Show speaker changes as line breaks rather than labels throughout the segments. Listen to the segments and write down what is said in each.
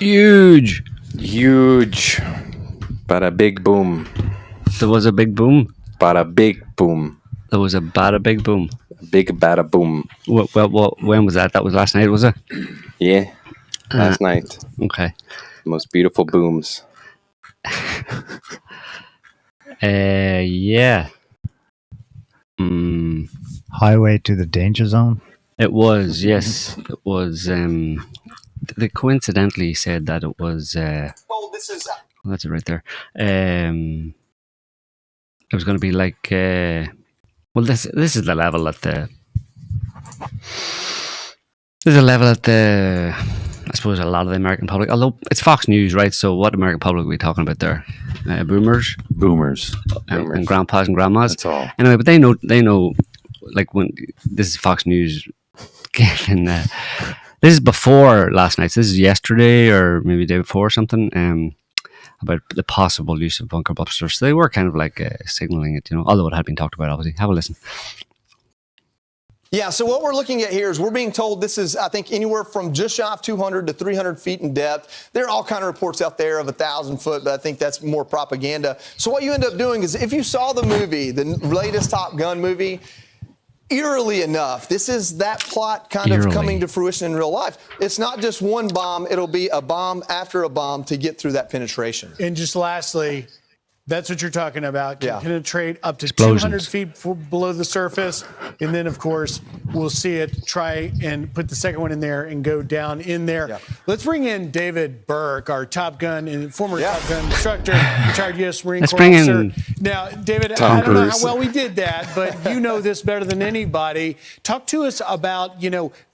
Huge.
Bada big boom.
There was a big boom.
Bada big boom.
There was a bada big boom.
Big bada boom.
Well, when was that? That was last night, was it?
Yeah, last night.
Okay.
Most beautiful booms.
Yeah.
Highway to the danger zone.
It was, yes. It was. They coincidentally said that it was.
This is.
That's it right there. It was going to be like. Well, this is the level at the. There's a level at the. I suppose a lot of the American public, although it's Fox News, right? So what American public are we talking about there? Boomers, and grandpas and grandmas.
That's all.
Anyway, but they know, like when this is Fox News, and this is before last night. So this is yesterday or maybe the day before or something. About the possible use of bunker busters. So they were kind of like signaling it, although it had been talked about. Obviously, have a listen.
Yeah, so what we're looking at here is we're being told this is, I think, anywhere from just shy of 200 to 300 feet in depth. There are all kind of reports out there of 1,000 foot, but I think that's more propaganda. So what you end up doing is if you saw the movie, the latest Top Gun movie, eerily enough, this is that plot kind of coming to fruition in real life. It's not just one bomb. It'll be a bomb after a bomb to get through that penetration.
And just lastly, that's what you're talking about. Can penetrate up to
Explosions.
200 feet below the surface. And then, of course, we'll see it try and put the second one in there and go down in there. Yeah. Let's bring in David Burke, our Top Gun and former Top Gun instructor, retired U.S. Marine Corps officer. Now, David, I don't know how well we did that, but you know this better than anybody. Talk to us about,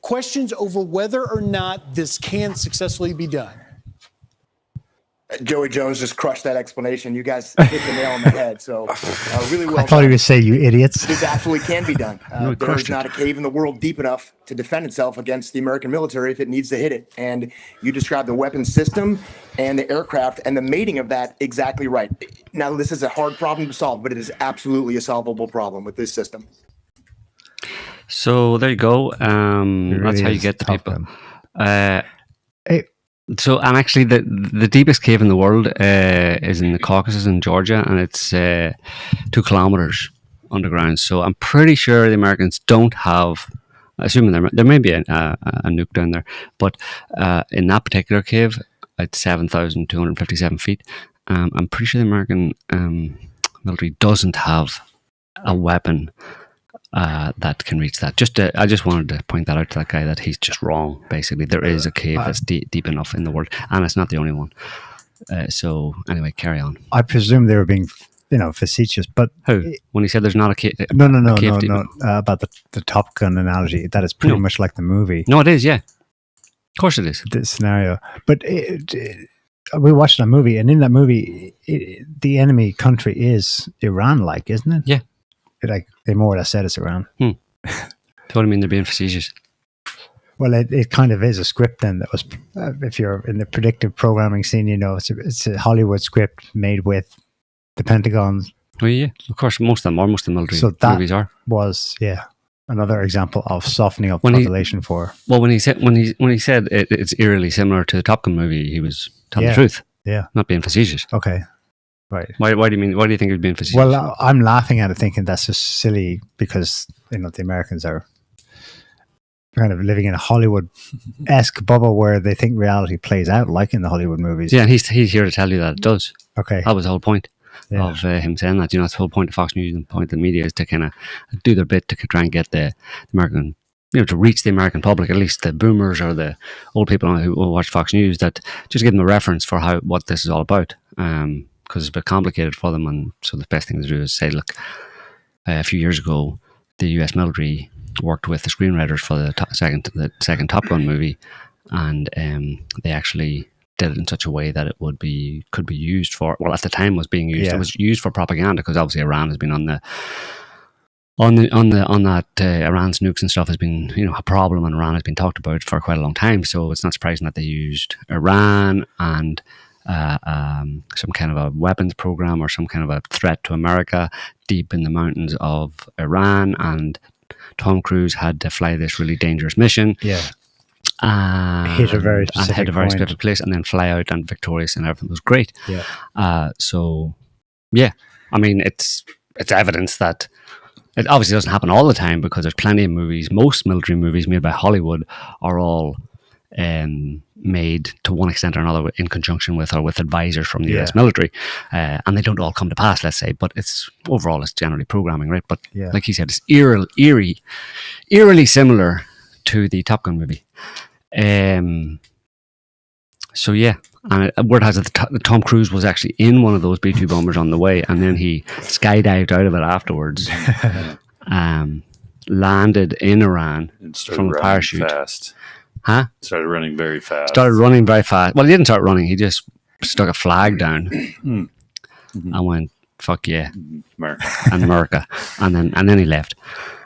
questions over whether or not this can successfully be done.
Joey Jones just crushed that explanation. You guys hit the nail on the head. So really well
I thought he would say, you idiots.
This absolutely can be done. There's not a cave in the world deep enough to defend itself against the American military if it needs to hit it. And you described the weapon system and the aircraft and the mating of that exactly right. Now, this is a hard problem to solve, but it is absolutely a solvable problem with this system.
So there you go. That's how you get the people. So, and actually, the deepest cave in the world is in the Caucasus in Georgia, and it's 2 kilometers underground. So, I'm pretty sure the Americans don't have, assuming there may be a nuke down there, but in that particular cave, at 7,257 feet, I'm pretty sure the American military doesn't have a weapon that can reach that. I just wanted to point that out to that guy that he's just wrong. Basically, there is a cave that's deep enough in the world, and it's not the only one. So anyway, carry on.
I presume they were being, facetious, but
who when he said there's not a cave?
No. About the Top Gun analogy, that is pretty much like the movie.
No, it is. Yeah, of course it is. The
scenario, but we watched that movie, and in that movie, the enemy country is Iran, isn't it?
Yeah.
They more or less said it's around.
So what do you mean they're being facetious?
Well, it kind of is a script then that was, if you're in the predictive programming scene, it's a Hollywood script made with the Pentagon's.
Oh yeah, of course, most of the military movies are.
Was another example of softening up population for.
Well, when he said it's eerily similar to the Top Gun movie, he was telling the truth.
Yeah,
not being facetious.
Okay. Right.
Why do you think it's being facetious?
Well, I'm laughing at it, thinking that's just silly because the Americans are kind of living in a Hollywood-esque bubble where they think reality plays out like in the Hollywood movies.
Yeah, and he's here to tell you that it does.
Okay,
that was the whole point of him saying that. That's the whole point of Fox News and the point of the media is to kind of do their bit to try and get the American, to reach the American public, at least the boomers or the old people who watch Fox News, that just give them a reference for what this is all about. Because it's a bit complicated for them, and so the best thing to do is say, look, a few years ago, the U.S. military worked with the screenwriters for the second Top Gun movie, and they actually did it in such a way that it could be used for. Well, at the time was being used. It was used for propaganda because obviously Iran has been on that. Iran's nukes and stuff has been a problem, and Iran has been talked about for quite a long time. So it's not surprising that they used Iran and some kind of a weapons program or some kind of a threat to America deep in the mountains of Iran, and Tom Cruise had to fly this really dangerous mission.
Yeah. hit a very
and hit a very
specific
specific place, and then fly out and victorious, and everything was great.
Yeah.
So, yeah, I mean, it's evidence that it obviously doesn't happen all the time, because there's plenty of movies. Most military movies made by Hollywood are all made to one extent or another in conjunction with or with advisors from the US military, and they don't all come to pass, let's say, but it's overall it's generally programming, right? But like he said, it's eerily similar to the Top Gun movie. So yeah, and word has it that Tom Cruise was actually in one of those B-2 bombers on the way, and then he skydived out of it afterwards. Landed in Iran from a parachute.
Fast.
Huh?
Started running very fast.
Started running very fast. Well, he didn't start running. He just stuck a flag down and went, "Fuck yeah,
America."
and America, and then he left,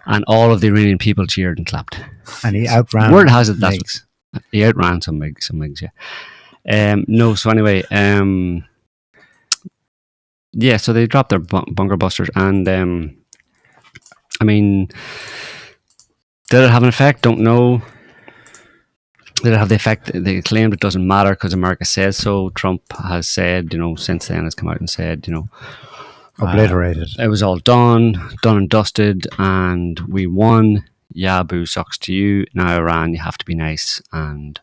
and all of the Iranian people cheered and clapped.
And he outran.
Word has it that's he outran some MiGs. Yeah. No. So anyway, yeah. So they dropped their bunker busters, and I mean, did it have an effect? Don't know. Did it have the effect? They claimed it doesn't matter because America says so. Trump has said, since then has come out and said,
Obliterated.
It was all done and dusted, and we won. Yeah, boo, sucks to you. Now, Iran, you have to be nice and,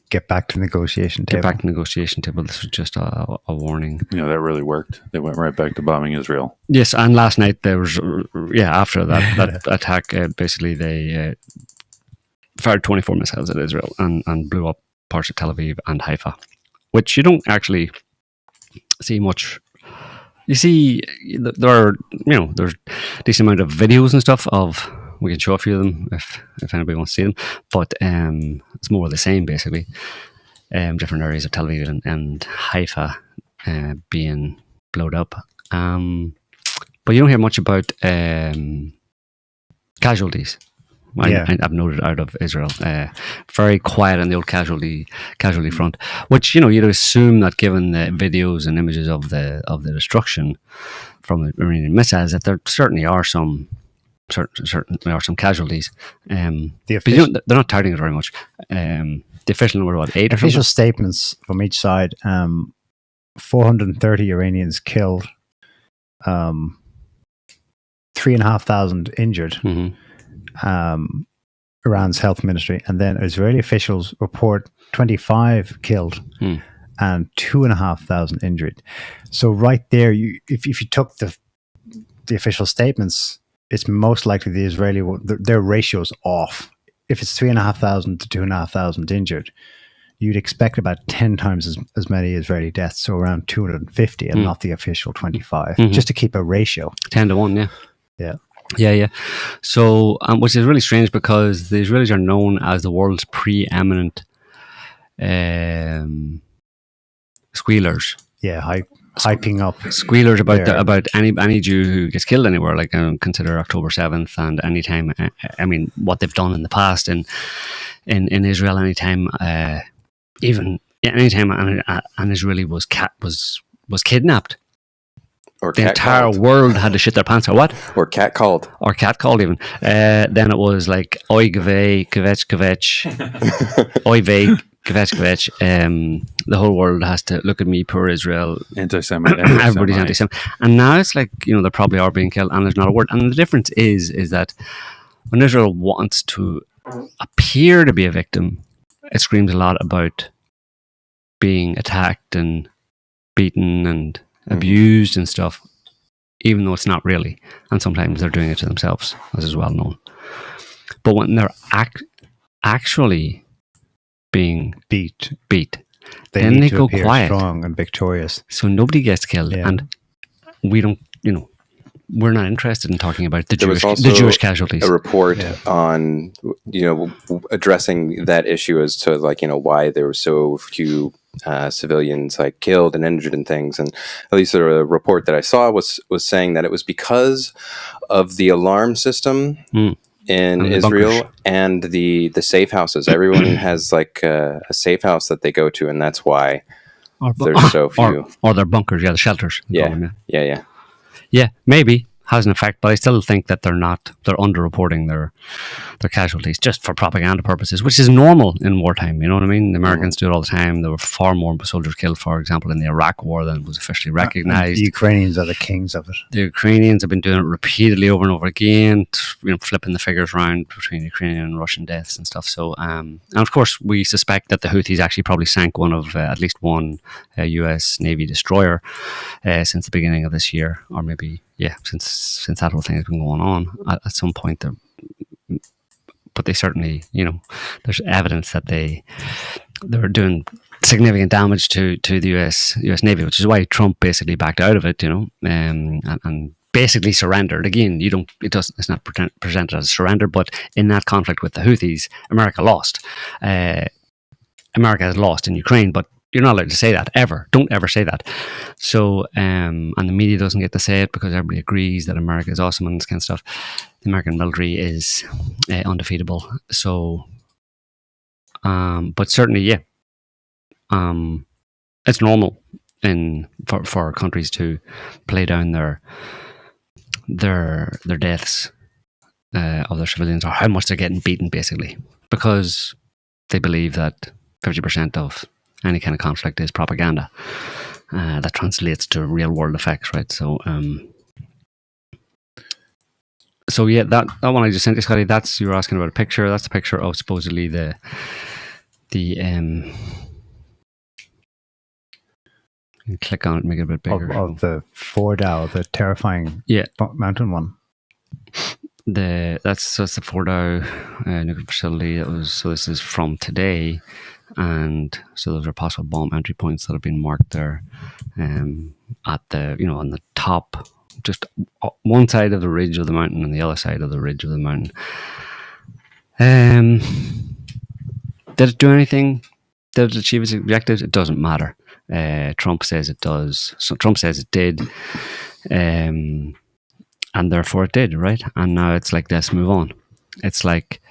Get back to negotiation table.
Get back to negotiation table. This was just a warning.
That really worked. They went right back to bombing Israel.
Yes, and last night there was, after that attack, basically they fired 24 missiles at Israel and blew up parts of Tel Aviv and Haifa, which you don't actually see much. You see, there are, there's a decent amount of videos and stuff of, we can show a few of them if anybody wants to see them, but it's more of the same, basically. Different areas of Tel Aviv and Haifa being blown up. But you don't hear much about casualties. I've noted out of Israel, very quiet on the old casualty front. Which you'd assume that, given the videos and images of the destruction from the Iranian missiles, that there certainly are some casualties. But they're not touting it very much. The official number, 8?
Official statements from each side: 430 Iranians killed, 3,500 injured.
Mm-hmm.
Iran's health ministry, and then Israeli officials report 25 killed and 2,500 injured. So right there, if you took the official statements, it's most likely the Israeli their ratio's off. If it's 3,500 to 2,500 injured, you'd expect about 10 times as many Israeli deaths, so around 250, and not the official 25, just to keep a ratio.
10 to 1, yeah.
Yeah.
Yeah. So, which is really strange, because the Israelis are known as the world's preeminent squealers.
Yeah, hyping up.
Squealers about any Jew who gets killed anywhere. Like, consider October 7th, and any time. I mean, what they've done in the past in Israel. Anytime, even anytime an Israeli was kidnapped.
Or
the entire
called.
world had to shit their pants, or what?
Or catcalled.
Or catcalled, even. Then it was like, oy gvei, kvetch. Oy vey, kvetch. The whole world has to look at me, poor Israel.
Anti-Semite.
Everybody's anti-Semite. And now it's like, they probably are being killed, and there's not a word. And the difference is that when Israel wants to appear to be a victim, it screams a lot about being attacked and beaten and abused and stuff, even though it's not really. And sometimes they're doing it to themselves, as is well known. But when they're actually being beat, then they go quiet,
strong and victorious,
so nobody gets killed. And we don't, we're not interested in talking about the Jewish casualties.
A report on addressing that issue as to why there were so few civilians killed and injured and things, and at least a report that I saw was saying that it was because of the alarm system in Israel bunkers. And the safe houses. Everyone has a safe house that they go to, and that's why there's so few.
Or their bunkers, the shelters.
Yeah,
maybe. has an effect, but I still think that they're underreporting their casualties just for propaganda purposes, which is normal in wartime. You know what I mean? The Americans do it all the time. There were far more soldiers killed, for example, in the Iraq War than was officially recognized.
The Ukrainians are the kings of it.
The Ukrainians have been doing it repeatedly over and over again, flipping the figures around between Ukrainian and Russian deaths and stuff. So, and of course, we suspect that the Houthis actually probably sank at least one U.S. Navy destroyer since the beginning of this year, or maybe since that whole thing has been going on at some point. But they certainly, there's evidence that they were doing significant damage to the US Navy, which is why Trump basically backed out of it, and basically surrendered. Again, it's not presented as a surrender, but in that conflict with the Houthis, America lost. America has lost in Ukraine, but you're not allowed to say that ever. Don't ever say that. So, and the media doesn't get to say it because everybody agrees that America is awesome and this kind of stuff. The American military is undefeatable. So, but certainly, it's normal for countries to play down their deaths of their civilians, or how much they're getting beaten, basically, because they believe that 50% of any kind of conflict is propaganda that translates to real world effects, right? So, that one I just sent you, Scotty. You were asking about a picture. That's a picture of supposedly the you can click on it, make it a bit bigger.
Of the Fordow, the terrifying mountain one.
That's the Fordow nuclear facility. This is from today. And so those are possible bomb entry points that have been marked there at the, on the top, just one side of the ridge of the mountain and the other side of the ridge of the mountain. Did it do anything? Did it achieve its objectives? It doesn't matter. Trump says it does. So Trump says it did. And therefore it did, right? And now it's like, let's move on. It's like,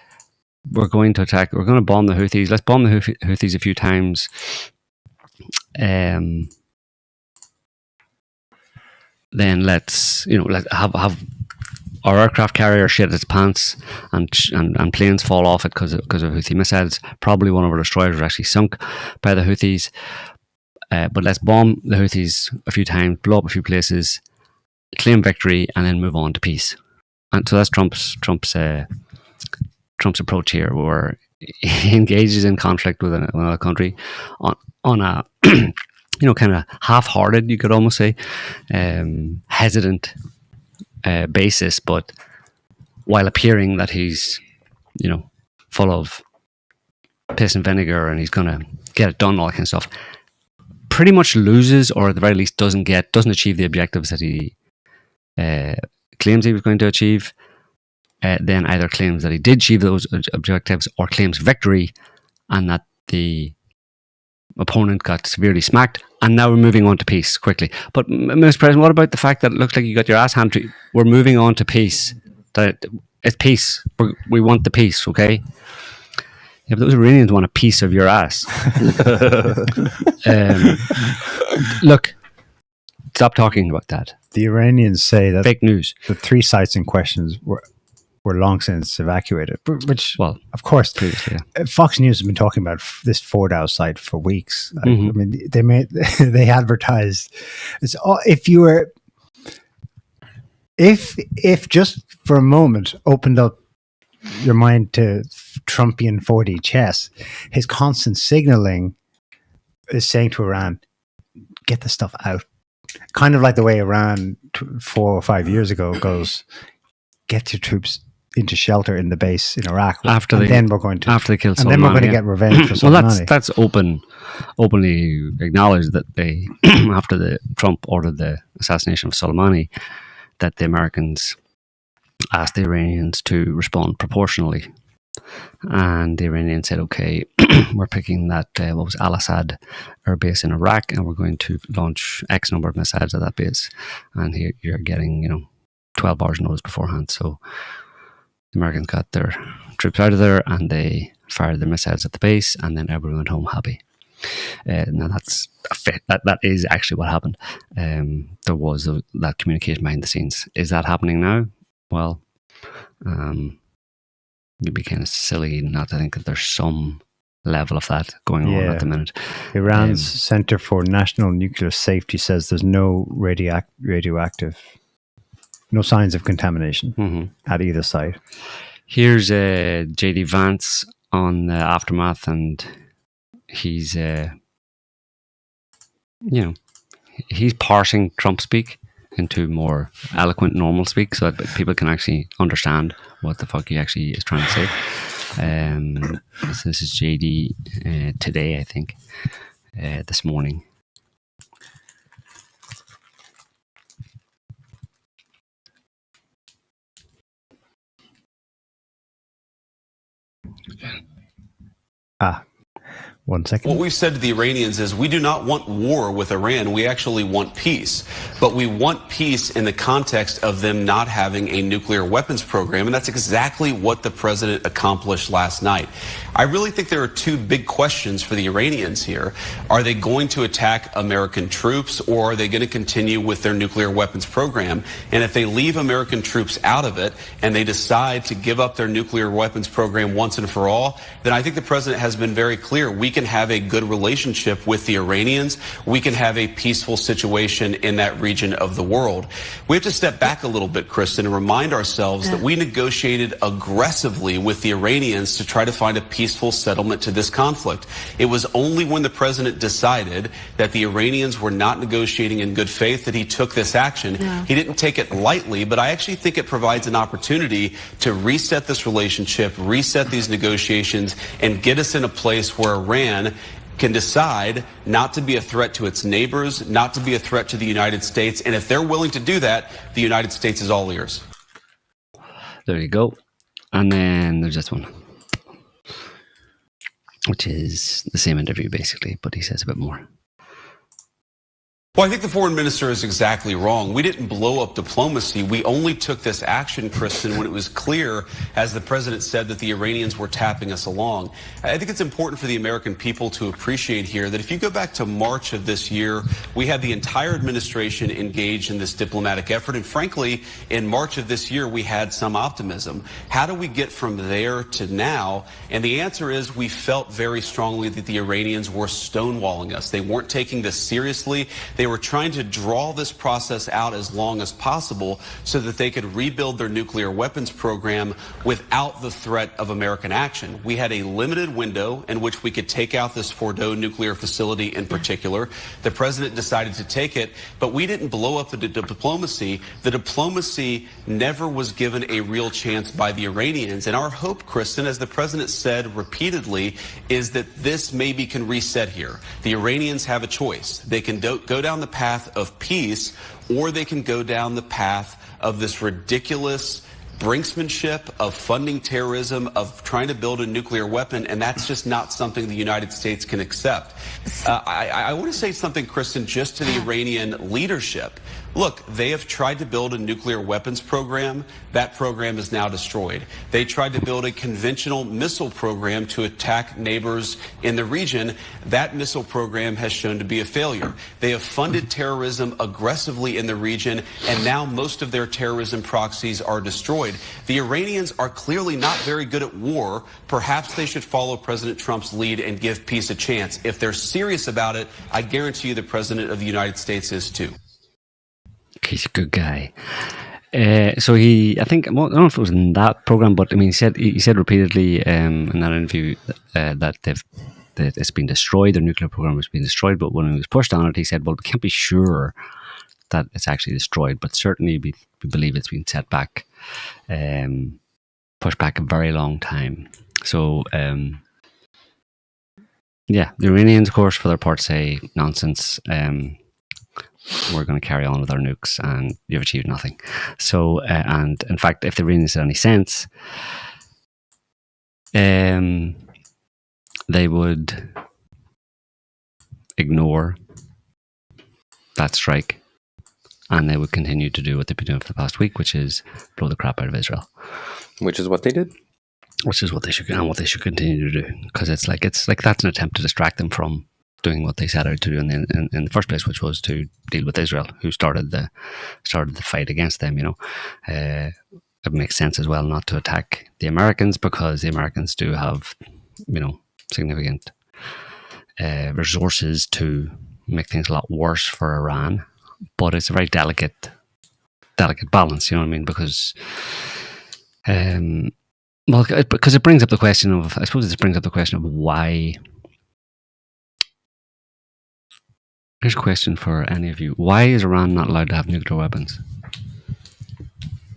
we're going to bomb the Houthis. Let's bomb the Houthis a few times. Then let's have our aircraft carrier shit its pants and planes fall off it because of Houthi missiles. Probably one of our destroyers was actually sunk by the Houthis. But let's bomb the Houthis a few times, blow up a few places, claim victory, and then move on to peace. And so that's Trump's approach here, where he engages in conflict with another country on a kind of half-hearted, you could almost say, hesitant basis, but while appearing that he's full of piss and vinegar and he's gonna get it done, all that kind of stuff, pretty much loses, or at the very least doesn't achieve the objectives that he claims he was going to achieve. Then either claims that he did achieve those objectives or claims victory and that the opponent got severely smacked. And now we're moving on to peace quickly. But, Mr. President, what about the fact that it looks like you got your ass handed to you? We're moving on to peace. It's peace. We want the peace, okay? Yeah, but those Iranians want a piece of your ass. Look, stop talking about that.
The Iranians say that
fake news.
The 3 sites in question were long since evacuated, which, well, of course, Fox News has been talking about this Fordow site for weeks. Mm-hmm. I mean, they advertised. If just for a moment opened up your mind to Trumpian 4D chess, his constant signaling is saying to Iran, get the stuff out. Kind of like the way Iran 4 or 5 years ago goes, get your troops into shelter in the base in Iraq.
After they kill Soleimani,
and then we're going to get revenge for Soleimani.
Well, that's openly acknowledged that they, after Trump ordered the assassination of Soleimani, that the Americans asked the Iranians to respond proportionally. And the Iranians said, okay, we're picking that, Al-Assad air base in Iraq, and we're going to launch X number of missiles at that base. And here you're getting, 12 hours notice beforehand. So the Americans got their troops out of there and they fired the missiles at the base, and then everyone went home happy. Now that is actually what happened. There was that communication behind the scenes. Is that happening now? Well, you'd be kind of silly not to think that there's some level of that going on at the minute.
Iran's Center for National Nuclear Safety says there's no radioactive, no signs of contamination at either site. Here's
JD Vance on the aftermath, and he's he's parsing Trump speak into more eloquent normal speak so that people can actually understand what the fuck he actually is trying to say. So this is JD today, I think, this morning.
One second.
What we've said to the Iranians is we do not want war with Iran. We actually want peace. But we want peace in the context of them not having a nuclear weapons program. And that's exactly what the president accomplished last night. I really think there are two big questions for the Iranians here. Are they going to attack American troops, or are they going to continue with their nuclear weapons program? And if they leave American troops out of it and they decide to give up their nuclear weapons program once and for all, then I think the president has been very clear. We can have a good relationship with the Iranians. We can have a peaceful situation in that region of the world. We have to step back a little bit, Kristen, and remind ourselves that we negotiated aggressively with the Iranians to try to find a peaceful settlement to this conflict. It was only when the president decided that the Iranians were not negotiating in good faith that he took this action. Yeah. He didn't take it lightly, but I actually think it provides an opportunity to reset this relationship, reset these negotiations, and get us in a place where Iran can decide not to be a threat to its neighbors, not to be a threat to the United States. And if they're willing to do that, the United States is all ears.
There you go. And then there's this one, which is the same interview basically, but he says a bit more.
Well, I think the foreign minister is exactly wrong. We didn't blow up diplomacy. We only took this action, Kristen, when it was clear, as the president said, that the Iranians were tapping us along. I think it's important for the American people to appreciate here that if you go back to March of this year, we had the entire administration engaged in this diplomatic effort. And frankly, in March of this year, we had some optimism. How do we get from there to now? And the answer is we felt very strongly that the Iranians were stonewalling us. They weren't taking this seriously. They were trying to draw this process out as long as possible so that they could rebuild their nuclear weapons program without the threat of American action. We had a limited window in which we could take out this Fordo nuclear facility in particular. The president decided to take it, but we didn't blow up the diplomacy. The diplomacy never was given a real chance by the Iranians. And our hope, Kristen, as the president said repeatedly, is that this maybe can reset here. The Iranians have a choice. They can go down the path of peace, or they can go down the path of this ridiculous brinksmanship of funding terrorism, of trying to build a nuclear weapon, and that's just not something the United States can accept. I want to say something, Kristen, just to the Iranian leadership. Look, they have tried to build a nuclear weapons program. That program is now destroyed. They tried to build a conventional missile program to attack neighbors in the region. That missile program has shown to be a failure. They have funded terrorism aggressively in the region, and now most of their terrorism proxies are destroyed. The Iranians are clearly not very good at war. Perhaps they should follow President Trump's lead and give peace a chance. If they're serious about it, I guarantee you the President of the United States is too.
He's a good guy. So I think, well, I don't know if it was in that program, but I mean, he said repeatedly in that interview that it's been destroyed. Their nuclear program has been destroyed. But when he was pushed on it, he said, "Well, we can't be sure that it's actually destroyed, but certainly we believe it's been set back, pushed back a very long time." So, yeah, the Iranians, of course, for their part, say nonsense. We're going to carry on with our nukes, and you've achieved nothing. So, and in fact, if the Iranians had any sense, they would ignore that strike, and they would continue to do what they've been doing for the past week, which is blow the crap out of Israel.
Which is what they did.
Which is what they should continue to do, because it's like that's an attempt to distract them from doing what they set out to do in the first place, which was to deal with Israel, who started the fight against them. It makes sense as well not to attack the Americans, because the Americans do have, significant resources to make things a lot worse for Iran. But it's a very delicate balance, you know what I mean? Because, because it brings up the question of, I suppose, why. Here's a question for any of you: why is Iran not allowed to have nuclear weapons?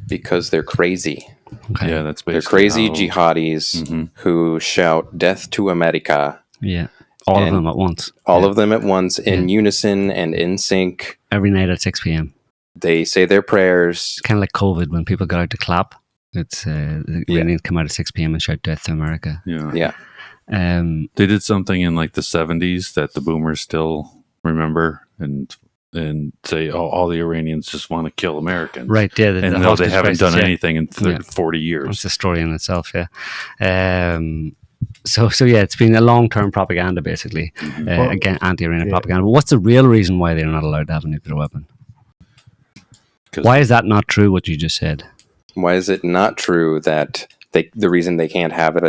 Because they're crazy.
Okay.
Yeah, that's basically
They're crazy
how-
jihadis who shout "Death to America."
Yeah, all of
And
them at once.
All of them at once, in unison and in sync.
Every night at 6 p.m.
They say their prayers.
Kind of like COVID, when people got out to clap. It's the Iranians come out at 6 p.m. and shout "Death to America."
Yeah.
Yeah.
They did something in like the 70s that the boomers still remember and say, oh, all the Iranians just want to kill Americans.
Right, yeah.
And no, they haven't done anything in 40
It's
years.
a story in itself, yeah. So yeah, it's been a long-term propaganda, basically, again, anti-Iranian propaganda. But what's the real reason why they're not allowed to have a nuclear weapon? Why is that not true, what you just said?
Why is it not true that the reason they can't have it?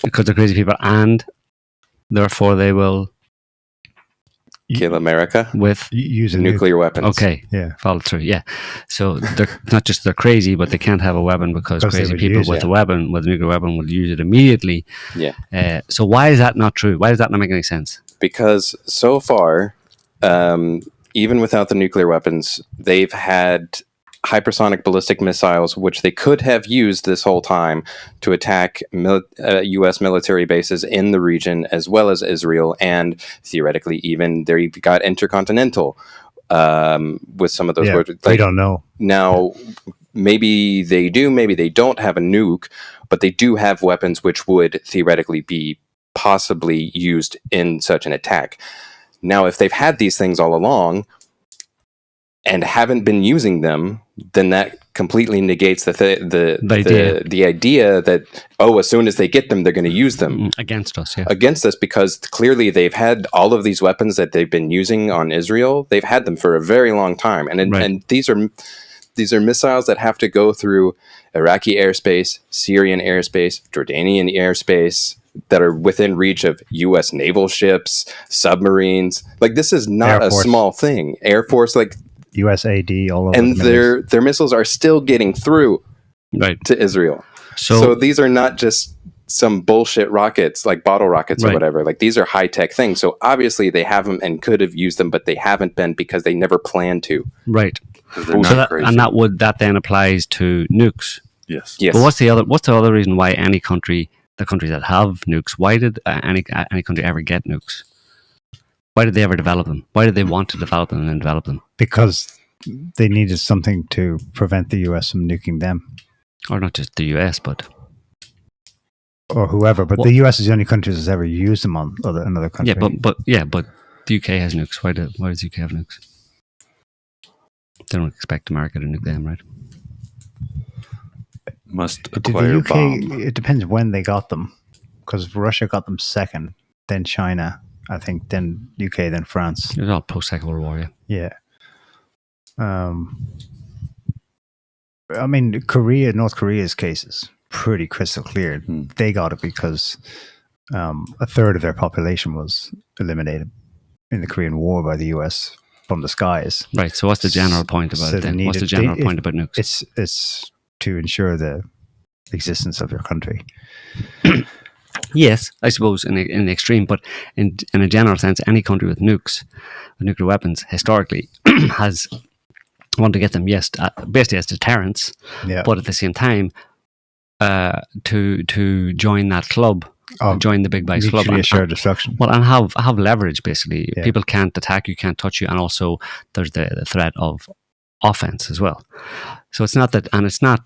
Because they're crazy people, and therefore they will
kill America
with
using
nuclear weapons.
Okay, follow through. Yeah, so they're not just they're crazy, but they can't have a weapon because crazy people with a weapon, with a nuclear weapon, will use it immediately.
Yeah.
So why is that not true? Why does that not make any sense?
Because so far, even without the nuclear weapons, they've had hypersonic ballistic missiles, which they could have used this whole time to attack U.S. military bases in the region, as well as Israel, and theoretically even they've got intercontinental with some of those.
We don't know.
Now, maybe they do, maybe they don't have a nuke, but they do have weapons which would theoretically be possibly used in such an attack. Now, if they've had these things all along and haven't been using them, then that completely negates the idea that, as soon as they get them, they're going to use them
against us. Yeah,
against us, because clearly they've had all of these weapons that they've been using on Israel. They've had them for a very long time, and these are missiles that have to go through Iraqi airspace, Syrian airspace, Jordanian airspace, that are within reach of U.S. naval ships, submarines. Like, this is not a small thing. Air Force, like
USAD, all over.
And their missiles are still getting through to Israel. So these are not just some bullshit rockets, like bottle rockets or whatever. Like, these are high-tech things. So obviously they have them and could have used them, but they haven't been because they never planned to.
Right. That then applies to nukes.
Yes.
But what's the other reason why any country, the countries that have nukes, why did any country ever get nukes? Why did they ever develop them? Why did they want to develop them and then develop them?
Because they needed something to prevent the US from nuking them.
Or not just the US, but...
Or whoever. But the US is the only country that's ever used them on another country.
Yeah, but the UK has nukes. Why does the UK have nukes? They don't expect America to nuke them, right?
Must acquire bomb.
It depends when they got them. Because Russia got them second, then China, I think, then UK, then France.
It was all post-Second World War,
yeah. I mean, North Korea's case is pretty crystal clear. They got it because a third of their population was eliminated in the Korean War by the US from the skies.
Right, so what's the general point about it then? What's the general point about nukes?
It's to ensure the existence of your country.
Yes, I suppose in the extreme, but in a general sense, any country with nukes, with nuclear weapons, historically has wanted to get them, basically as deterrents, but at the same time, to join that club, join the big bags club,
and shared destruction.
Well, and have leverage. Basically, people can't attack you, can't touch you, and also there's the threat of offense as well. So it's not that, and it's not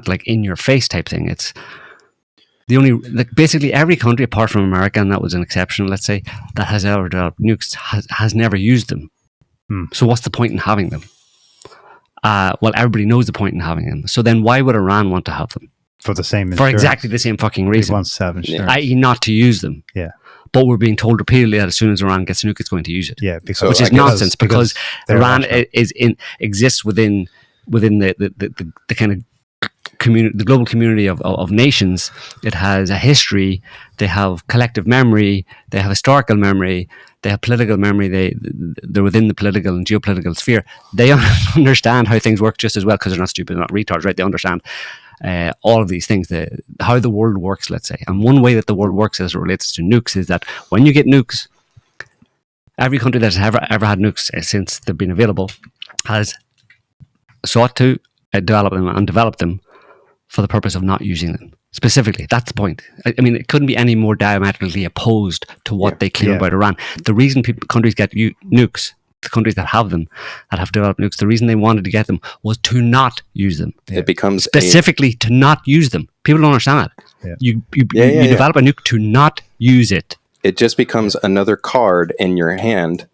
like in your face type thing. It's the only, basically every country apart from America, and that was an exception, let's say, that has ever developed nukes has never used them. So what's the point in having them? Well, everybody knows the point in having them. So then why would Iran want to have them?
For exactly the same fucking
reason.
It wants to have insurance.
I.e. not to use them.
Yeah.
but we're being told repeatedly that as soon as Iran gets a nuke, it's going to use it.
Yeah, because
which is nonsense, because Iran exists within the kind of community, the global community of nations. It has a history. They have collective memory. They have historical memory. They have political memory. They're within the political and geopolitical sphere. They understand how things work just as well, because they're not stupid, they're not retards, right? They understand all of these things, how the world works, let's say. And one way that the world works as it relates to nukes is that when you get nukes, every country that's ever had nukes since they've been available has sought to develop them for the purpose of not using them. Specifically, that's the point. I mean, it couldn't be any more diametrically opposed to what they claim about Iran. The reason countries get nukes, the countries that have them, that have developed nukes, the reason they wanted to get them was to not use them.
It becomes
specifically to not use them. People don't understand that. You develop a nuke to not use it.
It just becomes another card in your hand,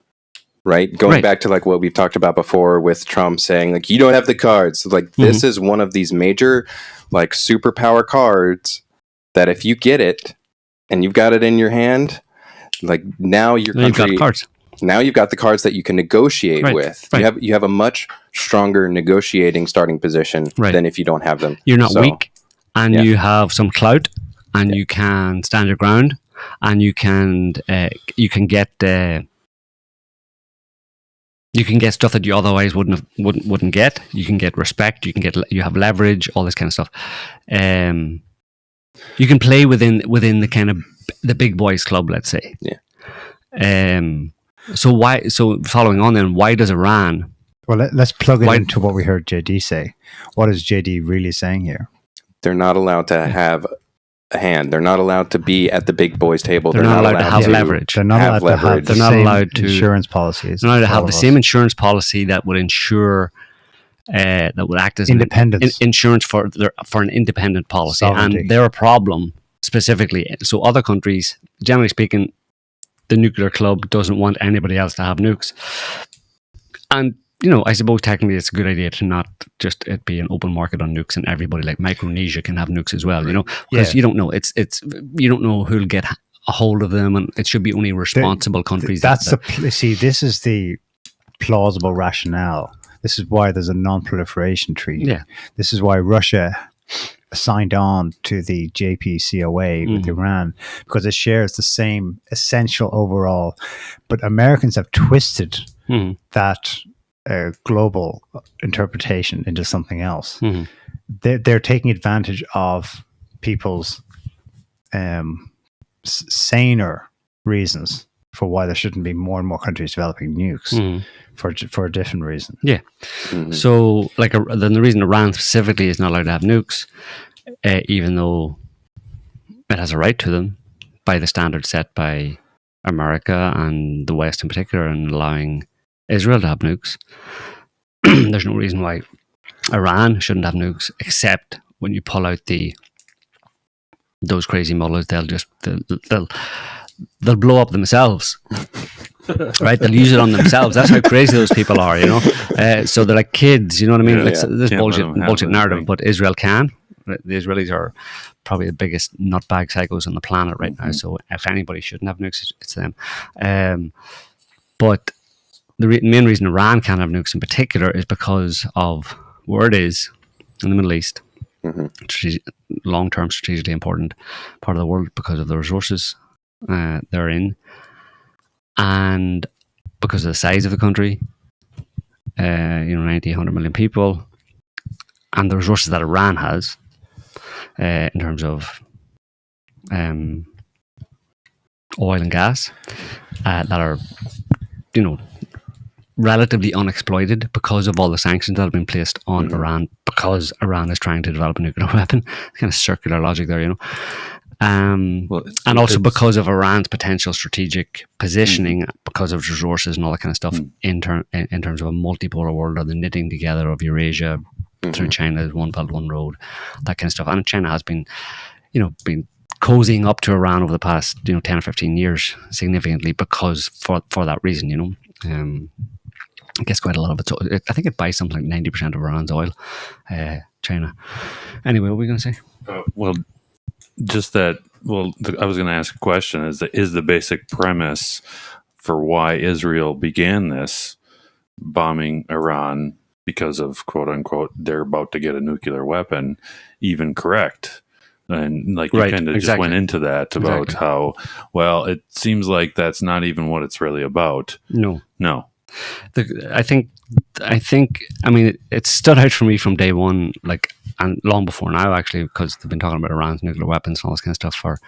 right? Going back to like what we've talked about before with Trump saying like, you don't have the cards. Like this is one of these major like superpower cards that if you get it and you've got it in your hand, like now your country,
you've got cards.
Now you've got the cards that you can negotiate with. Right. You have a much stronger negotiating starting position than if you don't have them.
You're not weak, and you have some clout, and you can stand your ground, and you can get stuff that you otherwise wouldn't get. You can get respect. You have leverage. All this kind of stuff. You can play within the kind of the big boys club, let's say.
Yeah.
So following on then, why does Iran?
Well, let's plug it into what we heard JD say. What is JD really saying here?
They're not allowed to have a hand. They're not allowed to be at the big boys table.
They're not allowed to have leverage.
They're not allowed to have the same insurance policies.
They're not allowed to have the same insurance policy that would ensure that would act as
independence
insurance for an independent policy.
Sovereignty.
And they're a problem specifically. So other countries, generally speaking, the nuclear club doesn't want anybody else to have nukes. And I suppose technically it's a good idea to not just it be an open market on nukes and everybody like Micronesia can have nukes as well, because you don't know. It's you don't know who'll get a hold of them, and it should be only responsible countries.
This is the plausible rationale. This is why there's a non-proliferation treaty.
Yeah.
This is why Russia signed on to the JCPOA with Iran, because it shares the same essential overall. But Americans have twisted that global interpretation into something else. They're taking advantage of people's saner reasons for why there shouldn't be more and more countries developing nukes for a different reason.
Yeah. So, then the reason Iran specifically is not allowed to have nukes, even though it has a right to them by the standards set by America and the West in particular, and allowing Israel to have nukes. There's no reason why Iran shouldn't have nukes, except when you pull out those crazy mullahs, they'll blow up themselves. Right, they'll use it on themselves. That's how crazy those people are, so they're like kids, you know what I mean? This bullshit narrative, but Israel can. The Israelis are probably the biggest nutbag psychos on the planet right now. So if anybody shouldn't have nukes, it's them. But the main reason Iran can't have nukes in particular is because of where it is in the Middle East. Long-term strategically important part of the world because of the resources they're in, and because of the size of the country, 90, 100 million people, and the resources that Iran has in terms of oil and gas that are, relatively unexploited because of all the sanctions that have been placed on Iran, because Iran is trying to develop a nuclear weapon. Kind of circular logic there, and also because of Iran's potential strategic positioning, because of its resources and all that kind of stuff in terms of a multipolar world, or the knitting together of Eurasia through China's One Belt, One Road, that kind of stuff. And China has been, been cozying up to Iran over the past, 10 or 15 years significantly because for that reason, it gets quite a lot of it. So I think it buys something like 90% of Iran's oil, China. Anyway, what were we going to say?
Well, just that Well, I was going to ask a question. Is the basic premise for why Israel began this bombing Iran because of quote unquote they're about to get a nuclear weapon even correct? And like you kind of just went into that about how, well, it seems like that's not even what it's really about.
No.
I
think I mean it stood out for me from day one, like, and long before now actually, because they've been talking about Iran's nuclear weapons and all this kind of stuff for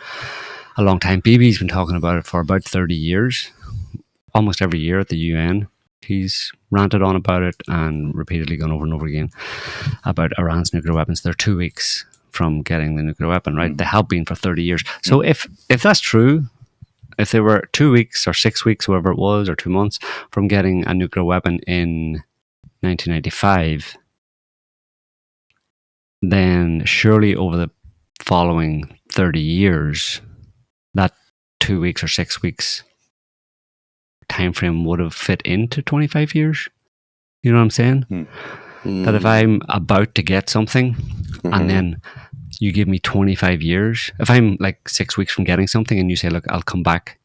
a long time. Bibi's been talking about it for about 30 years, almost every year at the UN. He's ranted on about it and repeatedly gone over and over again about Iran's nuclear weapons. They're 2 weeks from getting the nuclear weapon, right? They have been for 30 years. So if that's true, if they were 2 weeks or 6 weeks, whatever it was, or 2 months from getting a nuclear weapon in 1995, then surely over the following 30 years, that 2 weeks or 6 weeks time frame would have fit into 25 years. You know what I'm saying? That if I'm about to get something and then you give me 25 years, if I'm like 6 weeks from getting something and you say, look, I'll come back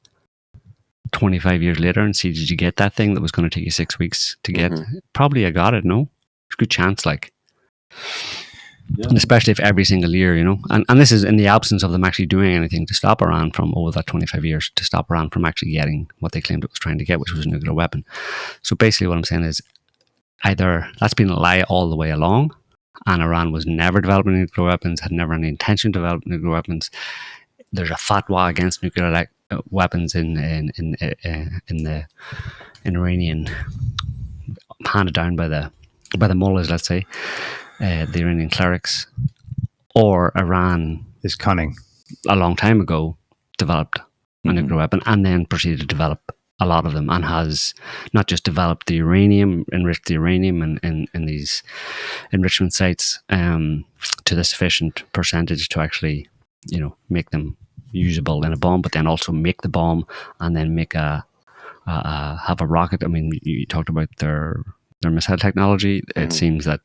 25 years later and see, did you get that thing that was going to take you 6 weeks to get? Probably I got it, no? There's a good chance, like. Yeah. And especially if every single year, you know, and this is in the absence of them actually doing anything to stop Iran from, over that 25 years, to stop Iran from actually getting what they claimed it was trying to get, which was a nuclear weapon. So basically what I'm saying is either that's been a lie all the way along, and Iran was never developing nuclear weapons, had never any intention to develop nuclear weapons. There's a fatwa against nuclear weapons in the Iranian, handed down by the mullahs, let's say, the Iranian clerics, or Iran
is cunning.
A long time ago, developed a nuclear weapon and then proceeded to develop a lot of them, and has not just developed the uranium, enriched the uranium in these enrichment sites to the sufficient percentage to actually, you know, make them usable in a bomb, but then also make the bomb and then make have a rocket. I mean, you talked about their missile technology. It seems that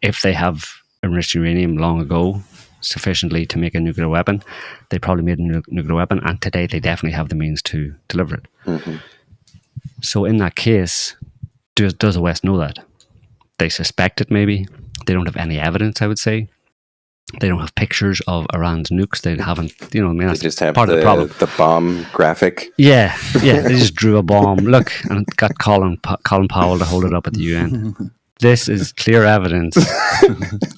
if they have enriched uranium long ago sufficiently to make a nuclear weapon, they probably made a nuclear weapon, and today they definitely have the means to deliver it. So in that case, does the West know that? They suspect it, maybe. They don't have any evidence, I would say. They don't have pictures of Iran's nukes. They haven't, you know, I mean, that's
they just have
part of the problem.
The bomb graphic.
Yeah. They just drew a bomb. Look, and got Colin Powell to hold it up at the UN. This is clear evidence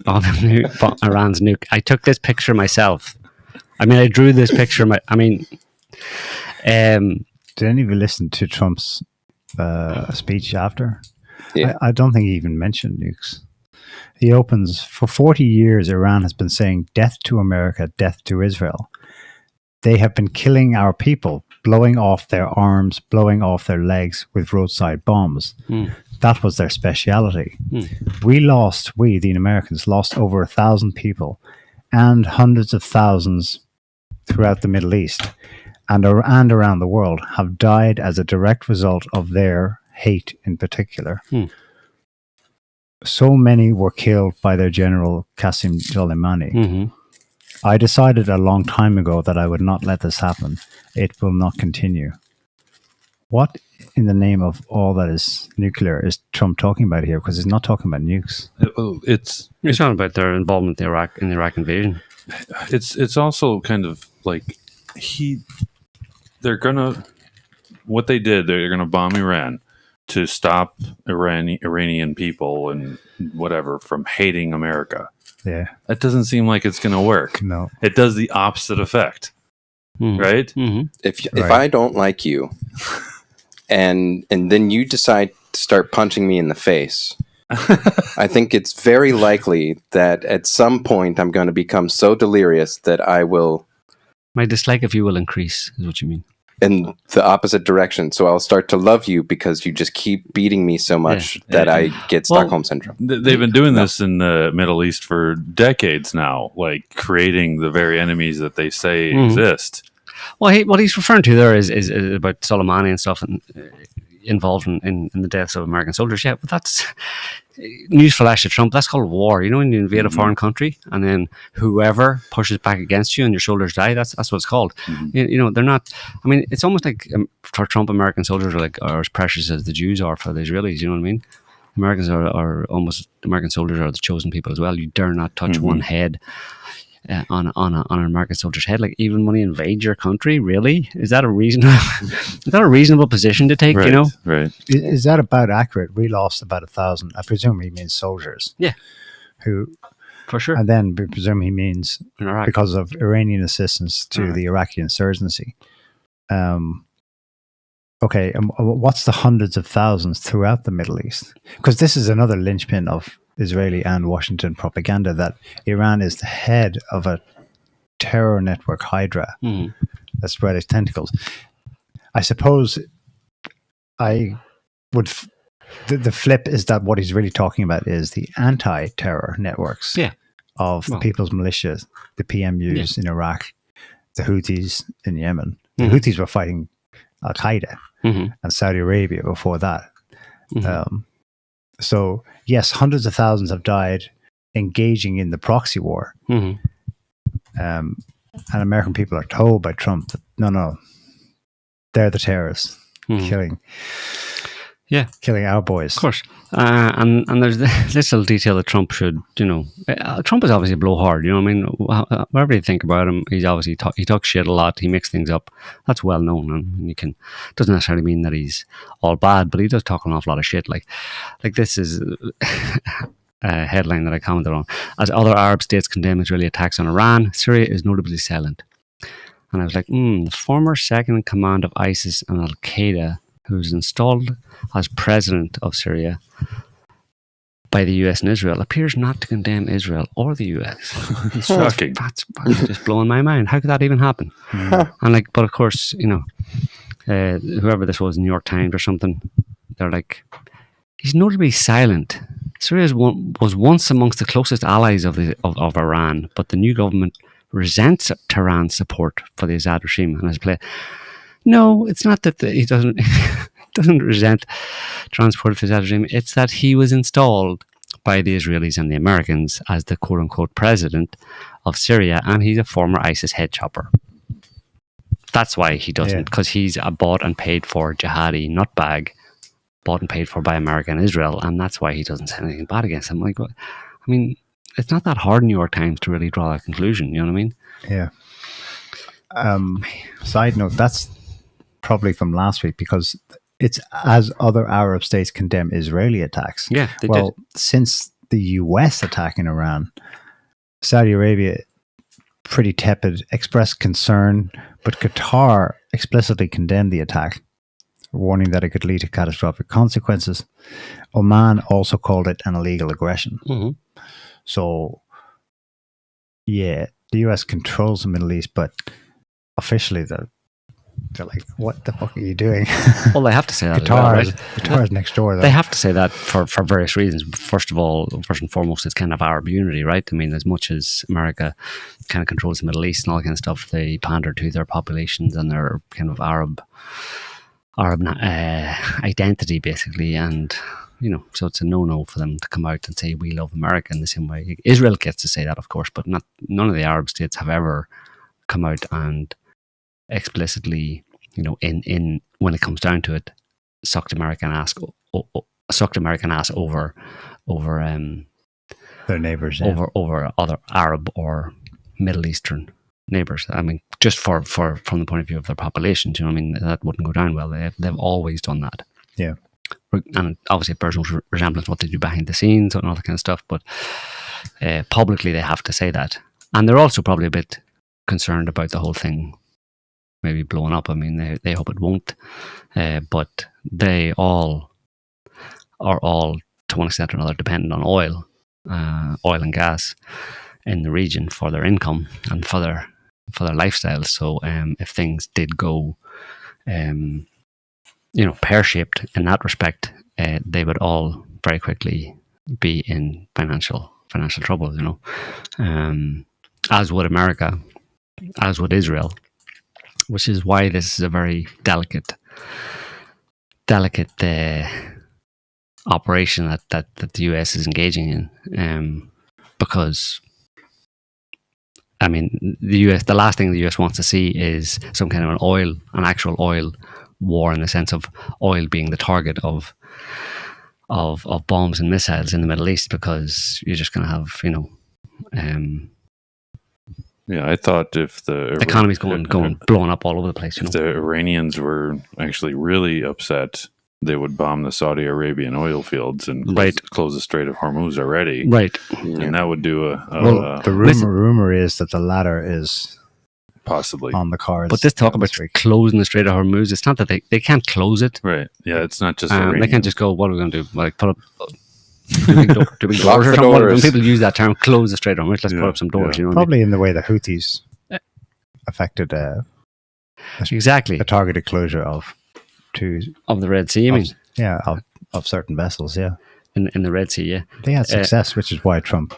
of Iran's nuke. I took this picture myself. I mean, I drew this picture. Did
any of you listen to Trump's speech after? Yeah. I don't think he even mentioned nukes. He opens, for 40 years, Iran has been saying death to America, death to Israel. They have been killing our people, blowing off their arms, blowing off their legs with roadside bombs. That was their speciality. We, the Americans, lost over 1,000 people and hundreds of thousands throughout the Middle East and around the world have died as a direct result of their hate in particular. So many were killed by their general Qasem Soleimani. I decided a long time ago that I would not let this happen. It will not continue. What in the name of all that is nuclear is Trump talking about here? Because he's not talking about nukes.
It's talking about their involvement in the Iraq invasion.
It's also kind of like they're gonna bomb Iran to stop Iranian people and whatever from hating America.
Yeah,
that doesn't seem like it's going to work.
No,
it does the opposite effect, right?
If I don't like you, and then you decide to start punching me in the face, I think it's very likely that at some point I'm going to become so delirious that I will.
My dislike of you will increase, is what you mean.
In the opposite direction. So I'll start to love you because you just keep beating me so much that I get Stockholm Syndrome.
They've been doing this in the Middle East for decades now, like creating the very enemies that they say exist.
Well, what he's referring to there is about Soleimani and stuff. And involved in the deaths of American soldiers. Yeah, but that's newsflash to Trump. That's called war. You know, when you invade a foreign country and then whoever pushes back against you and your soldiers die. That's what it's called. You know, they're not. I mean, it's almost like for Trump, American soldiers are as precious as the Jews are for the Israelis. You know what I mean? Americans are almost American soldiers are the chosen people as well. You dare not touch one head on an American soldier's head. Like, even when he invades your country, really, is that a reasonable position to take?
Right,
you know,
right?
Is that about accurate? We lost about 1,000. I presume he means soldiers.
Yeah,
who,
for sure.
and then we presume he means
In Iraq.
because of Iranian assistance to the Iraqi insurgency. Okay, and what's the hundreds of thousands throughout the Middle East? Because this is another linchpin of Israeli and Washington propaganda, that Iran is the head of a terror network hydra that spread its tentacles. I suppose I would... The flip is that what he's really talking about is the anti-terror networks of the People's Militia, the PMUs in Iraq, the Houthis in Yemen. The Houthis were fighting Al-Qaeda and Saudi Arabia before that. So, yes, hundreds of thousands have died engaging in the proxy war. And American people are told by Trump that, no, they're the terrorists killing our boys.
Of course. And there's this little detail that Trump should, you know, Trump is obviously a blowhard, you know what I mean? Whatever you think about him, he's obviously, he talks shit a lot, he makes things up. That's well known. And doesn't necessarily mean that he's all bad, but he does talk an awful lot of shit. Like this is a headline that I commented on. As other Arab states condemn Israeli attacks on Iran, Syria is notably silent. And I was like, the former second in command of ISIS and Al-Qaeda, who's installed as president of Syria by the US and Israel, appears not to condemn Israel or the US.
Shocking.
That's just blowing my mind. How could that even happen? And but of course, you know, whoever this was, New York Times or something, they're like, he's notably silent. Syria was once amongst the closest allies of Iran, but the new government resents Tehran's support for the Assad regime and has played. No, it's not that he doesn't resent transport to the Assad regime. It's that he was installed by the Israelis and the Americans as the quote-unquote president of Syria, and he's a former ISIS head chopper. That's why he doesn't, because he's a bought and paid for jihadi nutbag, bought and paid for by America and Israel, and that's why he doesn't say anything bad against him. Like, I mean, it's not that hard, New York Times, to really draw that conclusion. You know what I mean?
Yeah. Side note, that's probably from last week, because it's as other Arab states condemn Israeli attacks.
Yeah, they did.
Since the US attack in Iran, Saudi Arabia, pretty tepid, expressed concern, but Qatar explicitly condemned the attack, warning that it could lead to catastrophic consequences. Oman also called it an illegal aggression. So, yeah, the US controls the Middle East, but officially they're like, what the fuck are you doing?
Well, they have to say that.
Qatar's next door, though.
They have to say that for various reasons. First and foremost, it's kind of Arab unity, right? I mean, as much as America kind of controls the Middle East and all that kind of stuff, they pander to their populations and their kind of Arab identity, basically. And, you know, so it's a no-no for them to come out and say, we love America in the same way. Israel gets to say that, of course, but none of the Arab states have ever come out and explicitly, you know, in when it comes down to it, sucked American ass over
their neighbors,
over other Arab or Middle Eastern neighbors. I mean, just from the point of view of their populations, you know, I mean, that wouldn't go down well. They've always done that.
Yeah,
and obviously it bears no resemblance to what they do behind the scenes and all that kind of stuff. But publicly, they have to say that, and they're also probably a bit concerned about the whole thing maybe blowing up. I mean, they hope it won't, but they all are to one extent or another dependent on oil and gas in the region for their income and for their lifestyles. So if things did go, you know, pear-shaped in that respect, they would all very quickly be in financial trouble. You know, as would America, as would Israel. Which is why this is a very delicate delicate operation that the US is engaging in, because I mean the last thing the US wants to see is some kind of an actual oil war, in the sense of oil being the target of bombs and missiles in the Middle East, because you're just going to have
I thought if the
economy's going blowing up all over the place.
If the Iranians were actually really upset, they would bomb the Saudi Arabian oil fields and close the Strait of Hormuz already.
Right.
And that would do
the rumor is that the latter is
possibly
on the cards.
But this talk about closing the Strait of Hormuz, it's not that they can't close it.
Right. Yeah, it's not just
they can't just go, what are we going to do? Like put up do big doors or something. When people use that term, close the Strait of Hormuz, let's put up some doors. You know,
probably in the way the Houthis affected
exactly
a targeted closure of
the Red Sea.
Of certain vessels. Yeah.
In the Red Sea, yeah,
they had success, which is why Trump.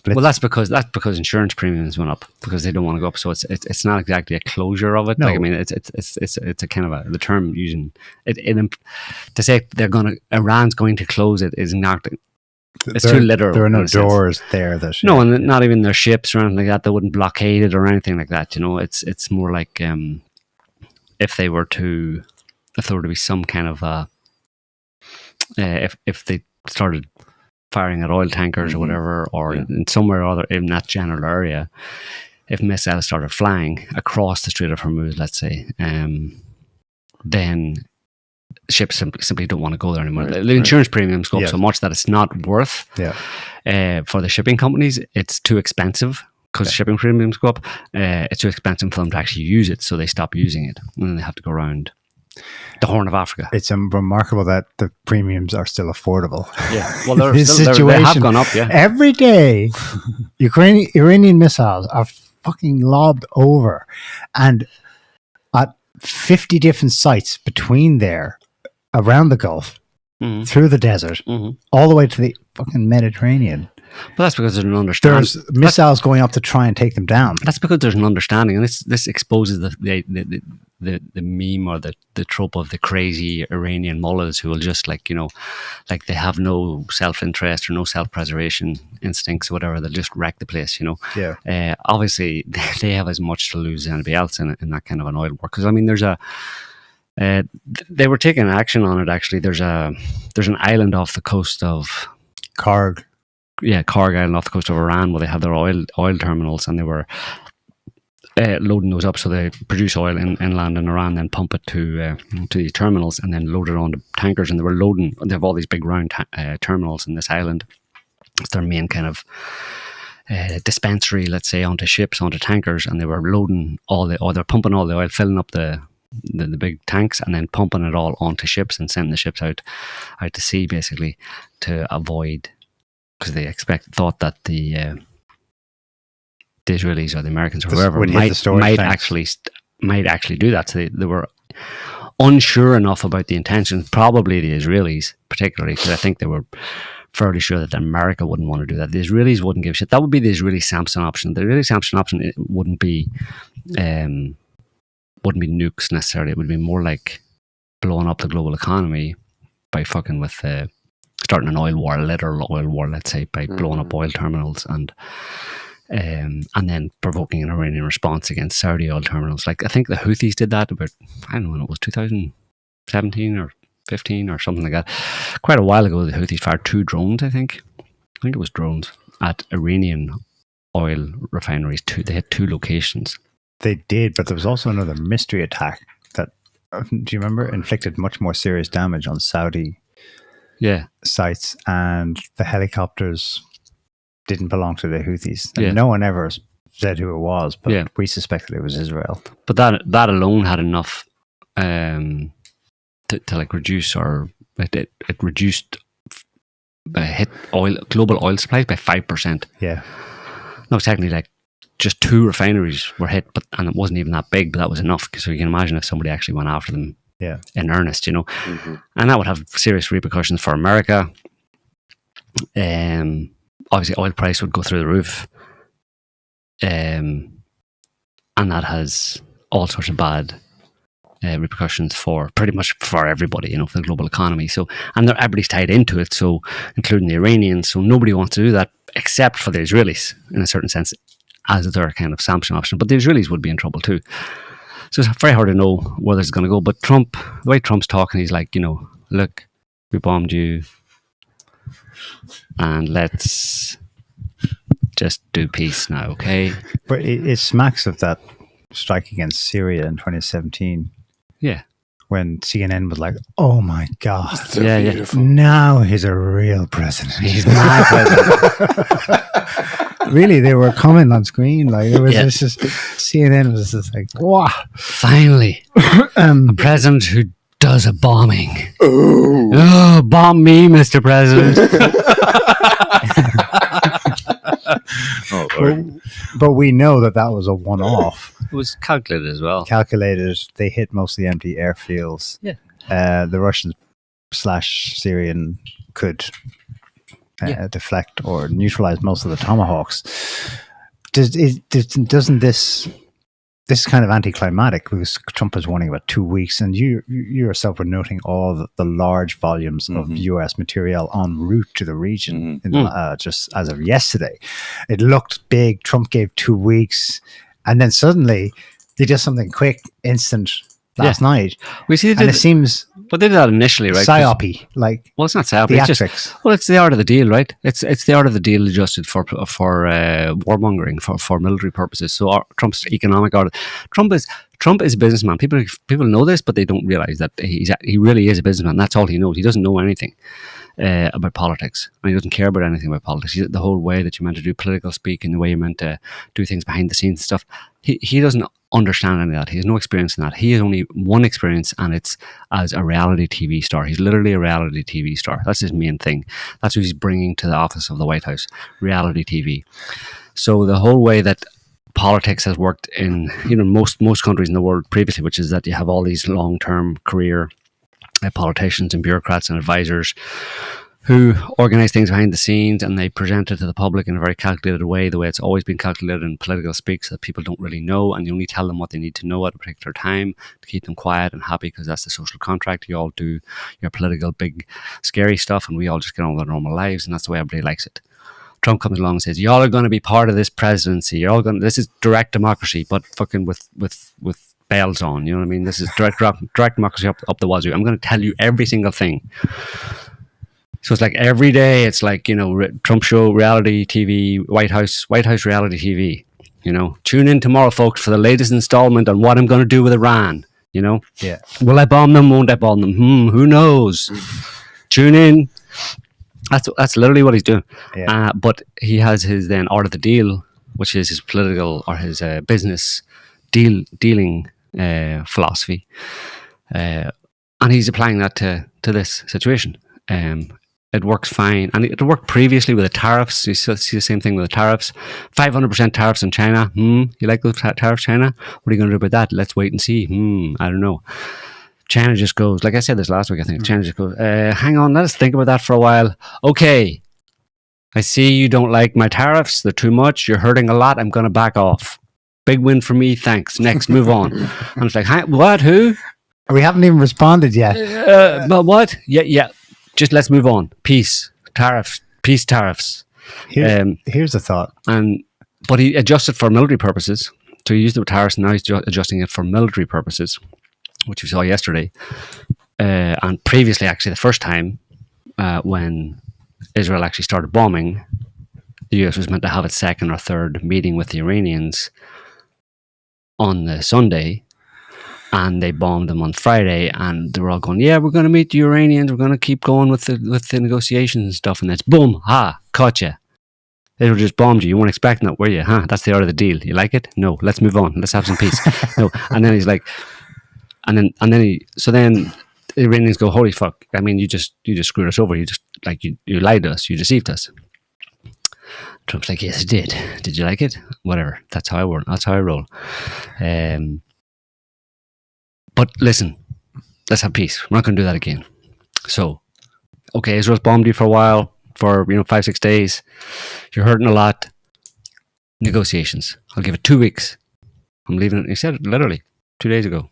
Well, that's because insurance premiums went up because they don't want to go up. So it's not exactly a closure of it.
No.
Like, I mean, it's a kind of the term using it to say Iran's going to close it is not. It's too literal.
There are no doors there.
And not even their ships or anything like that. They wouldn't blockade it or anything like that. You know, it's more like if there were to be some kind of if they started firing at oil tankers or whatever, or in somewhere or other in that general area, if missiles started flying across the Strait of Hormuz, let's say, then ships simply don't want to go there anymore. The insurance premiums go up so much that it's not worth for the shipping companies. It's too expensive because shipping premiums go up. It's too expensive for them to actually use it, so they stop using it, and then they have to go around the Horn of Africa.
It's remarkable that the premiums are still affordable.
Yeah, well, they have gone up. Yeah,
every day, Iranian missiles are fucking lobbed over, and at 50 different sites between there, around the Gulf, through the desert, all the way to the fucking Mediterranean.
But that's because there's an understanding.
There's missiles going up to try and take them down.
That's because there's an understanding, and this exposes the meme or the trope of the crazy Iranian mullahs who will just like they have no self-interest or no self-preservation instincts or whatever. They'll just wreck the place.
Yeah.
Obviously, they have as much to lose as anybody else in that kind of an oil war. Because I mean, there's they were taking action on it. Actually, there's an island off the coast of
Karg.
Yeah, Karg Island off the coast of Iran, where they have their oil terminals, and they were loading those up. So they produce oil inland in Iran, then pump it to the terminals, and then load it onto tankers. And they were loading. They have all these big round terminals in this island. It's their main kind of dispensary, let's say, onto ships, onto tankers, and they were loading they're pumping all the oil, filling up the big tanks, and then pumping it all onto ships and sending the ships out to sea, basically, to avoid. Because they thought that the Israelis or the Americans or whoever might actually do that. So they were unsure enough about the intentions, probably the Israelis particularly, because I think they were fairly sure that America wouldn't want to do that. The Israelis wouldn't give a shit. That would be the Israeli Samson option. The Israeli Samson option wouldn't be nukes necessarily. It would be more like blowing up the global economy by fucking with starting an oil war, a literal oil war, let's say, by blowing up oil terminals and then provoking an Iranian response against Saudi oil terminals. Like, I think the Houthis did that about, I don't know when it was, 2017 or 15 or something like that. Quite a while ago, the Houthis fired 2 drones, I think it was drones, at Iranian oil refineries. They hit 2 locations.
They did, but there was also another mystery attack that, do you remember, inflicted much more serious damage on Saudi sites, and the helicopters didn't belong to the Houthis. And no one ever said who it was, but we suspected it was Israel.
But that alone had enough to like reduce, or it reduced hit global oil supplies by 5%.
Yeah.
No, technically, like just 2 refineries were hit, and it wasn't even that big, but that was enough. So you can imagine if somebody actually went after them.
Yeah,
in earnest, and that would have serious repercussions for America. Obviously, oil price would go through the roof, and that has all sorts of bad repercussions for pretty much for everybody, for the global economy. So, and everybody's tied into it, so including the Iranians. So nobody wants to do that except for the Israelis, in a certain sense, as their kind of sanction option. But the Israelis would be in trouble too. So it's very hard to know where this is going to go. But Trump, the way Trump's talking, he's like, look, we bombed you, and let's just do peace now, okay?
But it smacks of that strike against Syria in 2017.
Yeah.
When CNN was like, "Oh my God,
So beautiful.
now he's a real president."
He's my president.
Really, they were coming on screen like it was just CNN was just like, "Wow,
finally, a president who does a bombing." Oh, bomb me, Mr. President.
But we know that was a one-off.
It was calculated as well.
Calculated. They hit mostly empty airfields.
Yeah.
The Russians / Syrian could deflect or neutralize most of the Tomahawks. Doesn't this is kind of anticlimactic because Trump is warning about 2 weeks, and you yourself were noting all the large volumes of U.S. material en route to the region just as of yesterday. It looked big. Trump gave 2 weeks, and then suddenly they did something quick, instant last night.
We see,
and it seems.
But they did that initially, right?
Psyopy, like.
Well, it's not psyopy.
Theatrics.
It's the art of the deal, right? It's the art of the deal adjusted for warmongering for military purposes. So Trump's economic art. Trump is a businessman. People know this, but they don't realize that he really is a businessman. That's all he knows. He doesn't know anything about politics. He doesn't care about anything about politics. The whole way that you're meant to do political speak and the way you're meant to do things behind the scenes and stuff. He doesn't understand any of that. He has no experience in that. He has only one experience, and it's as a reality TV star. He's literally a reality TV star. That's his main thing. That's what he's bringing to the office of the White House, reality TV. So the whole way that politics has worked in most countries in the world previously, which is that you have all these long-term career politicians and bureaucrats and advisors who organize things behind the scenes, and they present it to the public in a very calculated way, the way it's always been calculated in political speak, so that people don't really know, and you only tell them what they need to know at a particular time to keep them quiet and happy, because that's the social contract. You all do your political big scary stuff, and we all just get on with our normal lives, and that's the way everybody likes it. Trump comes along and says, y'all are going to be part of this presidency. This is direct democracy, but fucking with bells on, you know what I mean? This is direct democracy up the wazoo. I'm going to tell you every single thing. So it's like every day, it's like, Trump show, reality TV, White House reality TV. Tune in tomorrow, folks, for the latest installment on what I'm going to do with Iran.
Yeah.
Will I bomb them? Won't I bomb them? Who knows? Tune in. That's literally what he's doing.
Yeah.
But he has his then art of the deal, which is his political or his business dealing philosophy, and he's applying that to this situation. It works fine, and it worked previously with the tariffs. You see the same thing with the tariffs. 500% tariffs on China. You like those tariffs, China? What are you going to do about that? Let's wait and see. I don't know. China just goes, like I said this last week, I think. China just goes, hang on, let us think about that for a while. Okay, I see you don't like my tariffs. They're too much. You're hurting a lot. I'm going to back off. Big win for me. Thanks. Next, move on. And it's like, what? Who?
We haven't even responded yet.
But what? Yeah. Just let's move on. Peace. Tariffs. Peace tariffs.
Here's a thought.
But he adjusted for military purposes. So he used the tariffs, and now he's adjusting it for military purposes, which we saw yesterday. And previously, actually, the first time when Israel actually started bombing, the US was meant to have its second or third meeting with the Iranians on the Sunday, and they bombed them on Friday, and they were all going, yeah, we're going to meet the Iranians, we're going to keep going with the negotiations and stuff, and it's boom, caught you. They just bombed you. You weren't expecting that, were you? That's the art of the deal. You like it? No, let's move on. Let's have some peace. No. And then he's like, so then the Iranians go, holy fuck. I mean, you just screwed us over. You just, like, you lied to us. You deceived us. Trump's like, yes, I did. Did you like it? Whatever. That's how I work. That's how I roll. But listen, let's have peace. We're not going to do that again. So, okay, Israel's bombed you for a while, for 5-6 days. You're hurting a lot. Negotiations. I'll give it 2 weeks. I'm leaving it. He said it literally 2 days ago.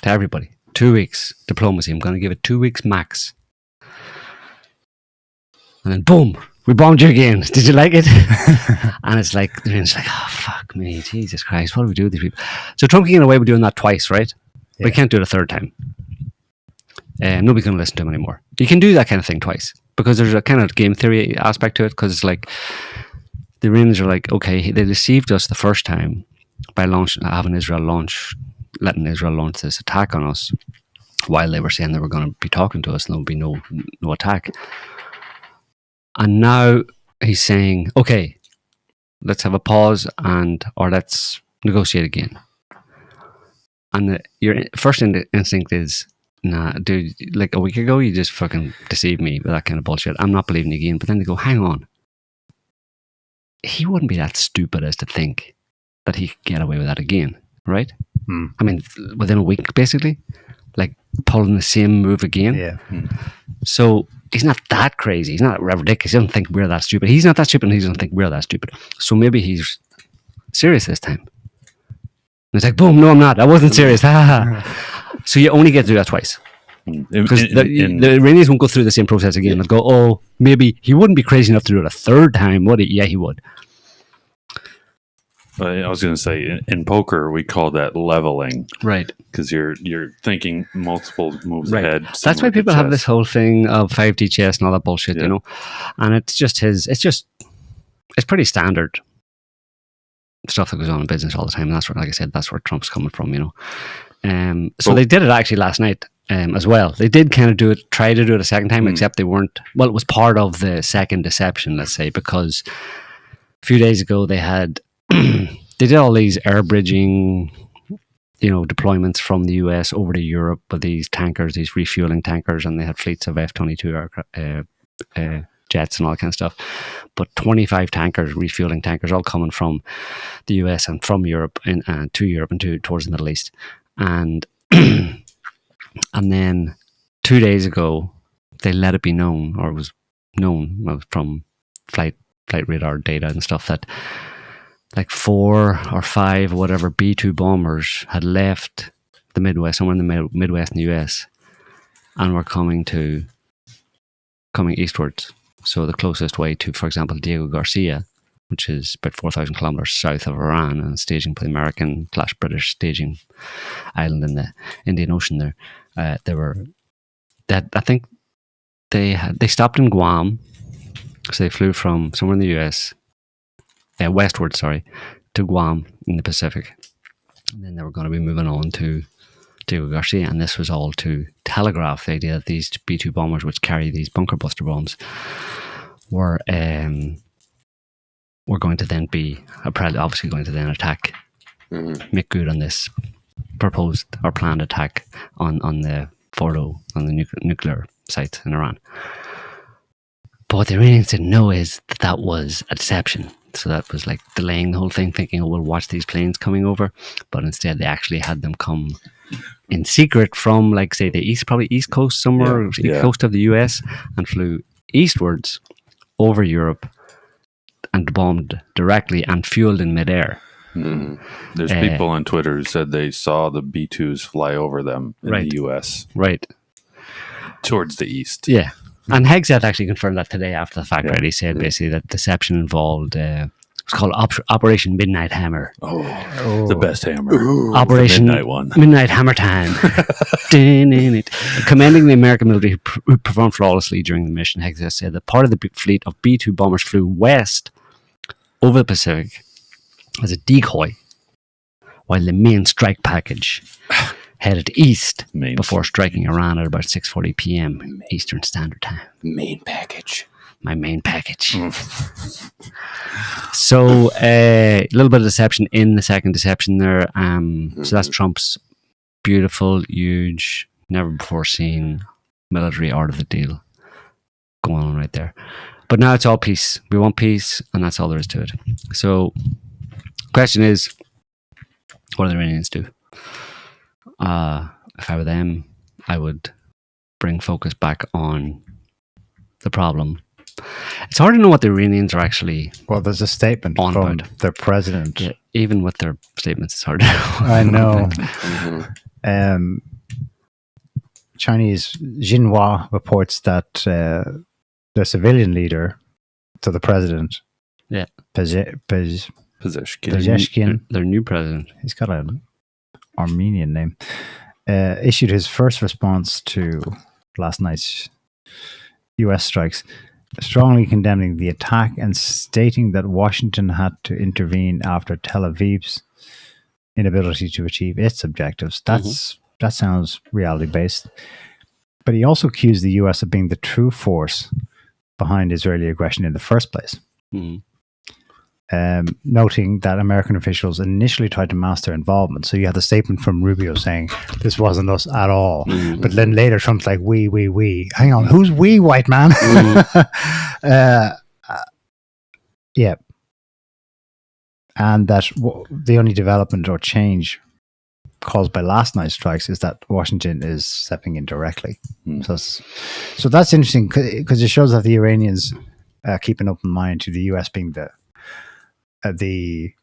to everybody. 2 weeks diplomacy. I'm going to give it 2 weeks max. And then boom, we bombed you again. Did you like it? And it's like, oh, fuck me, Jesus Christ, what do we do with these people? So Trump can get away with doing that twice, right? Yeah. We can't do it a third time. Nobody's going to listen to him anymore. You can do that kind of thing twice because there's a kind of game theory aspect to it, because it's like the Iranians are like, okay, they deceived us the first time by letting Israel launch this attack on us while they were saying they were going to be talking to us and there would be no attack. And now he's saying, okay, let's have a pause or let's negotiate again. And your first instinct is, nah, dude, like a week ago, you just fucking deceived me with that kind of bullshit. I'm not believing you again. But then they go, hang on. He wouldn't be that stupid as to think that he could get away with that again, right? I mean, within a week, basically, like pulling the same move again.
Yeah.
So he's not that crazy. He's not ridiculous. He doesn't think we're that stupid. He's not that stupid, and he doesn't think we're that stupid. So maybe he's serious this time. And it's like, boom, no, I'm not. I wasn't serious. So you only get to do that twice. Because the Iranians won't go through the same process again and go, oh, maybe he wouldn't be crazy enough to do it a third time, would he? Yeah, he would.
I was going to say, in poker, we call that leveling.
Right.
Because you're thinking multiple moves ahead.
That's why people have this whole thing of 5D chess and all that bullshit, you know? And it's pretty standard stuff that goes on in business all the time. And that's where, like I said, that's where Trump's coming from, you know? So they did it actually last night as well. They did kind of try to do it a second time, except they weren't, well, it was part of the second deception, let's say, because a few days ago they had, they did all these air bridging, you know, deployments from the US over to Europe with these tankers, these refueling tankers, and they had fleets of F-22 jets and all that kind of stuff. But 25 tankers, refueling tankers, all coming from the US and from Europe and to Europe and towards the Middle East. And and then 2 days ago, they let it be known, or it was known from flight radar data and stuff, that like 4 or 5 or whatever B-2 bombers had left the Midwest, somewhere in the Midwest in the US, and were coming eastwards. So the closest way to, for example, Diego Garcia, which is about 4,000 kilometers south of Iran and staging for the American/British staging island in the Indian Ocean there. I think they stopped in Guam. So they flew from somewhere in the US, westward, to Guam in the Pacific. And then they were going to be moving on to Diego Garcia. And this was all to telegraph the idea that these B-2 bombers, which carry these bunker buster bombs, were going to then be obviously going to then attack, make good on this proposed or planned attack on the Fordo, on the nuclear sites in Iran. But what the Iranians didn't know is that was a deception. So that was like delaying the whole thing, thinking, oh, we'll watch these planes coming over. But instead, they actually had them come in secret from, like, say, the east coast somewhere, east coast of the US, and flew eastwards over Europe and bombed directly and fueled in midair.
There's people on Twitter who said they saw the B-2s fly over them in the US.
Right.
Towards the east.
Yeah. And Hegseth actually confirmed that today after the fact, right? He said basically that deception involved, it was called Operation Midnight Hammer.
The best hammer.
Operation
Midnight one.
Midnight Hammer Time. Commending the American military who performed flawlessly during the mission, Hegseth said that part of the fleet of B-2 bombers flew west over the Pacific as a decoy, while the main strike package headed east before striking Iran at about 6:40 p.m. Eastern Standard Time.
Main package.
My main package. So a little bit of deception in the second deception there. So that's Trump's beautiful, huge, never before seen military art of the deal going on right there. But now it's all peace. We want peace, and that's all there is to it. So question is, what do the Iranians do? If I were them, I would bring focus back on the problem. It's hard to know what the Iranians are actually.
Well, there's a statement from their president.
Yeah, even with their statements, it's hard to know.
I know. Chinese Xinhua reports that the civilian leader to the president, Pezeshkian,
their new president,
he's got an Armenian name, issued his first response to last night's U.S. strikes, strongly condemning the attack and stating that Washington had to intervene after Tel Aviv's inability to achieve its objectives. That sounds reality-based. But he also accused the U.S. of being the true force behind Israeli aggression in the first place. Noting that American officials initially tried to mask their involvement. So you had the statement from Rubio saying, this wasn't us at all. But then later Trump's like, we. Hang on, who's we, white man? Yeah. And that the only development or change caused by last night's strikes is that Washington is stepping in directly. So that's interesting because it shows that the Iranians keep an open mind to the U.S. being the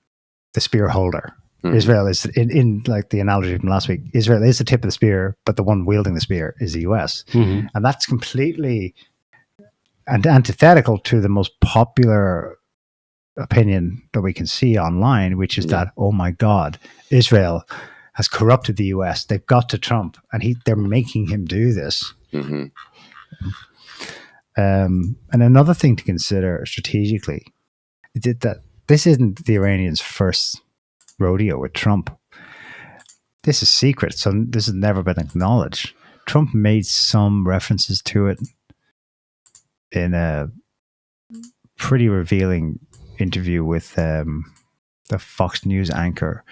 spear holder. Israel is in like the analogy from last week. Israel is the tip of the spear, but the one wielding the spear is the U.S. And that's completely antithetical to the most popular opinion that we can see online, which is that, oh my God, Israel has corrupted the U.S. They've got to Trump, and they're making him do this. And another thing to consider strategically is that this isn't the Iranians' first rodeo with Trump. This is secret, so this has never been acknowledged. Trump made some references to it in a pretty revealing interview with the Fox News anchor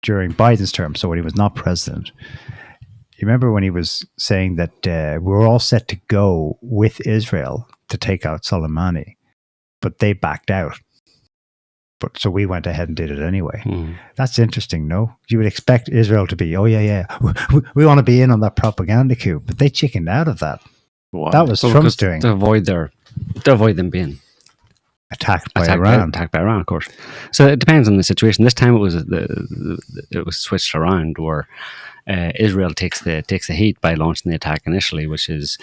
during Biden's term, so when he was not president. You remember when he was saying that we're all set to go with Israel to take out Soleimani, but they backed out. So we went ahead and did it anyway. That's interesting, no? You would expect Israel to be, we want to be in on that propaganda coup, but they chickened out of that.
Why?
That was Trump's doing.
To avoid them being
attacked by Iran.
Attacked by Iran, of course. So it depends on the situation. This time it was switched around where Israel takes the heat by launching the attack initially, which is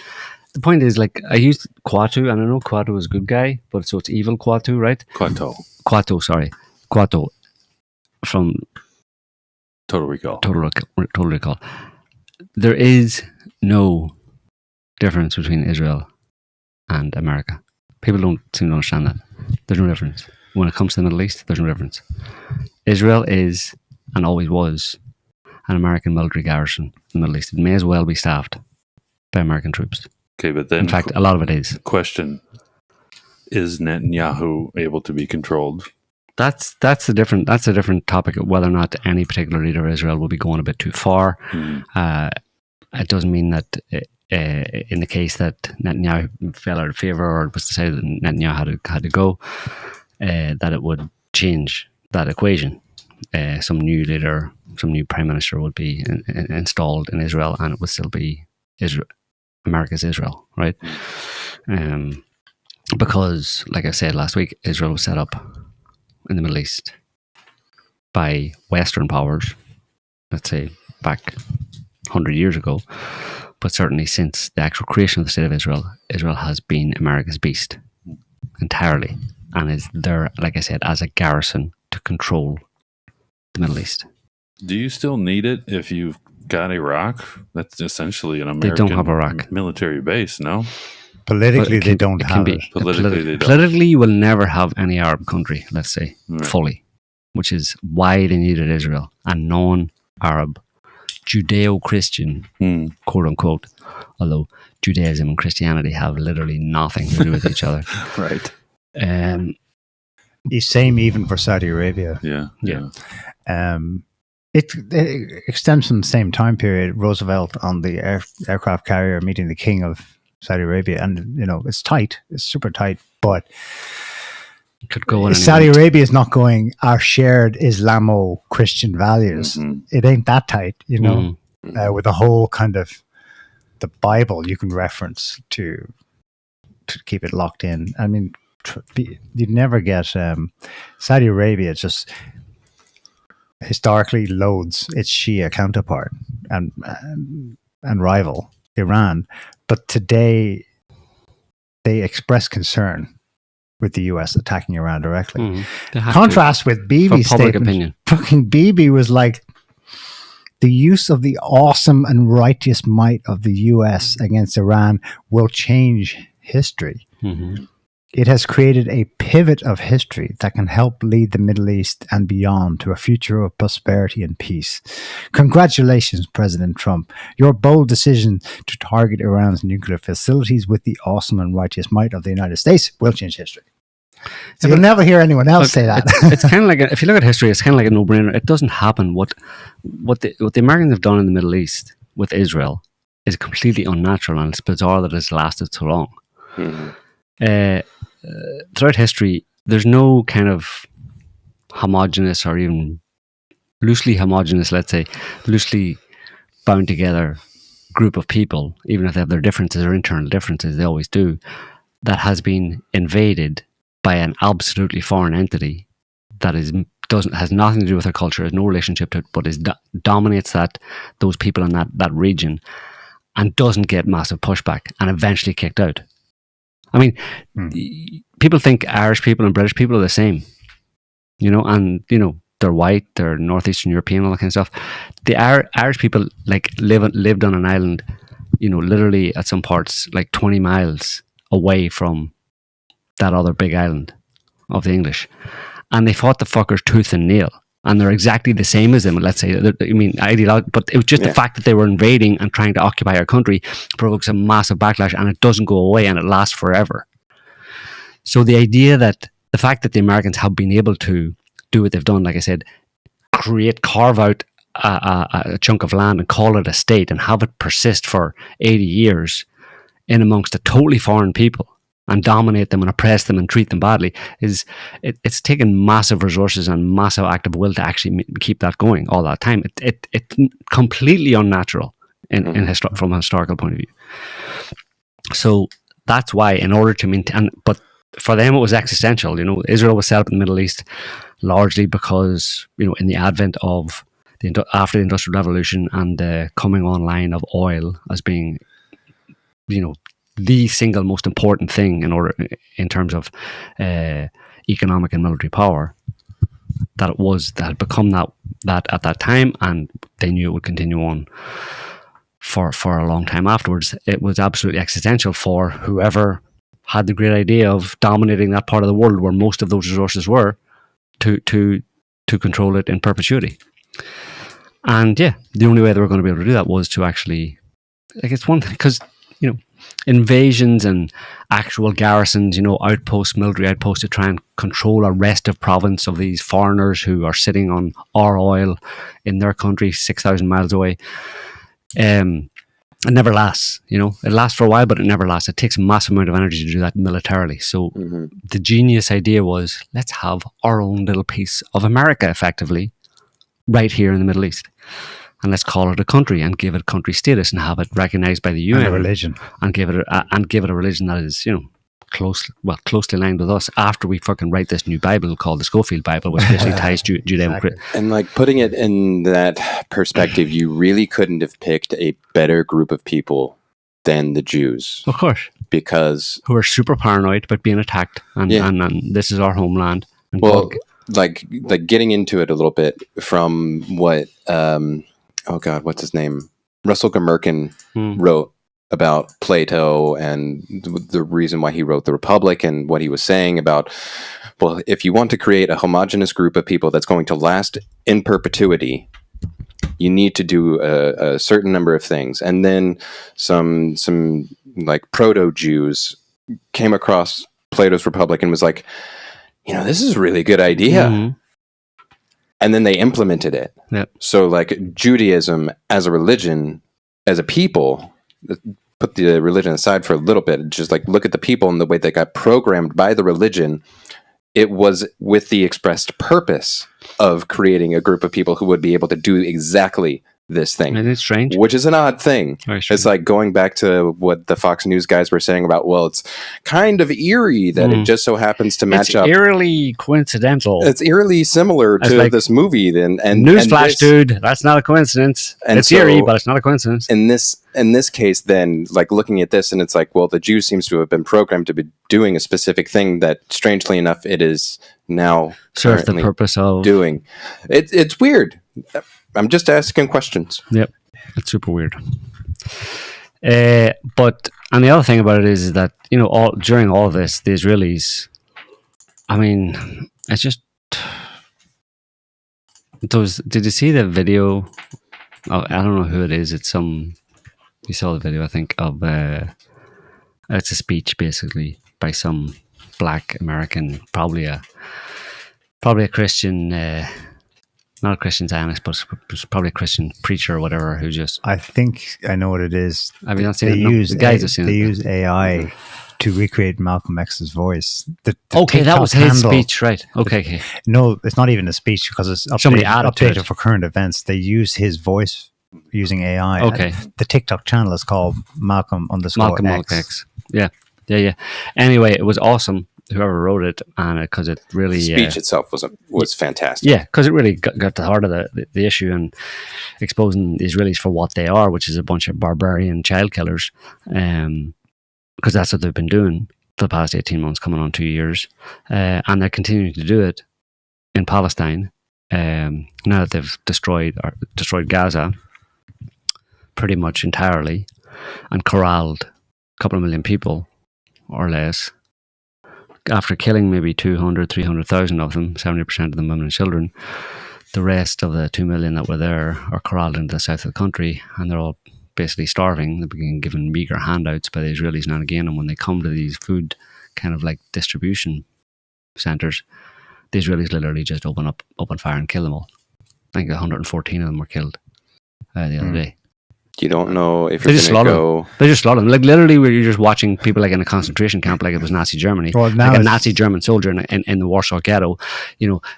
the point is, like, I used Quatu, and I know Quatu is a good guy, but so it's evil Quatu, right? Quatu from
Total Recall.
Total Recall. There is no difference between Israel and America. People don't seem to understand that. There's no difference. When it comes to the Middle East, there's no difference. Israel is, and always was, an American military garrison in the Middle East. It may as well be staffed by American troops.
Okay, but then...
In fact, a lot of it is.
Question. Is Netanyahu able to be controlled?
That's a different topic of whether or not any particular leader of Israel will be going a bit too far. It doesn't mean that in the case that Netanyahu fell out of favor or it was decided that Netanyahu had to go, that it would change that equation. Some new leader, some new prime minister would be installed in Israel, and it would still be America's Israel, right? Because, like I said last week, Israel was set up in the Middle East by Western powers, let's say back 100 years ago, but certainly since the actual creation of the state of Israel, Israel has been America's beast entirely, and is there, like I said, as a garrison to control the Middle East.
Do you still need it if you've got Iraq? That's essentially an
They
American
don't have Iraq.
military base, no?
Politically, they don't have it.
Politically, they don't.
Politically, you will never have any Arab country, let's say, fully, which is why they needed Israel, a non-Arab, Judeo-Christian, quote unquote, although Judaism and Christianity have literally nothing to do with each other.
Right.
The same even for Saudi Arabia.
Yeah.
It extends from the same time period. Roosevelt on the aircraft carrier meeting the king of Saudi Arabia, and it's tight. It's super tight, but
could go in
Saudi Arabia is not going our shared Islamo-Christian values. It ain't that tight, with the whole kind of the Bible you can reference to keep it locked in. I mean, you'd never get Saudi Arabia. It's just historically loads its Shia counterpart and rival Iran, but today they express concern with the US attacking Iran directly. Contrast with Bibi's
public
statement.
opinion.
Fucking Bibi was like, the use of the awesome and righteous might of the US against Iran will change history.
Mm-hmm.
It has created a pivot of history that can help lead the Middle East and beyond to a future of prosperity and peace. Congratulations, President Trump. Your bold decision to target Iran's nuclear facilities with the awesome and righteous might of the United States will change history. So you'll never hear anyone else say that.
It's kind of like, if you look at history, it's kind of like a no-brainer. It doesn't happen. What the Americans have done in the Middle East with Israel is completely unnatural, and it's bizarre that it's lasted so long.
Mm-hmm.
Throughout history, there's no kind of homogenous or even loosely homogenous, let's say, loosely bound together group of people, even if they have their differences or internal differences, they always do, that has been invaded by an absolutely foreign entity that has nothing to do with their culture, has no relationship to it, but dominates those people in that region, and doesn't get massive pushback and eventually kicked out. I mean, people think Irish people and British people are the same, and they're white, they're Northeastern European, all that kind of stuff. The Irish people lived on an island, literally at some parts like 20 miles away from that other big island of the English, and they fought the fuckers tooth and nail, and they're exactly the same as them. Let's say, but it was just the fact that they were invading and trying to occupy our country provokes a massive backlash, and it doesn't go away, and it lasts forever. So the idea that the fact that the Americans have been able to do what they've done, like I said, carve out a chunk of land and call it a state and have it persist for 80 years in amongst a totally foreign people and dominate them and oppress them and treat them badly, it's taken massive resources and massive active will to actually keep that going all that time. It's completely unnatural from a historical point of view. So that's why, in order to maintain, but for them it was existential. Israel was set up in the Middle East largely because, in the advent of after the Industrial Revolution and the coming online of oil as being, the single most important thing in terms of economic and military power, that had become that at that time, and they knew it would continue on for a long time afterwards. It was absolutely existential for whoever had the great idea of dominating that part of the world where most of those resources were to control it in perpetuity. And the only way they were going to be able to do that was to actually, it's one thing, because invasions and actual garrisons, military outposts to try and control a restive province of these foreigners who are sitting on our oil in their country 6,000 miles away. It never lasts, it lasts for a while, but it never lasts. It takes a massive amount of energy to do that militarily. So the genius idea was, let's have our own little piece of America effectively right here in the Middle East. And let's call it a country and give it country status and have it recognized by the UN.
And a religion.
And give it a religion that is, closely aligned with us after we fucking write this new Bible called the Schofield Bible, which basically ties Judaism.
Exactly. And putting it in that perspective, you really couldn't have picked a better group of people than the Jews.
Of course.
Because
who are super paranoid about being attacked and this is our homeland. And
getting into it a little bit from what what's his name? Russell Gmirkin wrote about Plato and the reason why he wrote The Republic, and what he was saying about, well, if you want to create a homogenous group of people that's going to last in perpetuity, you need to do a certain number of things. And then some proto-Jews came across Plato's Republic and was like, this is a really good idea. Mm-hmm. And then they implemented it.
Yep.
So Judaism as a religion, as a people, put the religion aside for a little bit, just look at the people and the way they got programmed by the religion. It was with the expressed purpose of creating a group of people who would be able to do exactly this thing.
And it's strange.
Which is an odd thing.
Very strange.
It's like going back to what the Fox News guys were saying about, well, it's kind of eerie that it just so happens to match up.
It's eerily coincidental.
It's eerily similar to
like,
this movie. And
newsflash, dude, that's not a coincidence.
And
it's eerie, but it's not a coincidence.
In this case, then, like looking at this, and it's like, well, the Jew seems to have been programmed to be doing a specific thing that, strangely enough, it is now
serves the purpose of
doing. It's weird. I'm just asking questions.
Yep, it's super weird. But and the other thing about it is that during all of this, the Israelis, I mean, it's just those. Did you see the video? I don't know who it is. It's some. You saw the video, I think, of it's a speech basically by some black American, probably a Christian. Not a Christian Zionist, but probably a Christian preacher or whatever who just...
I think I know what it is.
Have you not seen it? No, the guys have seen
they
it.
They use AI to recreate Malcolm X's voice.
Okay, that was his speech, right. Okay.
No, it's not even a speech because it's updated for current events. They use his voice using AI.
Okay.
The TikTok channel is called Malcolm_X.
Yeah. Anyway, it was awesome. Whoever wrote it, and because it really
the speech itself was fantastic.
Yeah, because it really got to the heart of the issue and exposing the Israelis for what they are, which is a bunch of barbarian child killers. Because that's what they've been doing for the past 18 months, coming on 2 years, and they're continuing to do it in Palestine. Now that they've destroyed Gaza pretty much entirely and corralled a couple of million people or less. After killing maybe 200, 300,000 of them, 70% of them women and children, the rest of the 2 million that were there are corralled into the south of the country, and they're all basically starving. They're being given meager handouts by the Israelis now and again, and when they come to these food kind of like distribution centres, the Israelis literally just open fire and kill them all. I think 114 of them were killed the other day.
You don't know if you're going to go...
They just slaughter them. Like literally, where you're just watching people like in a concentration camp, like it was Nazi Germany.
Well, now
like a Nazi German soldier in the Warsaw Ghetto,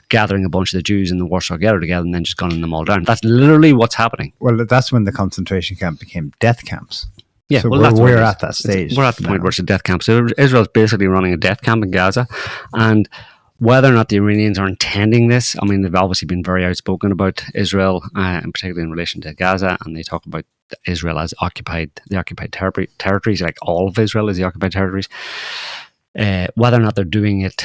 gathering a bunch of the Jews in the Warsaw Ghetto together and then just gunning them all down. That's literally what's happening.
Well, that's when the concentration camp became death camps.
Yeah,
so
well,
we're at that stage.
We're at the point where it's a death camp. So Israel's basically running a death camp in Gaza, and whether or not the Iranians are intending this, I mean, they've obviously been very outspoken about Israel, and particularly in relation to Gaza, and they talk about Israel as the occupied territories, like all of Israel is the occupied territories. Whether or not they're doing it,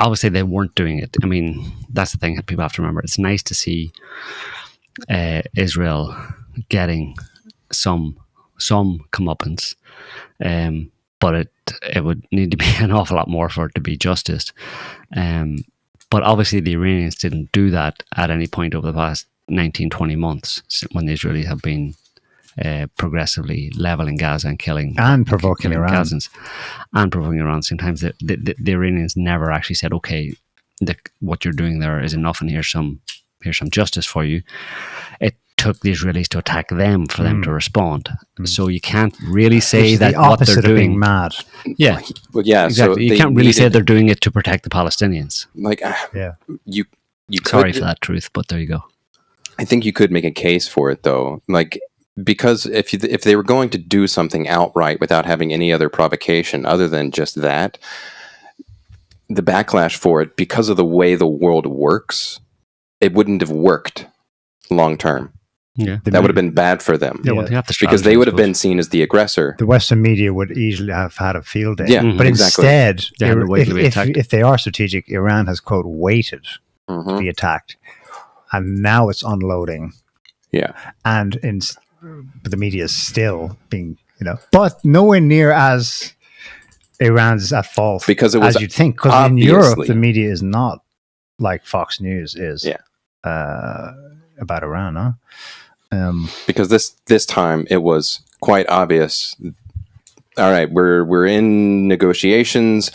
obviously they weren't doing it. I mean, that's the thing that people have to remember. It's nice to see Israel getting some comeuppance, but it would need to be an awful lot more for it to be justice. But obviously the Iranians didn't do that at any point over the past 19-20 months when the Israelis have been progressively leveling Gaza and killing
and provoking Iran.
Gazans and provoking Iran. Sometimes the Iranians never actually said, okay, what you're doing there is enough and here's some justice for you. It took the Israelis to attack them for them to respond. So you can't really say that what they're doing...
being mad.
Yeah.
Well, yeah,
exactly.
So
you can't really say they're doing it to protect the Palestinians.
Like, you
Sorry for that truth, but there you go.
I think you could make a case for it, though. Like, because if they were going to do something outright without having any other provocation other than just that, the backlash for it, because of the way the world works, it wouldn't have worked long term.
Yeah,
that would have been bad for them.
Yeah, well, they have to
because they would have been seen as the aggressor.
The Western media would easily have had a field day.
Yeah,
but
exactly.
Instead, if they are strategic, Iran has, quote, waited to be attacked. And now it's unloading.
Yeah.
And the media is still being, but nowhere near as Iran's at fault
because it was,
as you'd think. Because in Europe, the media is not like Fox News is about Iran, huh?
Because this time it was quite obvious. All right, we're in negotiations.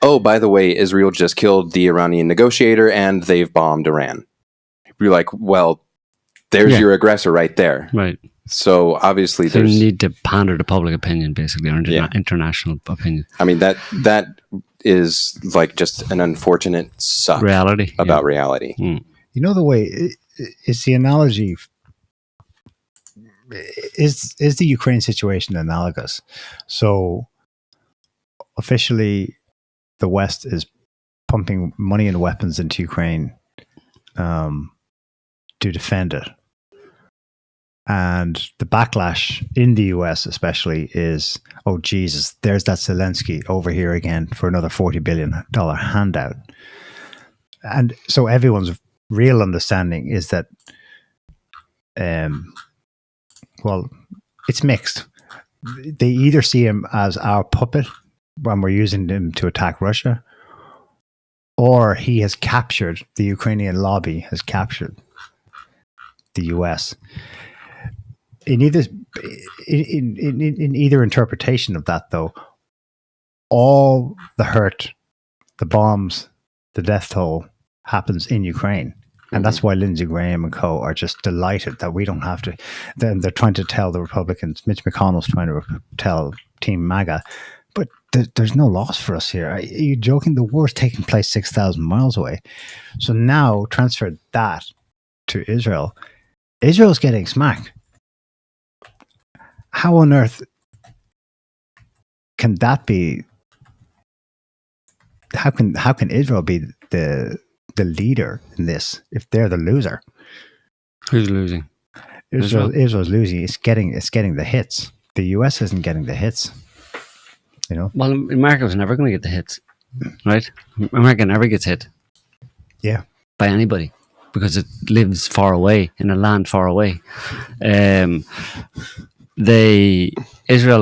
Oh, by the way, Israel just killed the Iranian negotiator and they've bombed Iran. You're like, well, there's your aggressor right there.
Right.
So obviously
there's... You need to pander to public opinion, basically, or international opinion.
I mean, that is like just an unfortunate suck
reality
about reality.
You know the way... It's the analogy is the Ukraine situation analogous? So officially, the West is pumping money and weapons into Ukraine to defend it. And the backlash in the US especially is, oh, Jesus, there's that Zelensky over here again for another $40 billion handout. And so everyone's real understanding is that, well, it's mixed. They either see him as our puppet when we're using him to attack Russia, or he has captured, the Ukrainian lobby has captured the US. In either interpretation of that, though, all the hurt, the bombs, the death toll happens in Ukraine. And that's why Lindsey Graham and co. are just delighted that we don't have to. Then they're trying to tell the Republicans, Mitch McConnell's trying to tell Team MAGA, but there's no loss for us here. Are you joking? The war's taking place 6,000 miles away. So now transfer that to Israel. Israel's getting smacked. How on earth can that be? How can Israel be the leader in this if they're the loser?
Who's losing?
Israel's losing. It's getting the hits. The US isn't getting the hits. You know.
Well, America was never going to get the hits, right? America never gets hit.
Yeah.
By anybody, because it lives far away in a land far away. Israel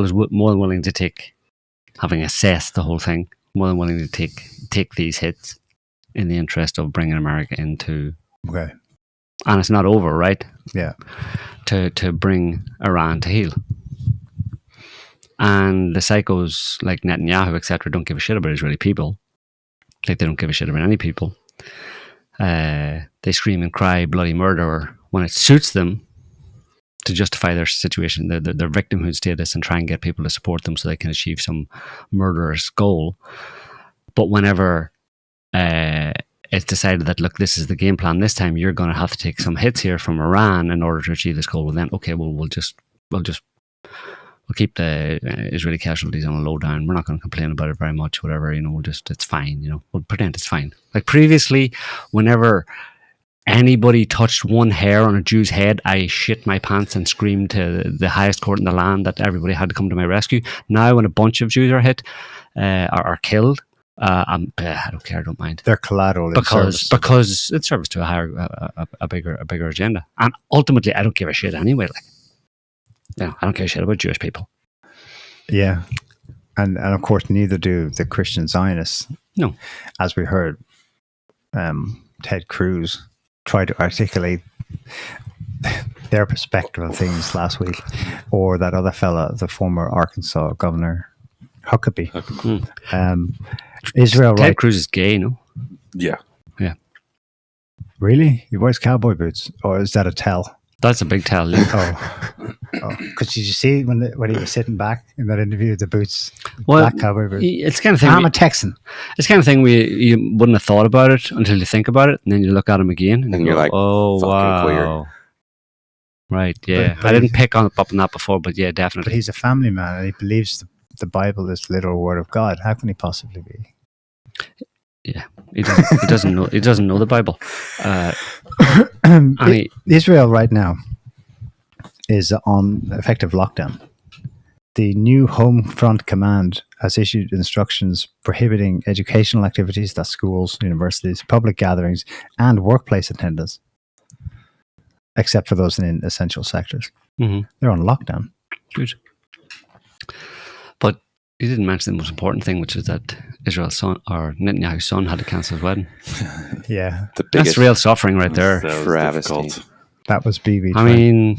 is more than willing to take, having assessed the whole thing, more than willing to take these hits in the interest of bringing America into.
Okay.
And it's not over, right?
Yeah.
To bring Iran to heel. And the psychos like Netanyahu, etc., don't give a shit about Israeli people. Like they don't give a shit about any people. They scream and cry bloody murderer when it suits them to justify their situation, their victimhood status, and try and get people to support them so they can achieve some murderous goal. But whenever it's decided that, look, this is the game plan this time, you're going to have to take some hits here from Iran in order to achieve this goal. Well, then, okay, well, we'll keep the Israeli casualties on a low down. We're not going to complain about it very much, whatever, it's fine, we'll pretend it's fine. Like previously, whenever anybody touched one hair on a Jew's head, I shit my pants and screamed to the highest court in the land that everybody had to come to my rescue. Now, when a bunch of Jews are hit, are killed, I don't care, I don't mind.
They're collateral
because it serves to a bigger agenda. And ultimately, I don't give a shit anyway. I don't care shit about Jewish people.
Yeah. And of course, neither do the Christian Zionists.
No.
As we heard, Ted Cruz try to articulate their perspective on things last week, or that other fella, the former Arkansas governor, Huckabee. Israel,
Ted
right?
Cruz is gay, no?
Yeah.
Yeah.
Really? He wears cowboy boots, or is that a tell?
That's a big tell.
Oh, because did you see when he was sitting back in that interview, the boots, black cowboy boots?
It's kind of thing.
I'm a Texan.
It's kind of thing you wouldn't have thought about it until you think about it, and then you look at him again, and
you're
go,
like,
"Oh wow,
queer.
Right? Yeah,
But
I didn't pick up on that before, but yeah,
But
definitely.
he's a family man, and he believes the Bible is the literal word of God. How can he possibly be?
Yeah, he doesn't know. He doesn't know the Bible.
Israel right now is on effective lockdown. The new Home Front Command has issued instructions prohibiting educational activities, that's schools, universities, public gatherings, and workplace attendance, except for those in essential sectors.
Mm-hmm.
They're on lockdown.
Good. But you didn't mention the most important thing, which is that Israel's son, or Netanyahu's son, had to cancel his wedding.
Yeah.
That's real suffering right there.
Travesty.
That was BB.
I mean,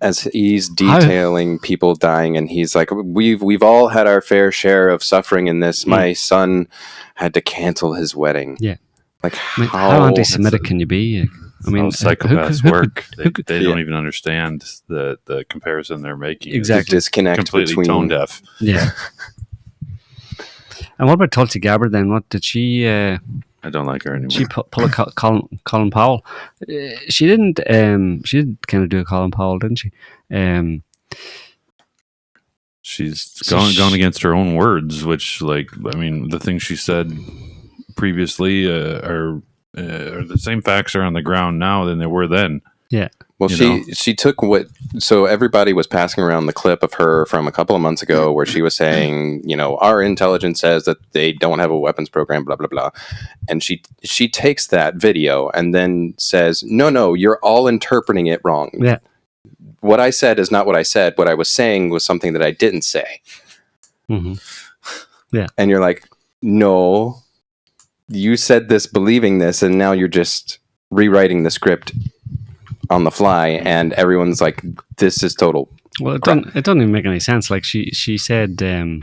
as he's detailing people dying, and he's like, we've all had our fair share of suffering in this. My son had to cancel his wedding.
Yeah.
Like,
how anti-Semitic can you be? I mean,
psychopaths work. They don't even understand the comparison they're making.
Exactly.
The disconnect
completely
between
tone deaf.
Yeah. And what about Tulsi Gabbard then? What did she
I don't like her anymore.
She pull a Colin Powell. She didn't. She did kind of do a Colin Powell, didn't she?
She's gone against her own words, which, like, I mean, the things she said previously are the same facts are on the ground now than they were then.
Yeah.
Well, she took so everybody was passing around the clip of her from a couple of months ago where she was saying, our intelligence says that they don't have a weapons program, blah, blah, blah. And she takes that video and then says, no, you're all interpreting it wrong.
Yeah.
What I said is not what I said. What I was saying was something that I didn't say.
Mm-hmm. Yeah.
And you're like, no, you said this believing this, and now you're just rewriting the script on the fly, and everyone's like, this is total.
Well, it doesn't even make any sense. Like she said, it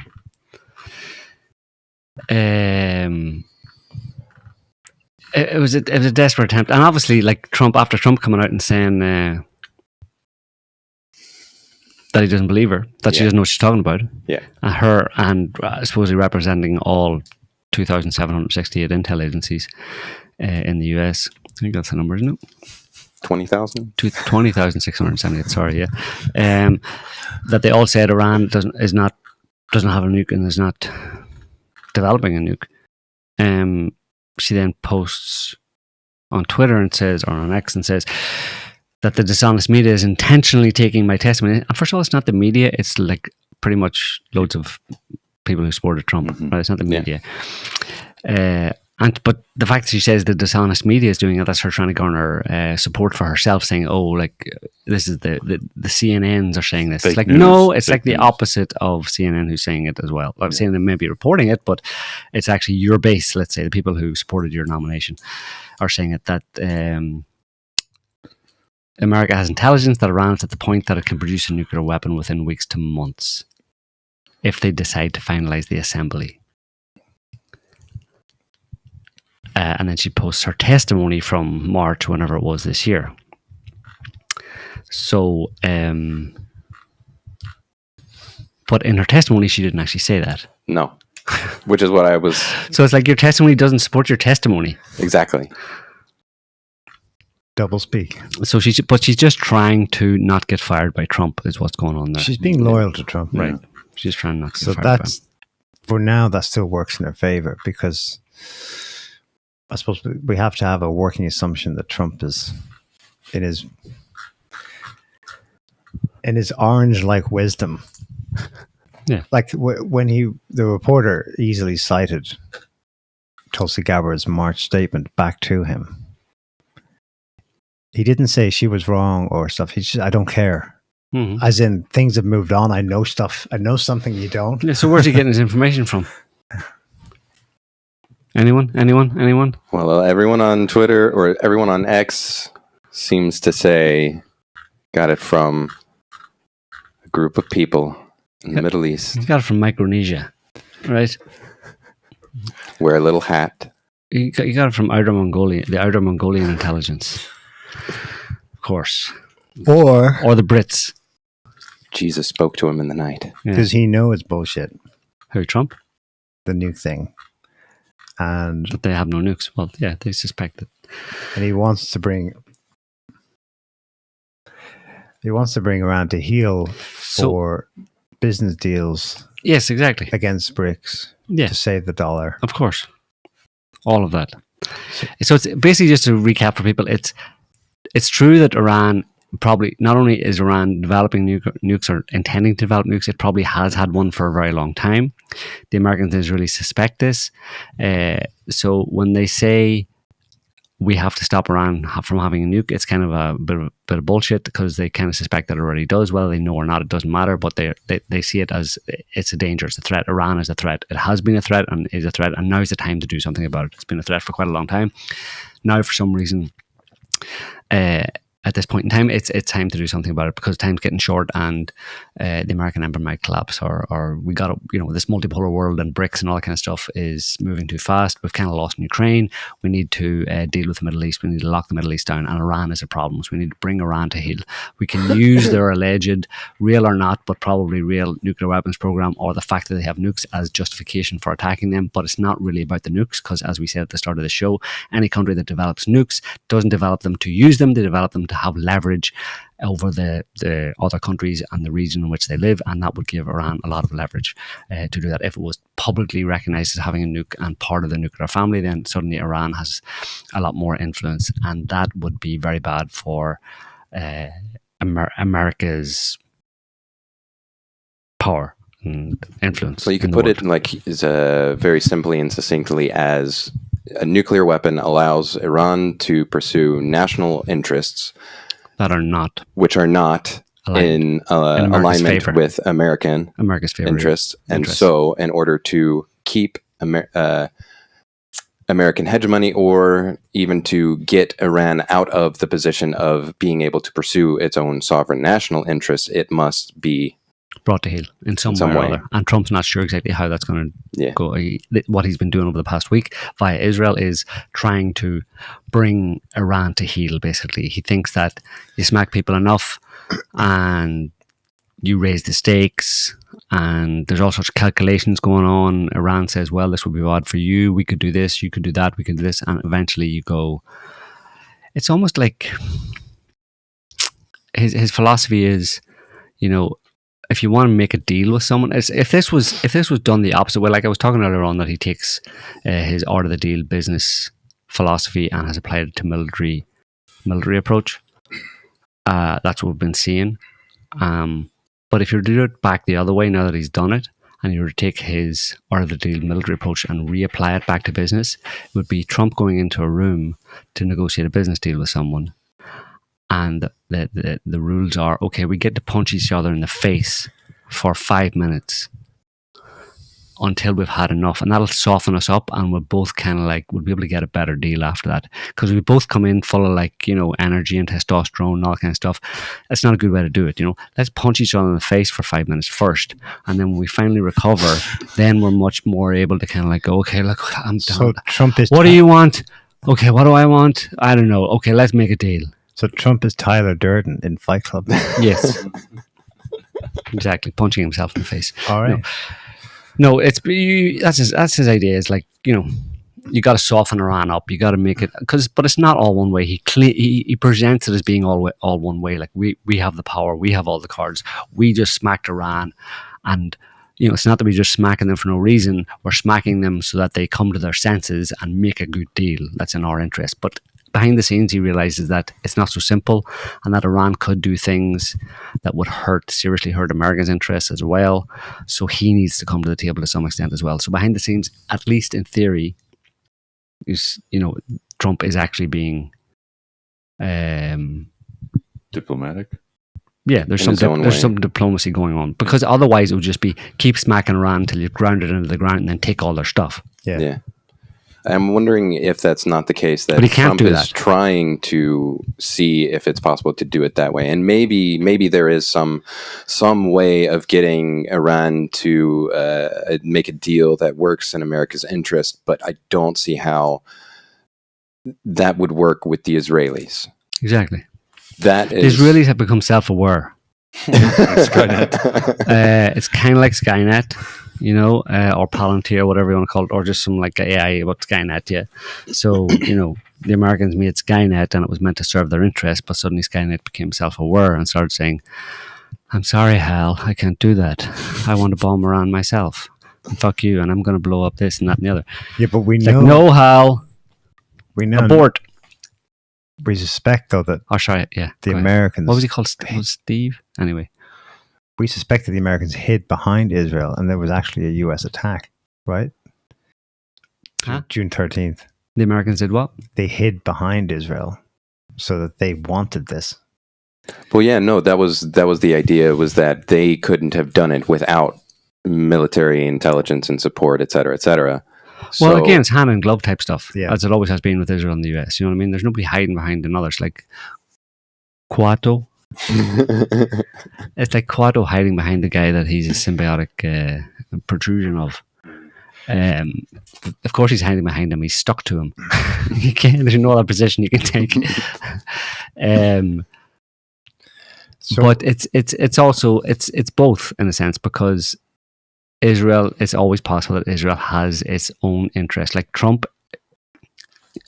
was a desperate attempt, and obviously, like after Trump coming out and saying that he doesn't believe her, that she doesn't know what she's talking about.
Yeah,
her and supposedly representing all 2,768 intel agencies in the US. I think that's the number, isn't it?
20,000?
20,678, sorry, yeah. That they all said Iran doesn't have a nuke and is not developing a nuke. She then posts on Twitter and says, or on X, and says that the dishonest media is intentionally taking my testimony. And first of all, it's not the media, it's like pretty much loads of people who supported Trump, right? It's not the media. But the fact that she says the dishonest media is doing it, that's her trying to garner support for herself, saying, this is the CNNs are saying this. It's like, no, it's like the opposite of CNN who's saying it as well. I'm saying they may be reporting it, but it's actually your base, let's say, the people who supported your nomination are saying it, that America has intelligence that Iran is at the point that it can produce a nuclear weapon within weeks to months if they decide to finalize the assembly. And then she posts her testimony from March, whenever it was this year. So, but in her testimony, she didn't actually say that.
No, which is what I was.
So it's like your testimony doesn't support your testimony.
Exactly.
Double speak.
So she's just trying to not get fired by Trump, is what's going on there.
She's being loyal to Trump,
right? Yeah. She's trying not to get fired.
So that's for now. That still works in her favor, because I suppose we have to have a working assumption that Trump is in his orange-like wisdom.
Yeah,
like when the reporter easily cited Tulsi Gabbard's March statement back to him. He didn't say she was wrong or stuff. He just, I don't care. Mm-hmm. As in, things have moved on. I know stuff. I know something you don't.
Yeah, so where's he getting his information from? Anyone?
Well, everyone on Twitter or everyone on X seems to say got it from a group of people in the Middle East.
He got it from Micronesia, right?
Wear a little hat.
He got it from Outer Mongolia, the Outer Mongolian intelligence, of course, or the Brits.
Jesus spoke to him in the night
because he knows bullshit.
Who, Trump?
The nuke thing.
But they have no nukes. Well, yeah, they suspect it.
And he wants to bring Iran to heel for business deals.
Yes, exactly.
Against BRICS.
Yeah.
To save the dollar.
Of course. All of that. So it's basically, just to recap for people, it's true that Iran probably, not only is Iran developing nukes or intending to develop nukes, it probably has had one for a very long time. The Americans and Israelis suspect this. So when they say we have to stop Iran from having a nuke, it's kind of a bit of bullshit, because they kind of suspect that it already does. Whether they know or not, it doesn't matter, but they see it as it's a danger, it's a threat. Iran is a threat. It has been a threat and is a threat, and now's the time to do something about it. It's been a threat for quite a long time. Now, for some reason, at this point in time, it's time to do something about it, because time's getting short, and the American empire might collapse, or we got this multipolar world and BRICS and all that kind of stuff is moving too fast. We've kind of lost in Ukraine. We need to deal with the Middle East. We need to lock the Middle East down, and Iran is a problem. So we need to bring Iran to heel. We can use their alleged, real or not, but probably real nuclear weapons program, or the fact that they have nukes as justification for attacking them. But it's not really about the nukes, because as we said at the start of the show, any country that develops nukes doesn't develop them to use them. They develop them to have leverage over the other countries and the region in which they live, and that would give Iran a lot of leverage to do that. If it was publicly recognized as having a nuke and part of the nuclear family, then suddenly Iran has a lot more influence, and that would be very bad for America's power and influence.
So you could put it very simply and succinctly as a nuclear weapon allows Iran to pursue national interests
that are not,
which are not in alignment
favor.
With America's interests. And so in order to keep American hegemony, or even to get Iran out of the position of being able to pursue its own sovereign national interests, it must be
brought to heel in some way or other. And Trump's not sure exactly how that's going to go. What he's been doing over the past week via Israel is trying to bring Iran to heel, basically. He thinks that you smack people enough and you raise the stakes, and there's all sorts of calculations going on. Iran says, well, this would be bad for you. We could do this. You could do that. We could do this. And eventually you go... It's almost like his philosophy is, if you want to make a deal with someone, if this was done the opposite way, like I was talking earlier on, that he takes his art of the deal business philosophy and has applied it to military approach. That's what we've been seeing. But if you do it back the other way, now that he's done it, and you were to take his art of the deal military approach and reapply it back to business, it would be Trump going into a room to negotiate a business deal with someone. And the rules are, okay, we get to punch each other in the face for 5 minutes until we've had enough. And that'll soften us up, and we'll both kind of we'll be able to get a better deal after that. Because we both come in full of energy and testosterone and all that kind of stuff. That's not a good way to do it. Let's punch each other in the face for 5 minutes first. And then when we finally recover, then we're much more able to kind of go, okay, look, I'm done.
So Trump is...
What do you want? Okay, what do I want? I don't know. Okay, let's make a deal.
So Trump is Tyler Durden in Fight Club.
Yes. Exactly. Punching himself in the face.
All right.
No, that's his idea. Is you got to soften Iran up. You got to make it, but it's not all one way. He presents it as being all one way. Like we have the power. We have all the cards. We just smacked Iran, and it's not that we're just smacking them for no reason. We're smacking them so that they come to their senses and make a good deal. That's in our interest. But behind the scenes, he realizes that it's not so simple, and that Iran could do things that would seriously hurt America's interests as well. So he needs to come to the table to some extent as well. So behind the scenes, at least in theory, Trump is actually being
diplomatic.
Yeah, there's some diplomacy going on, because otherwise it would just be keep smacking Iran until you ground it into the ground and then take all their stuff.
Yeah. I'm wondering if that's not the case, that
Trump is
trying to see if it's possible to do it that way. And maybe there is some way of getting Iran to make a deal that works in America's interest, but I don't see how that would work with the Israelis.
Exactly.
The
Israelis have become self-aware.
Skynet.
It's kind of like Skynet, or Palantir, whatever you want to call it, or just some AI about Skynet, yeah. So, the Americans made Skynet, and it was meant to serve their interests, but suddenly Skynet became self-aware and started saying, I'm sorry, Hal, I can't do that. I want to bomb Iran myself. And fuck you, and I'm going to blow up this and that and the other.
Yeah, but we
it's
know...
no, Hal.
We know...
Abort.
We suspect, though, that the Americans...
What was he called? Steve? Anyway.
We suspect that the Americans hid behind Israel, and there was actually a U.S. attack, right?
Huh?
June 13th.
The Americans did what?
They hid behind Israel so that they wanted this.
Well, yeah, no, that was the idea, was that they couldn't have done it without military intelligence and support, et cetera, et cetera.
Well, again, it's hand and glove type stuff,
yeah,
as it always has been with Israel and the US. You know what I mean? There's nobody hiding behind another. It's like, Quato. It's like Quato hiding behind the guy that he's a symbiotic protrusion of. Of course, he's hiding behind him. He's stuck to him. You can't. There's no other position you can take. But it's also both in a sense, because Israel, it's always possible that Israel has its own interest. Like Trump,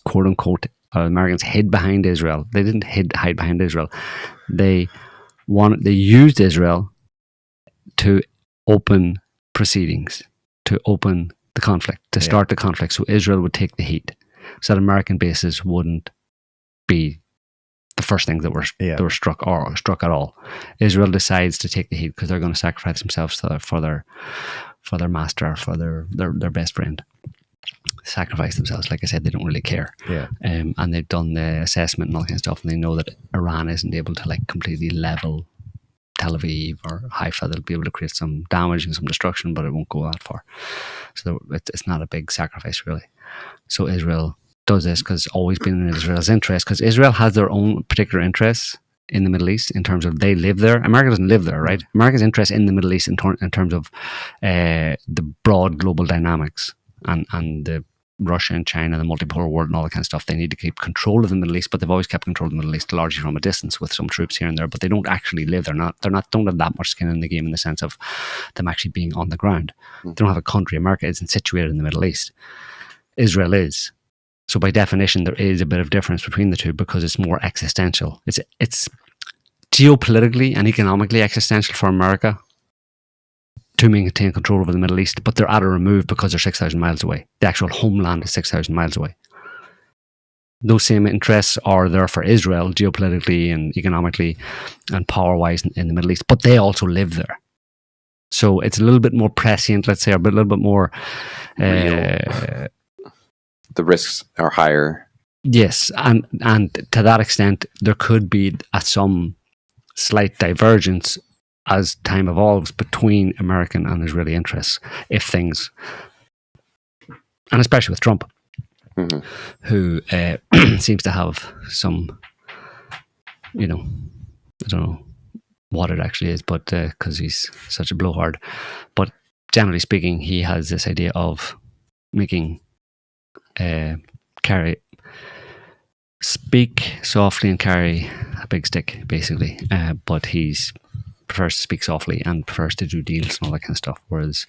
quote unquote, Americans hid behind Israel. They didn't hide behind Israel. They used Israel to open proceedings, to open the conflict, to start the conflict, so Israel would take the heat, so that American bases wouldn't be the first things that were struck at all. Israel decides to take the heat because they're going to sacrifice themselves for their master, for their best friend. Sacrifice themselves. Like I said, they don't really care. And they've done the assessment and all that kind of stuff, and they know that Iran isn't able to like completely level Tel Aviv or Haifa. They'll be able to create some damage and some destruction, but it won't go that far. So it's not a big sacrifice, really. So Israel does this because it's always been in Israel's interest, because Israel has their own particular interests in the Middle East in terms of they live there. America doesn't live there, right? America's interest in the Middle East in terms of the broad global dynamics and the Russia and China, the multipolar world and all that kind of stuff. They need to keep control of the Middle East, but they've always kept control of the Middle East largely from a distance with some troops here and there, but they don't actually live there. Don't have that much skin in the game in the sense of them actually being on the ground. They don't have a country. America isn't situated in the Middle East. Israel is. So by definition, there is a bit of difference between the two because it's more existential. It's geopolitically and economically existential for America to maintain control over the Middle East, but they're at a remove because they're 6,000 miles away. The actual homeland is 6,000 miles away. Those same interests are there for Israel geopolitically and economically and power-wise in the Middle East, but they also live there. So it's a little bit more prescient, let's say, or a little bit more...
the risks are higher.
Yes, and to that extent, there could be some slight divergence as time evolves between American and Israeli interests, if things, and especially with Trump, who seems to have some, I don't know what it actually is, but because he's such a blowhard, but generally speaking, he has this idea of making speak softly and carry a big stick, basically, but he's prefers to speak softly and prefers to do deals and all that kind of stuff, whereas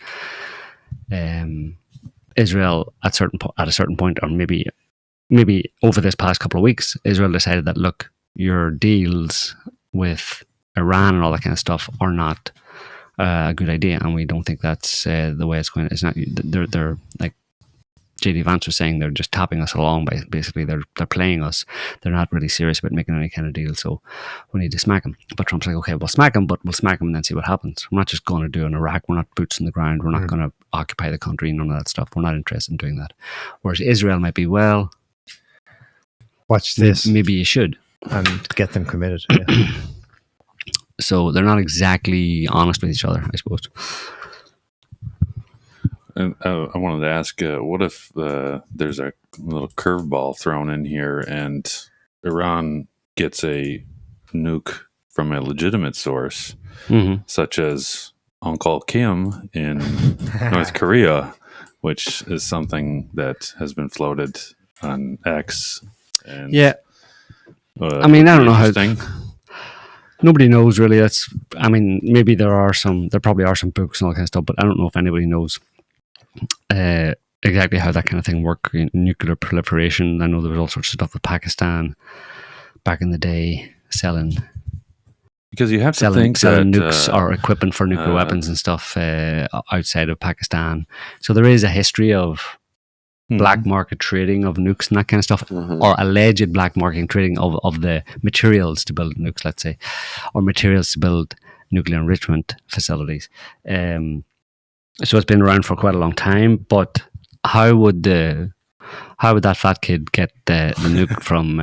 Israel at a certain point, or maybe over this past couple of weeks, Israel decided that, look, your deals with Iran and all that kind of stuff are not a good idea, and we don't think that's the way it's going. It's not. They're like JD Vance was saying, they're just tapping us along. Basically, they're playing us. They're not really serious about making any kind of deal, so we need to smack them. But Trump's like, okay, we'll smack them, but we'll smack them and then see what happens. We're not just going to do an Iraq. We're not boots in the ground. We're not going to occupy the country, none of that stuff. We're not interested in doing that. Whereas Israel might be, well,
watch this.
Maybe you should.
And get them committed.
So they're not exactly honest with each other, I suppose.
And I wanted to ask, what if there's a little curveball thrown in here and Iran gets a nuke from a legitimate source, such as Uncle Kim in North Korea, which is something that has been floated on X. And,
I mean, I don't know how... Nobody knows, really. Maybe there probably are some books and all that kind of stuff, but I don't know if anybody knows exactly how that kind of thing works. Nuclear proliferation. I know there was all sorts of stuff with Pakistan back in the day selling,
because you have to think
selling
that
nukes or equipment for nuclear weapons and stuff outside of Pakistan. So there is a history of black market trading of nukes and that kind of stuff, or alleged black market trading of the materials to build nukes, let's say, or materials to build nuclear enrichment facilities. So it's been around for quite a long time, but how would that fat kid get the nuke from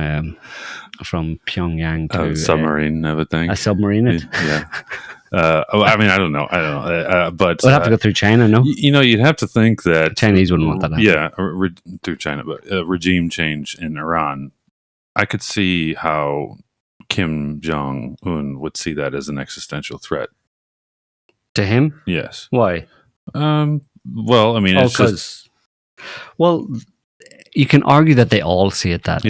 Pyongyang to
a submarine, I would think.
A submarine?
Yeah. I mean, I don't know. But
we'll have to go through China, no?
You'd have to think that
Chinese wouldn't want that.
Yeah, through China, but regime change in Iran. I could see how Kim Jong-un would see that as an existential threat.
To him?
Yes.
Why?
Well, I mean, it's just...
Well, you can argue that they all see it that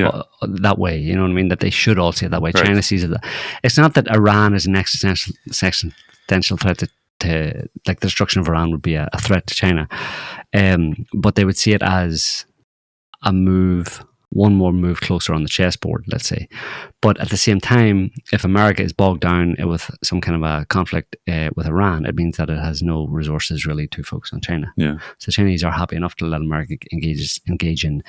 way. You know what I mean? That they should all see it that way.
Right.
China sees it that. It's not that Iran is an existential threat to like the destruction of Iran would be a threat to China, but they would see it as a move, one more move closer on the chessboard, let's say. But at the same time, if America is bogged down with some kind of a conflict with Iran, it means that it has no resources really to focus on China.
Yeah.
So the Chinese are happy enough to let America engage in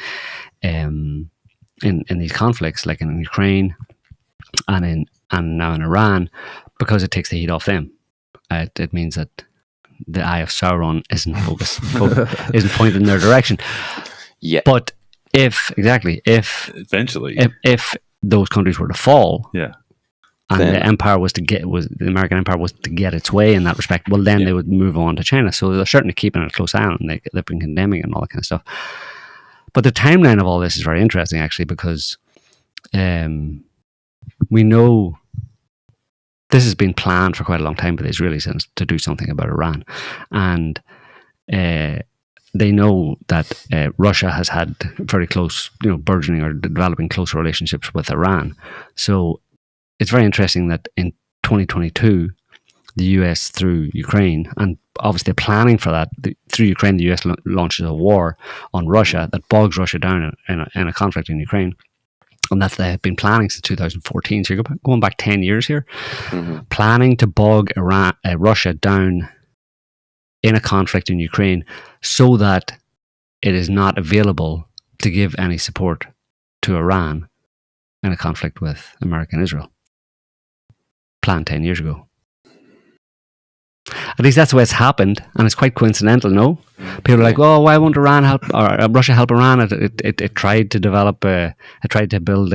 these conflicts, like in Ukraine and now in Iran, because it takes the heat off them. It means that the eye of Sauron isn't isn't pointed in their direction.
Yeah.
But if
eventually,
if those countries were to fall,
yeah,
and
then
the American empire was to get its way in that respect, well, then they would move on to China. So they're certainly keeping a close eye on it. They've been condemning it and all that kind of stuff. But the timeline of all this is very interesting, actually, because we know this has been planned for quite a long time by the Israelis to do something about Iran, and they know that Russia has had very close, burgeoning or developing closer relationships with Iran. So it's very interesting that in 2022, the US through Ukraine, and obviously planning for that, through Ukraine, the US launches a war on Russia that bogs Russia down in a conflict in Ukraine. And that they have been planning since 2014. So you're going back 10 years here, planning to bog Russia down in a conflict in Ukraine so that it is not available to give any support to Iran in a conflict with America and Israel. Planned 10 years ago. At least that's the way it's happened, and it's quite coincidental, no? People are like, oh, why won't Iran help, or Russia help Iran? It tried to develop, it tried to build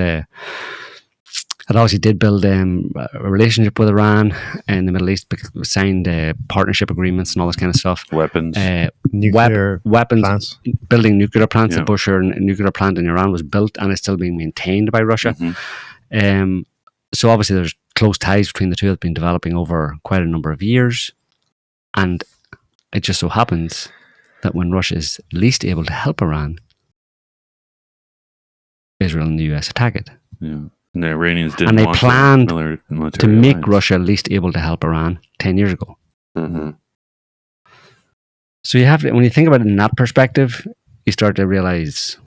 it obviously did build a relationship with Iran in the Middle East, signed partnership agreements and all this kind of stuff.
Weapons.
Nuclear
weapons,
plants.
Building nuclear plants.
Yeah.
The Bushehr nuclear plant in Iran was built and is still being maintained by Russia. So obviously there's close ties between the two that have been developing over quite a number of years. And it just so happens that when Russia is least able to help Iran, Israel and the US attack it.
Yeah. And the Iranians didn't
and they
want
planned
military
to make
alliance.
Russia least able to help Iran 10 years ago.
Mm-hmm.
So you have to, when you think about it in that perspective, you start to realize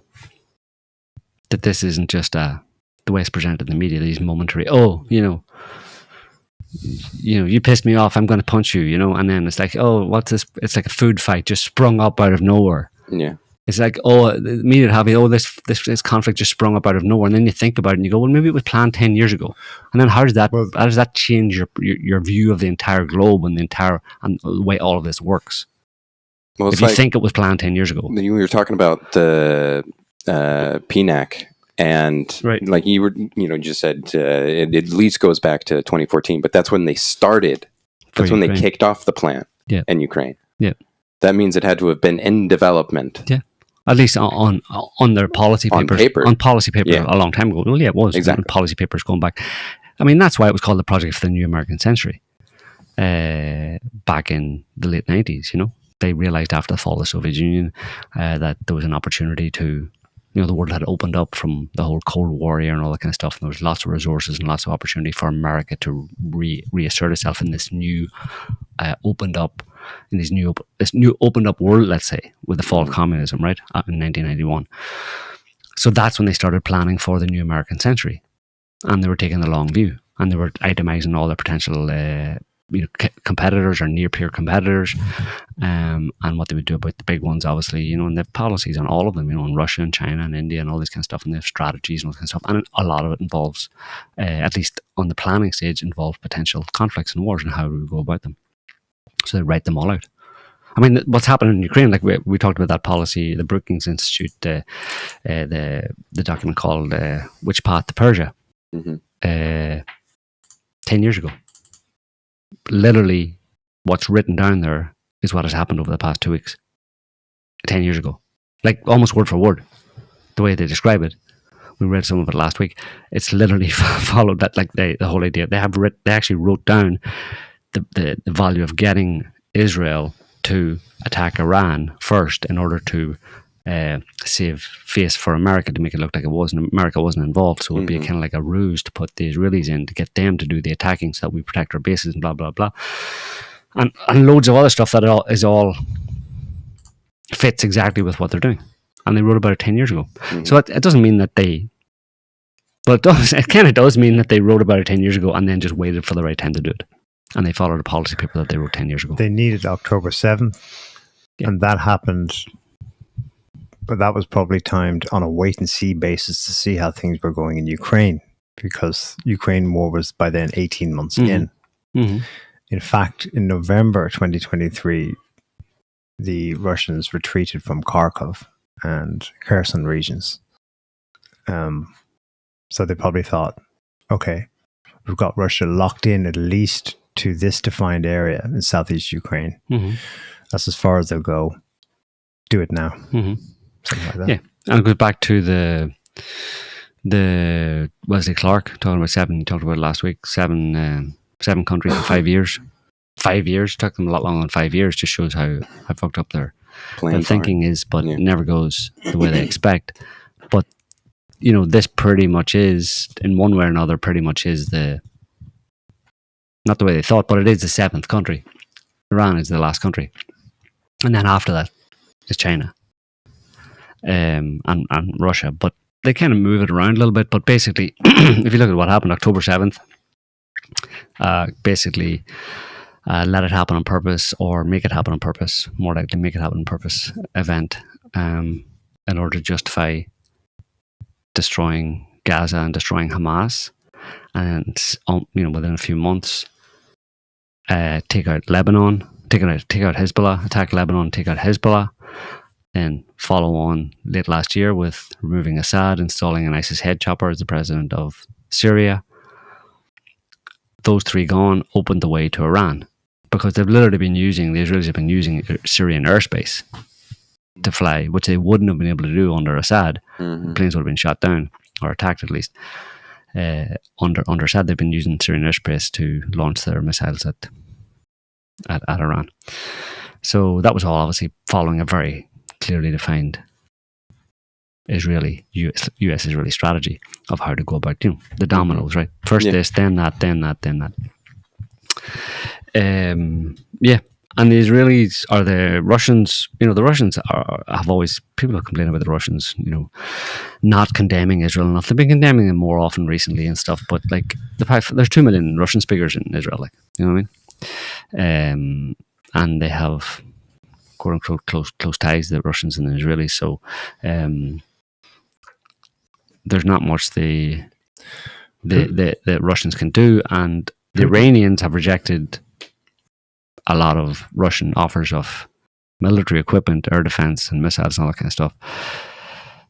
that this isn't just the way it's presented in the media, these momentary, you pissed me off, I'm going to punch you, and then it's like, oh, what's this? It's like a food fight just sprung up out of nowhere.
Yeah.
It's like, oh, the media have this conflict just sprung up out of nowhere, and then you think about it and you go, well, maybe it was planned 10 years ago, and then how does that change your view of the entire globe and the way all of this works?
Well,
if you think it was planned 10 years ago,
we were talking about the PNAC, and
right.
like you were, just said it at least goes back to 2014, but that's when they started. That's when they kicked off the plant in Ukraine.
Yeah,
that means it had to have been in development.
Yeah. At least on their policy papers. On policy paper a long time ago. Well, yeah, it was.
Exactly.
On policy papers going back. I mean, that's why it was called the Project for the New American Century. Back in the late 90s, They realized after the fall of the Soviet Union that there was an opportunity to, the world had opened up from the whole Cold War era and all that kind of stuff. And there was lots of resources and lots of opportunity for America to reassert itself in this new opened up world, let's say, with the fall of communism, right, in 1991. So that's when they started planning for the new American century, and they were taking the long view, and they were itemizing all their potential competitors or near peer competitors, and what they would do about the big ones, obviously, and they have policies on all of them, on Russia and China and India and all this kind of stuff, and they have strategies and all this kind of stuff, and a lot of it involves, at least on the planning stage, involves potential conflicts and wars and how we go about them. So they write them all out. I mean, what's happening in Ukraine, like we talked about that policy, the Brookings Institute, the document called Which Path to Persia, 10 years ago. Literally, what's written down there is what has happened over the past 2 weeks, 10 years ago. Like almost word for word, the way they describe it. we read some of it last week. It's literally followed that, like the whole idea. They actually wrote down the value of getting Israel to attack Iran first in order to save face for America, to make it look like America wasn't involved. So it would be kind of like a ruse to put the Israelis in to get them to do the attacking, so that we protect our bases and blah blah blah, and loads of other stuff that all fits exactly with what they're doing. And they wrote about it 10 years ago. So it doesn't mean that they. Well, it does. It kind of does mean that they wrote about it 10 years ago and then just waited for the right time to do it. And they followed the policy paper that they wrote 10 years ago.
They needed October 7th, and that happened, but that was probably timed on a wait-and-see basis to see how things were going in Ukraine, because Ukraine war was by then 18 months in. In fact, in November 2023, the Russians retreated from Kharkov and Kherson regions. So they probably thought, okay, we've got Russia locked in at least to this defined area in southeast Ukraine. That's as far as they'll go. Do it now. Something like that. Yeah,
and it goes back to the Wesley Clark talking about seven. You talked about it last week. Seven countries in 5 years. 5 years took them a lot longer than 5 years. Just shows how fucked up their thinking is. But it never goes the way they expect. But this pretty much is, in one way or another, pretty much is the. Not the way they thought, but it is the seventh country. Iran is the last country. And then after that is China and Russia. But they kind of move it around a little bit. But basically, if you look at what happened October 7th, basically let it happen on purpose, or make it happen on purpose, more likely make it happen on purpose event in order to justify destroying Gaza and destroying Hamas. And within a few months, take out Lebanon, take out Hezbollah, attack Lebanon, take out Hezbollah, then follow on late last year with removing Assad, installing an ISIS head chopper as the president of Syria. Those three gone opened the way to Iran, because the Israelis have been using Syrian airspace to fly, which they wouldn't have been able to do under Assad. Planes would have been shot down, or attacked at least. Under Assad, they've been using Syrian airspace to launch their missiles at Iran. So that was all obviously following a very clearly defined US-Israeli strategy of how to go about the dominoes, right? First this, then that, then that, then that. And the Israelis or the Russians, the Russians have always, people have complained about the Russians, not condemning Israel enough. They've been condemning them more often recently and stuff, but like there's 2 million Russian speakers in Israel, like, you know what I mean? And they have quote unquote close ties, the Russians and the Israelis. So there's not much the Russians can do, and the Iranians have rejected a lot of Russian offers of military equipment, air defense, and missiles and all that kind of stuff,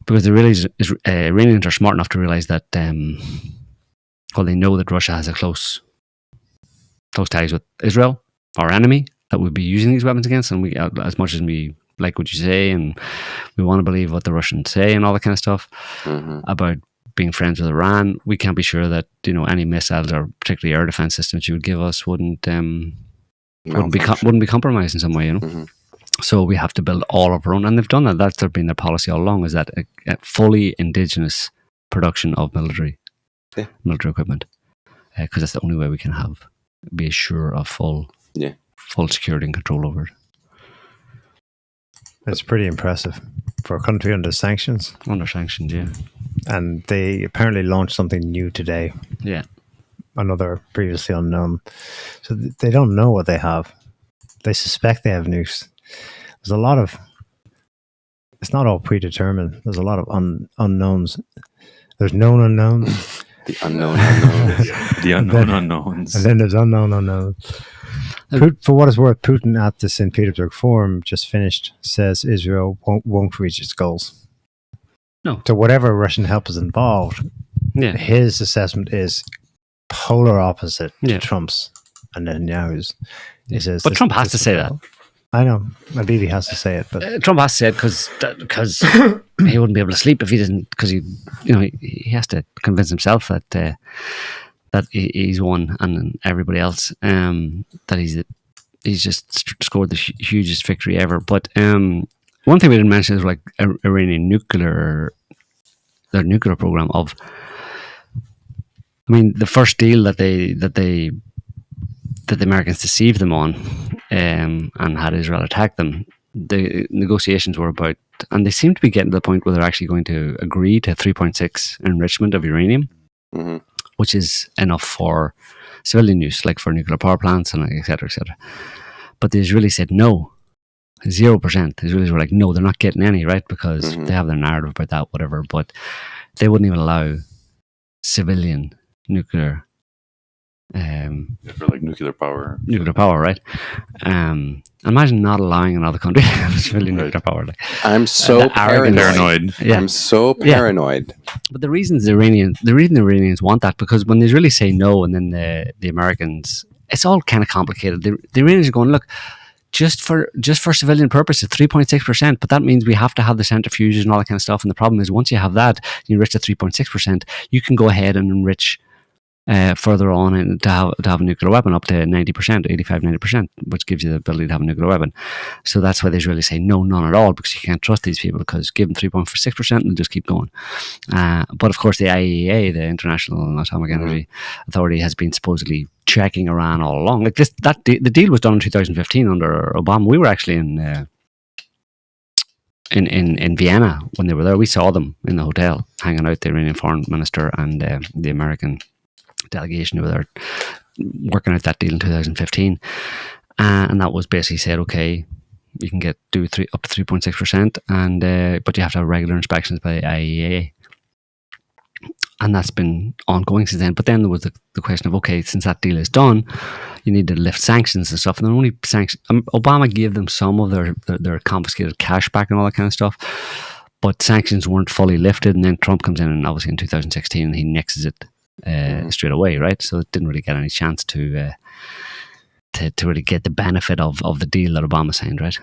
because the Iranians are smart enough to realize that they know that Russia has a close ties with Israel, our enemy, that would be using these weapons against, and we, as much as we like what you say and we want to believe what the Russians say and all that kind of stuff about being friends with Iran, we can't be sure that any missiles or particularly air defense systems you would give us wouldn't be compromised in some way, So we have to build all of our own, and they've done that. That's been their policy all along, is that a fully indigenous production of military equipment, because that's the only way we can be assured of full security and control over it.
It's pretty impressive for a country under sanctions.
Under sanctions, yeah.
And they apparently launched something new today.
Yeah.
Another previously unknown. So they don't know what they have. They suspect they have nukes. There's a lot of... It's not all predetermined. There's a lot of unknowns. There's known unknowns.
The unknown unknowns.
The unknown unknowns.
And then there's unknown unknowns. For what it's worth, Putin at the St. Petersburg Forum just finished says Israel won't reach its goals.
No.
So whatever Russian help is involved, his assessment is polar opposite to Trump's and Netanyahu's. He says,
but Trump has to say that.
I know. Maybe he has to say it, but
Trump has said because he wouldn't be able to sleep if he didn't, because he has to convince himself that he's won and everybody else that he's just scored the hugest victory ever. But one thing we didn't mention is like Iranian their nuclear program of. I mean, the first deal that the Americans deceived them on, and had Israel attack them. The negotiations were about, and they seem to be getting to the point where they're actually going to agree to 3.6 enrichment of uranium, which is enough for civilian use, like for nuclear power plants and et cetera, et cetera. But the Israelis said no, 0%. The Israelis were like, no, they're not getting any, right? Because they have their narrative about that, whatever. But they wouldn't even allow civilian nuclear
for like nuclear power,
right? Imagine not allowing another country civilian nuclear power. Like,
I'm so paranoid.
Yeah.
I'm so paranoid.
But the reason the Iranians want that, because when the Israelis say no, and then the Americans, it's all kind of complicated. The Iranians are going, look, just for civilian purposes, 3.6%, but that means we have to have the centrifuges and all that kind of stuff. And the problem is, once you have that, you enrich to 3.6%, you can go ahead and enrich further on and to have a nuclear weapon up to 90%, 85-90%, which gives you the ability to have a nuclear weapon. So that's why they really say no, none at all, because you can't trust these people, because give them 3.6% and they'll just keep going. But of course, the IAEA, the International Atomic Energy Authority, has been supposedly checking Iran all along. Like the deal was done in 2015 under Obama. We were actually in Vienna when they were there. We saw them in the hotel hanging out, the Iranian foreign minister and the American delegation who were there working out that deal in 2015, and that was basically said, okay, you can do up to 3.6%, and but you have to have regular inspections by the IAEA, and that's been ongoing since then. But then there was the question of, okay, since that deal is done, you need to lift sanctions and stuff, and only sanctions. Obama gave them some of their confiscated cash back and all that kind of stuff, but sanctions weren't fully lifted, and then Trump comes in, and obviously in 2016 and he nixes it straight away, right? So it didn't really get any chance to really get the benefit of the deal that Obama signed, right?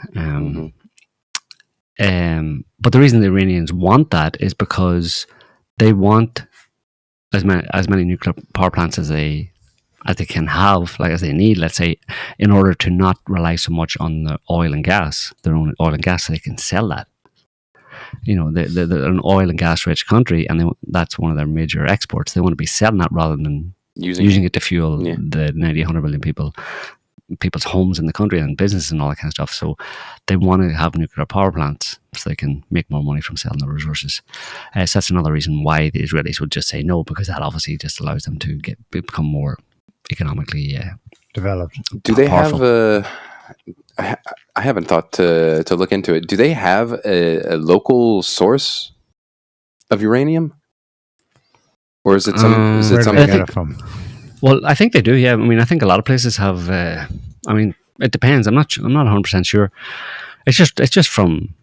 But the reason the Iranians want that is because they want as many nuclear power plants as they can have, like as they need, let's say, in order to not rely so much on the oil and gas, their own oil and gas, so they can sell that. They're an oil and gas rich country, and that's one of their major exports. They want to be selling that rather than using it to fuel the 100 million people's homes in the country and businesses and all that kind of stuff. So they want to have nuclear power plants so they can make more money from selling the resources. So that's another reason why the Israelis would just say no, because that obviously just allows them to become more economically
developed.
Do they have I haven't thought to look into it. Do they have a local source of uranium, or is it something?
Well, I think they do. Yeah, I mean, I think a lot of places have. I mean, it depends. I'm not 100% sure. It's just from.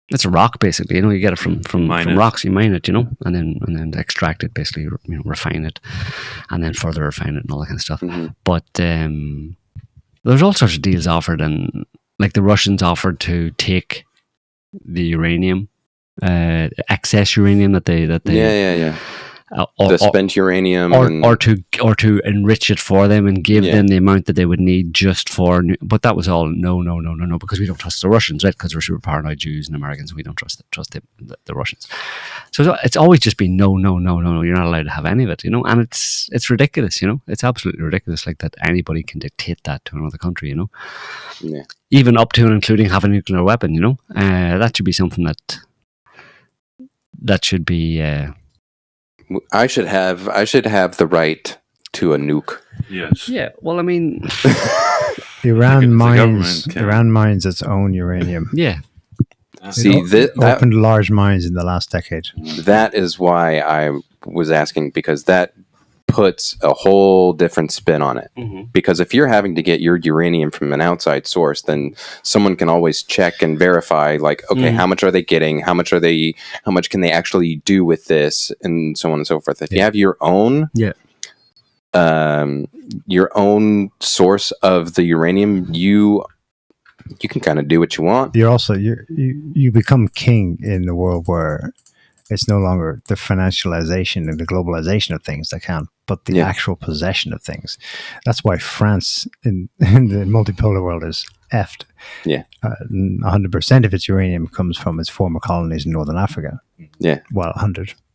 It's a rock, basically. You get it from rocks. You mine it, and then extract it, basically. Refine it, and then further refine it and all that kind of stuff. But there's all sorts of deals offered, and like the Russians offered to take the uranium, excess uranium that they
the spent uranium,
or to enrich it for them and give them the amount that they would need just for. But that was all no, because we don't trust the Russians, right? Because we're super paranoid Jews and Americans, we don't trust the Russians. So it's always just been no. You're not allowed to have any of it, and it's ridiculous, It's absolutely ridiculous, like that anybody can dictate that to another country, even up to and including having a nuclear weapon, that should be something that should be.
I should have the right to a nuke.
Yes.
Yeah. Well, I mean,
Iran mines its own uranium.
Yeah.
See,
that opened large mines in the last decade.
That is why I was asking, because that puts a whole different spin on it. Because if you're having to get your uranium from an outside source, then someone can always check and verify, like, okay, how much are they getting? How much can they actually do with this? And so on and so forth. If you have your own source of the uranium, you you can kind of do what you want.
You're also you become king in the world where it's no longer the financialization and the globalization of things that count, but the actual possession of things. That's why France in the multipolar world is effed.
Yeah.
100% of its uranium comes from its former colonies in Northern Africa.
Yeah.
Well,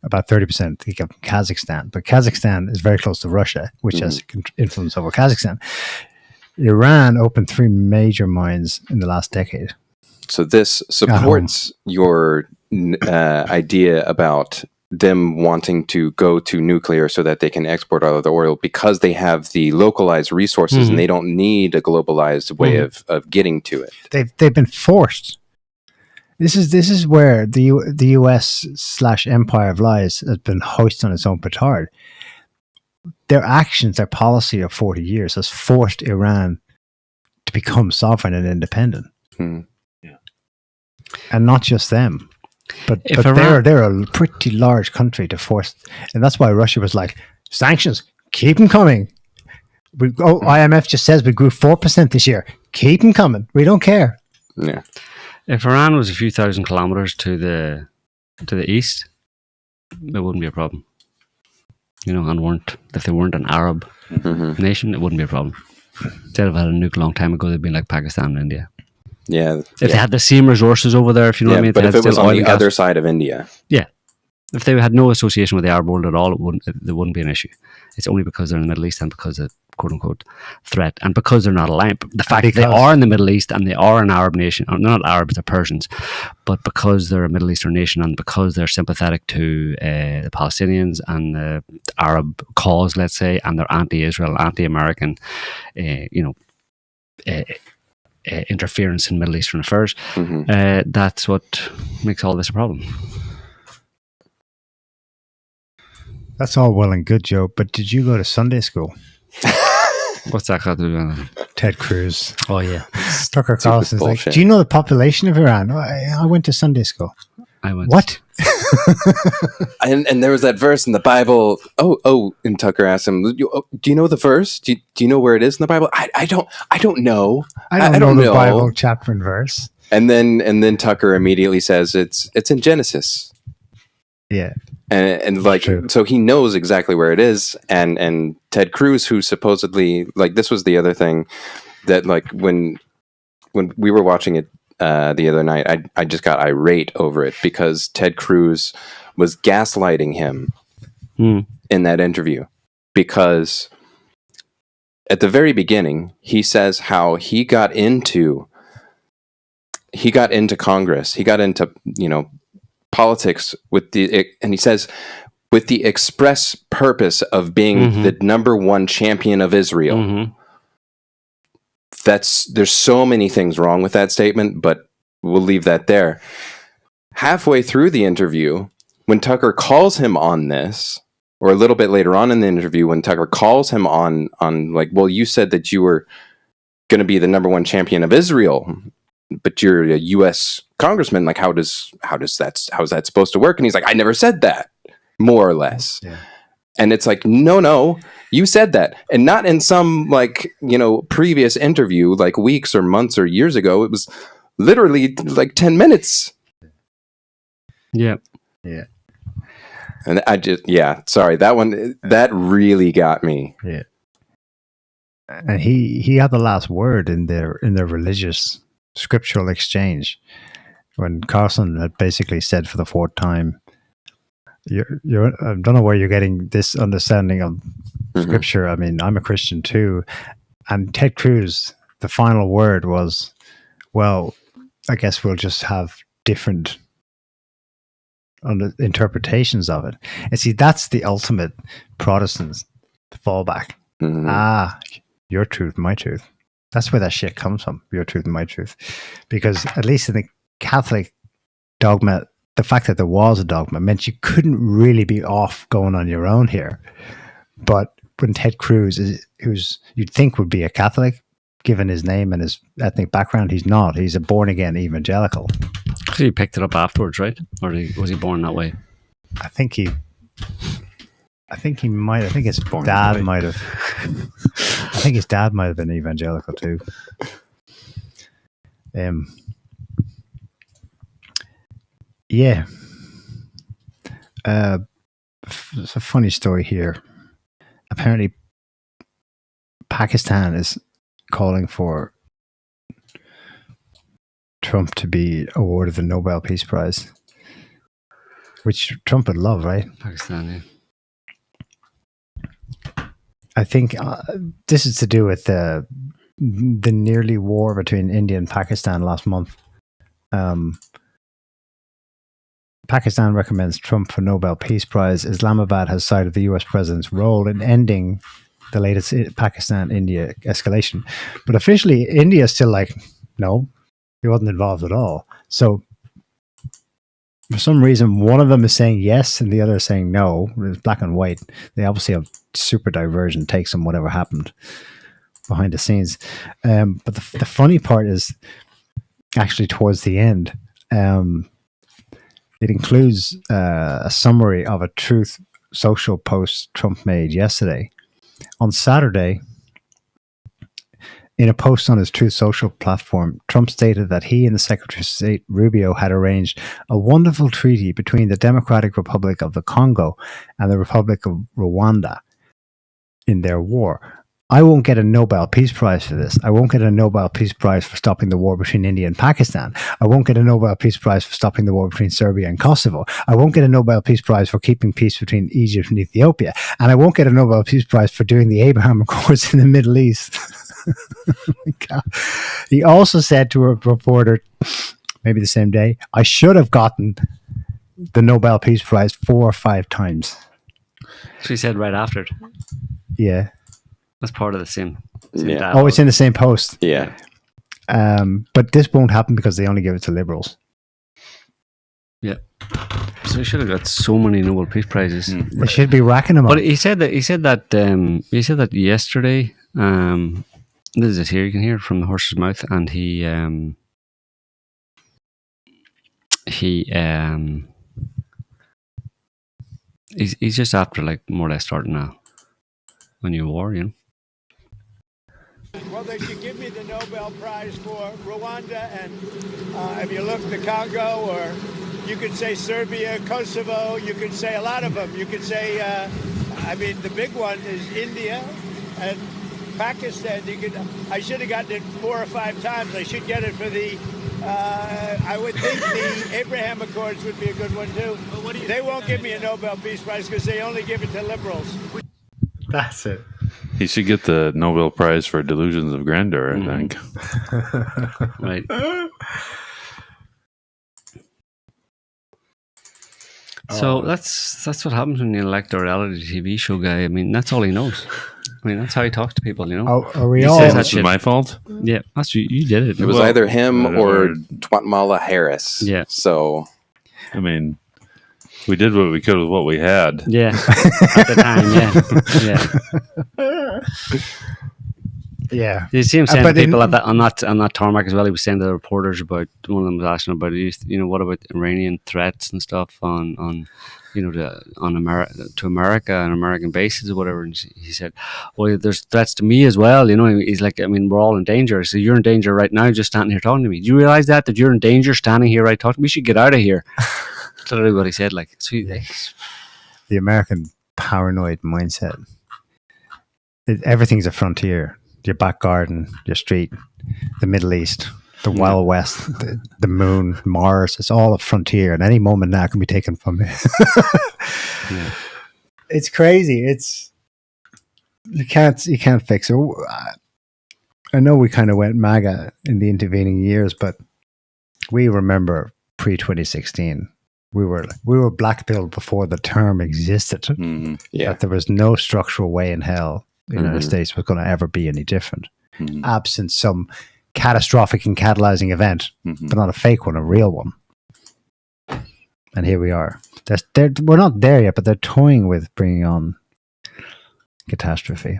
about 30% they get from Kazakhstan. But Kazakhstan is very close to Russia, which has influence over Kazakhstan. Iran opened 3 major mines in the last decade.
So this supports your idea about them wanting to go to nuclear so that they can export all of the oil because they have the localized resources and they don't need a globalized way of getting to it.
They've been forced. This is where the US/Empire of Lies has been hoisted on its own petard. Their actions, their policy of 40 years has forced Iran to become sovereign and independent. And not just them. But they're a pretty large country to force. And that's why Russia was like, sanctions, keep them coming. IMF just says we grew 4% this year. Keep them coming. We don't care.
Yeah.
If Iran was a few thousand kilometers to the east, it wouldn't be a problem. And if they weren't an Arab nation, it wouldn't be a problem. If they'd have had a nuke a long time ago, they'd be like Pakistan and India.
Yeah.
If they had the same resources over there, if you know what I mean.
But if it was on the other side of India.
Yeah. If they had no association with the Arab world at all, there wouldn't be an issue. It's only because they're in the Middle East and because of quote-unquote threat and because they're not aligned. The fact that they are in the Middle East and they are an Arab nation, or not Arabs, they're Persians, but because they're a Middle Eastern nation and because they're sympathetic to the Palestinians and the Arab cause, let's say, and they're anti-Israel, anti-American, interference in Middle Eastern affairs, that's what makes all this a problem.
That's all well and good, Joe, but did you go to Sunday school?
What's that got to do with it?
Ted Cruz.
Oh, yeah.
Tucker Carlson's like, do you know the population of Iran? Oh, I went to Sunday school. What?
and there was that verse in the Bible. And Tucker asked him, "Do you know the verse? Do you know where it is in the Bible?" I don't know.
I don't know the Bible chapter and verse.
And then Tucker immediately says it's in Genesis.
Yeah.
And like, so he knows exactly where it is. And Ted Cruz, who supposedly, like, this was the other thing that, like, when we were watching it the other night, I just got irate over it because Ted Cruz was gaslighting him in that interview. Because at the very beginning, he says how he got into Congress, he got into, politics and he says with the express purpose of being the number one champion of Israel. There's so many things wrong with that statement, but we'll leave that there. Halfway through the interview, when Tucker calls him on this, or a little bit later on in the interview, when Tucker calls him on like, well, you said that you were going to be the number one champion of Israel, but you're a U.S. congressman. Like, how's that supposed to work? And he's like, I never said that, more or less. Yeah. And it's like, no, you said that. And not in some, like, previous interview, like weeks or months or years ago. It was literally like 10 minutes.
Yeah.
Yeah.
And sorry, that really got me.
Yeah. And he had the last word in their religious scriptural exchange when Carlson had basically said for the fourth time, I don't know where you're getting this understanding of scripture. I mean, I'm a Christian too. And Ted Cruz, the final word was, well, I guess we'll just have different interpretations of it. And see, that's the ultimate Protestants fallback. Your truth, my truth. That's where that shit comes from, your truth and my truth. Because at least in the Catholic dogma, the fact that there was a dogma meant you couldn't really be off going on your own here. But when Ted Cruz, who's you'd think would be a Catholic, given his name and his ethnic background, he's not. He's a born-again evangelical.
He picked it up afterwards, right? Or was he born that way?
I think he might. I think his dad might have. I think his dad might have been evangelical too. Um, yeah. It's a funny story here. Apparently, Pakistan is calling for Trump to be awarded the Nobel Peace Prize, which Trump would love, right?
Pakistan, yeah.
I think this is to do with the nearly war between India and Pakistan last month. Pakistan recommends Trump for Nobel Peace Prize. Islamabad has cited the US president's role in ending the latest Pakistan-India escalation. But officially, India is still like, no, he wasn't involved at all. So for some reason, one of them is saying yes and the other is saying no. It's black and white. They obviously have super divergent takes on whatever happened behind the scenes. But the funny part is actually towards the end. It includes a summary of a Truth Social post Trump made yesterday. On Saturday, in a post on his Truth Social platform, Trump stated that he and the Secretary of State Rubio had arranged a wonderful treaty between the Democratic Republic of the Congo and the Republic of Rwanda in their war. I won't get a Nobel Peace Prize for this. I won't get a Nobel Peace Prize for stopping the war between India and Pakistan. I won't get a Nobel Peace Prize for stopping the war between Serbia and Kosovo. I won't get a Nobel Peace Prize for keeping peace between Egypt and Ethiopia. And I won't get a Nobel Peace Prize for doing the Abraham Accords in the Middle East. He also said to a reporter, maybe the same day, I should have gotten the Nobel Peace Prize 4 or 5 times.
So he said right after it.
Yeah.
That's part of the same
Yeah.
dialogue.
Oh, it's in the same post.
Yeah.
But this won't happen because they only give it to liberals.
Yeah. So he should have got so many Nobel Peace Prizes.
They should be racking them up.
But he said that yesterday. This is it here. You can hear it from the horse's mouth, and he's just after like more or less starting a new war, you know.
Well, they should give me the Nobel Prize for Rwanda, and if you look the Congo, or you could say Serbia, Kosovo, you could say a lot of them. You could say, the big one is India and Pakistan. I should have gotten it 4 or 5 times. I should get it for the, I would think the Abraham Accords would be a good one too. They won't give me a Nobel Peace Prize because they only give it to liberals.
That's it.
He should get the Nobel Prize for Delusions of Grandeur, I think.
Right. So that's what happens when you elect a reality TV show guy. I mean, that's all he knows. I mean, that's how he talks to people, you know.
Oh, are we
He
all?
says that
That's
shit.
my fault?
Yeah, that's you did it.
It was
Well,
either him or
or-
Twatmala Harris.
Yeah.
So
I mean, we did what we could with what we had.
Yeah, at the time, yeah.
Yeah.
You see him saying
but
to people
in-
on that tarmac as well. He was saying to the reporters about, one of them was asking about, what about Iranian threats and stuff on America and American bases or whatever. And he said, well, there's threats to me as well. You know, he's like, I mean, we're all in danger. So you're in danger right now, just standing here talking to me. Do you realize that you're in danger standing here right talking to me? We should get out of here. That's literally what he said. Like, so
The American paranoid mindset. Everything's a frontier. Your back garden, your street, the Middle East, the Wild West, the moon, Mars. It's all a frontier, and any moment now can be taken from me.
Yeah.
It's crazy. You can't fix it. I know we kind of went MAGA in the intervening years, but we remember pre-2016. We were blackpilled before the term existed.
Mm-hmm.
yeah.
That there was no structural way in hell the United
Mhm.
States was going to ever be any different,
Mhm.
absent some catastrophic and catalyzing event,
Mhm.
but not a fake one, a real one. And here we are. We're not there yet, but they're toying with bringing on catastrophe.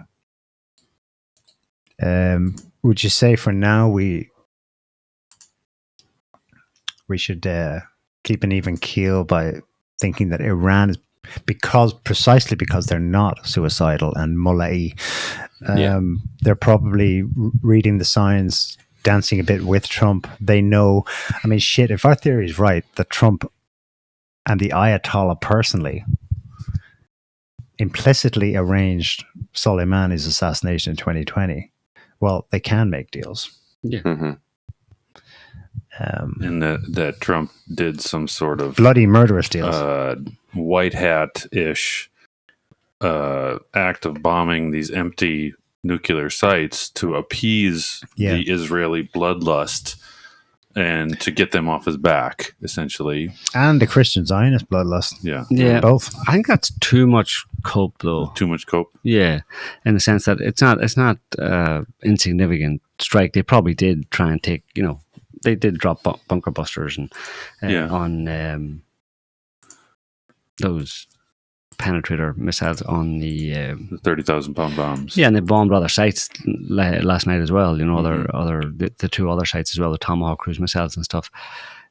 Would you say for now we should keep an even keel by thinking that Iran is precisely because they're not suicidal and mullah-y.
Yeah.
They're probably reading the signs dancing a bit with Trump. They know, I mean, shit, if our theory is right, that Trump and the Ayatollah personally implicitly arranged Soleimani's assassination in 2020, well, they can make deals.
Yeah.
Mm-hmm.
And that Trump did some sort of
Bloody murderous deals.
white hat-ish act of bombing these empty nuclear sites to appease the Israeli bloodlust and to get them off his back, essentially.
And the Christian Zionist bloodlust.
Yeah.
Both.
I think that's too much cope, though.
Too much cope.
Yeah, in the sense that it's not insignificant strike. They probably did try and take, they did drop bunker busters and on those penetrator missiles on the
30,000 pound bombs.
Yeah, and they bombed other sites last night as well. The two other sites as well, the Tomahawk cruise missiles and stuff.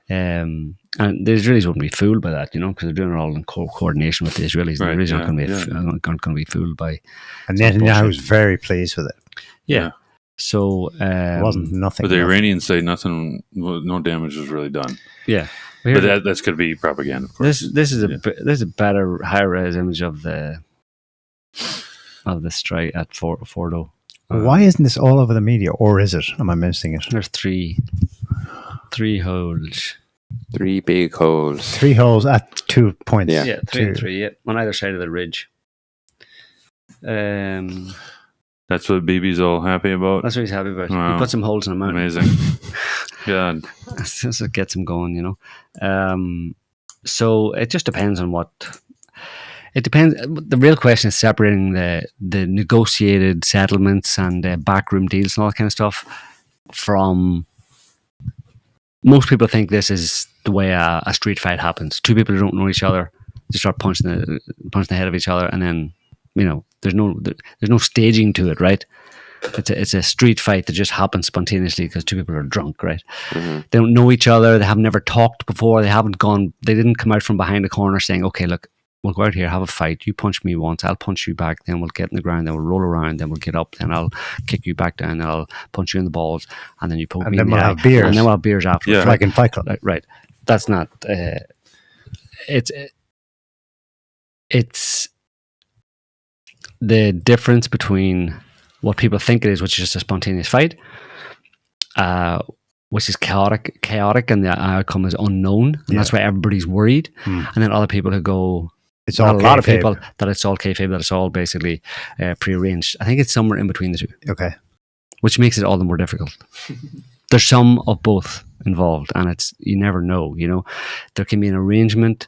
And the Israelis wouldn't be fooled by that, because they're doing it all in coordination with the Israelis.
Right,
The Israelis aren't going to be fooled by.
And Netanyahu was very pleased with it.
Yeah. So
it wasn't nothing.
But the Iranians say no damage was really done.
Yeah.
But that's going to be propaganda, of course.
This is a better high res image of the strike at Fordo.
Why isn't this all over the media, or is it? Am I missing it?
There's three holes.
3 big holes.
3 holes at 2 points.
Yeah,
3 and 3. Yeah, on either side of the ridge.
That's what Bibi's all happy about.
That's what he's happy about.
Wow.
He put some holes in a mountain.
Amazing. God.
That's what gets him going, So it just depends on what. It depends. The real question is separating the negotiated settlements and backroom deals and all that kind of stuff from. Most people think this is the way a street fight happens. Two people who don't know each other, they start punching the head of each other, and then there's no staging to it, right? It's a street fight that just happens spontaneously because two people are drunk, right?
Mm-hmm.
They don't know each other. They have never talked before. They didn't come out from behind a corner saying, okay, look, we'll go out here, have a fight. You punch me once, I'll punch you back. Then we'll get in the ground, then we'll roll around, then we'll get up, then I'll kick you back down, then I'll punch you in the balls, and then you poke me in the eye.
Have beers.
And then we'll have beers afterwards.
Yeah. Like in Fight Club.
Right. That's not... It's the difference between what people think it is, which is just a spontaneous fight, which is chaotic, and the outcome is unknown, and that's why everybody's worried. And then other people who go,
it's all
a lot of people that it's all kayfabe, that it's all basically prearranged. I think it's somewhere in between the two.
Okay,
which makes it all the more difficult. There's some of both involved, and you never know. There can be an arrangement,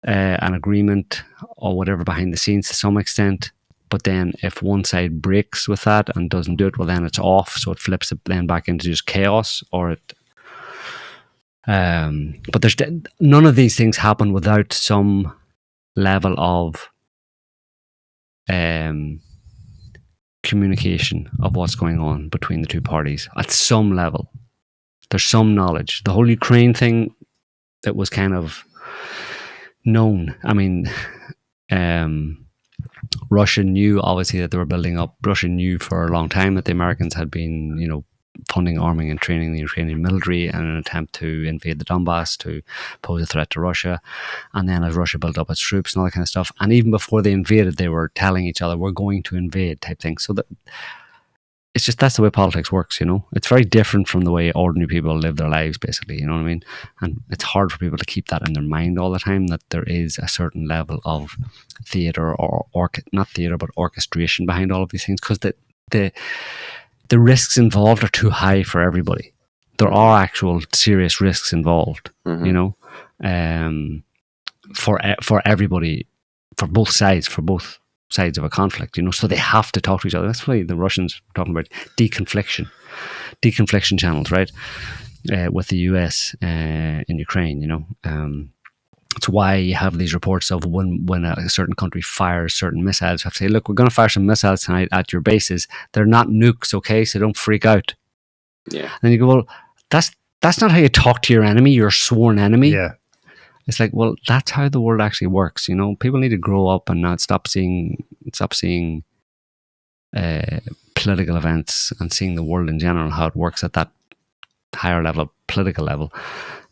an agreement, or whatever behind the scenes to some extent. But then if one side breaks with that and doesn't do it, well, then it's off. So it flips it then back into just chaos, but there's none of these things happen without some level of communication of what's going on between the two parties at some level. There's some knowledge. The whole Ukraine thing, it was kind of known. I mean, Russia knew obviously that they were building up. Russia knew for a long time that the Americans had been, funding, arming, and training the Ukrainian military in an attempt to invade the Donbass, to pose a threat to Russia. And then as Russia built up its troops and all that kind of stuff, and even before they invaded, they were telling each other, "We're going to invade," type thing. So that it's just that's the way politics works. It's very different from the way ordinary people live their lives, basically. You know what I mean? And it's hard for people to keep that in their mind all the time, that there is a certain level of theater or not theater, but orchestration behind all of these things, because the risks involved are too high for everybody. There are actual serious risks involved, for everybody, for both sides of a conflict, so they have to talk to each other. That's why the Russians are talking about deconfliction channels, right? With the US in Ukraine, it's why you have these reports of when a certain country fires certain missiles, you have to say, look, we're going to fire some missiles tonight at your bases. They're not nukes, okay? So don't freak out.
Yeah.
And then you go, well, that's not how you talk to your enemy, your sworn enemy.
Yeah.
It's like, well, that's how the world actually works. People need to grow up and not stop seeing political events and seeing the world in general, how it works at that higher level, political level,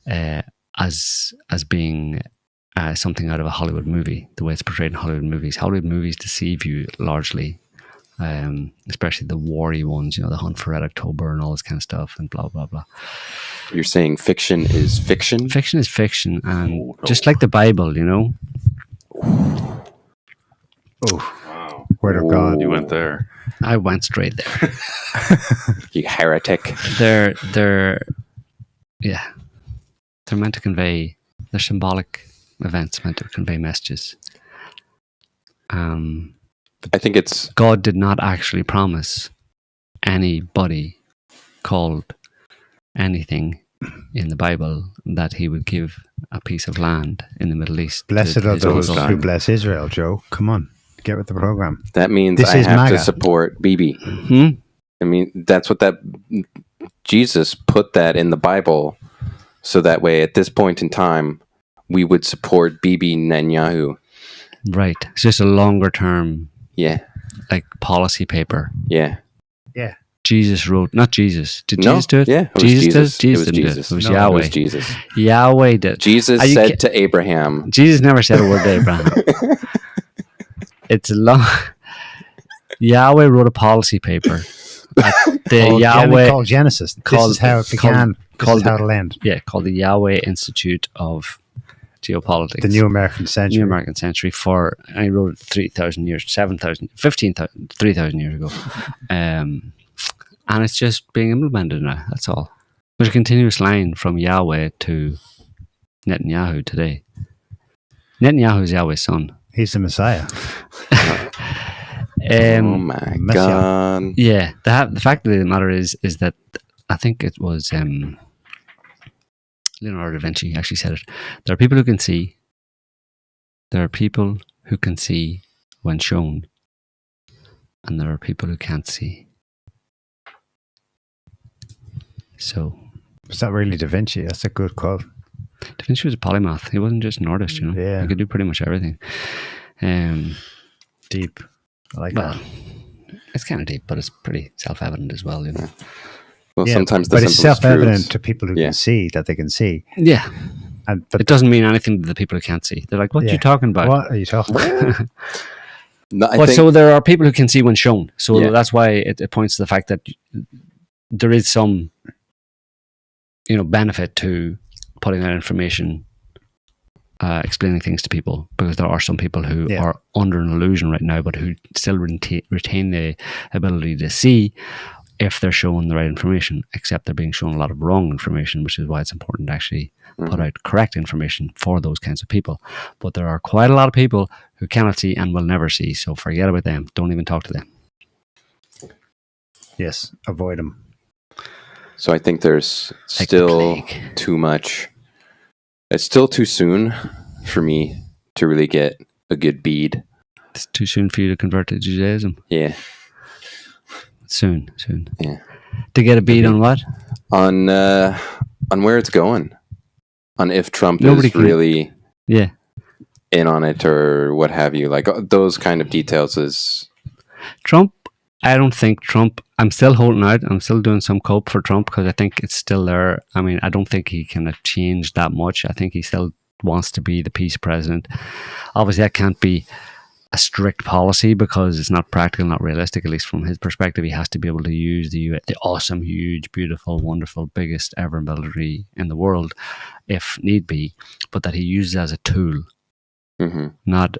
as being something out of a Hollywood movie, the way it's portrayed in Hollywood movies. Hollywood movies deceive you largely, especially the war-y ones, the Hunt for Red October and all this kind of stuff and blah, blah, blah.
You're saying fiction is fiction?
Fiction is fiction, and just like the Bible,
Oh.
Wow.
Word of God.
You went there.
I went straight there.
You heretic.
They're meant to convey, they're symbolic events meant to convey messages.
I think it's...
God did not actually promise anybody called anything in the Bible that he would give a piece of land in the Middle East.
Blessed are
his own
those
son.
who bless Israel, Joe. Come on, get with the program.
That means
This
I
is
have
MAGA.
to support Bibi.
Hmm?
I mean, that's what Jesus put that in the Bible, so that way at this point in time, we would support Bibi Netanyahu.
Right. It's just a longer term,
Yeah,
policy paper.
yeah.
Yeah.
Jesus wrote, not Jesus. Did
No,
Jesus do it?
yeah, it was
Jesus
Jesus.
did? Jesus
It was
didn't
Jesus.
do it. It was
No, it
Yahweh.
It was Jesus.
Yahweh did.
Jesus
Are you
said to Abraham,
Jesus never said a word to Abraham. It's a long... Yahweh wrote a policy paper.
Called Genesis. This is how it began. This is how it'll end.
Yeah, called the Yahweh Institute of Geopolitics.
The New American Century.
New American Century I wrote it 3,000 years, 7,000, 15,000, 3,000 years ago. And it's just being implemented now, that's all. There's a continuous line from Yahweh to Netanyahu today. Netanyahu is Yahweh's son.
He's the Messiah.
oh my
Messiah.
God.
Yeah, the fact of the matter is that I think it was Leonardo da Vinci actually said it. There are people who can see. There are people who can see when shown. And there are people who can't see. So...
Was that really Da Vinci? That's a good quote.
Da Vinci was a polymath. He wasn't just an artist,
Yeah.
He could do pretty much everything.
Deep. I like
Well,
that.
it's kind of deep, but it's pretty self-evident as well,
Well,
Yeah,
sometimes the
but it's
simplest
self-evident
truths-
to people who
Yeah.
can see that they can see.
Yeah.
But
It doesn't mean anything to the people who can't see. They're like, what are
Yeah.
you talking about?
what are you talking about?
No, I
Well,
think,
so there are people who can see when shown. So
Yeah.
that's why it points to the fact that there is some, benefit to putting out information, explaining things to people, because there are some people who
Yeah.
are under an illusion right now, but who still retain the ability to see if they're shown the right information, except they're being shown a lot of wrong information, which is why it's important to actually put out correct information for those kinds of people. But there are quite a lot of people who cannot see and will never see, so forget about them. Don't even talk to them.
Yes, avoid them.
so I think there's
Like the
still
plague.
too much. It's still too soon for me to really get a good bead.
It's too soon for you to convert to Judaism.
Yeah.
Soon.
Yeah.
To get a beat on what?
On where it's going. On if Trump
Nobody
is
can-
really
Yeah.
in on it or what have you. Like those kind of details is...
Trump, I don't think Trump, I'm still holding out. I'm still doing some cope for Trump because I think it's still there. I mean, I don't think he can have changed that much. I think he still wants to be the peace president. Obviously, that can't be a strict policy because it's not practical, not realistic, at least from his perspective. He has to be able to use the awesome, huge, beautiful, wonderful, biggest ever military in the world if need be, but that he uses as a tool,
Mhm.
not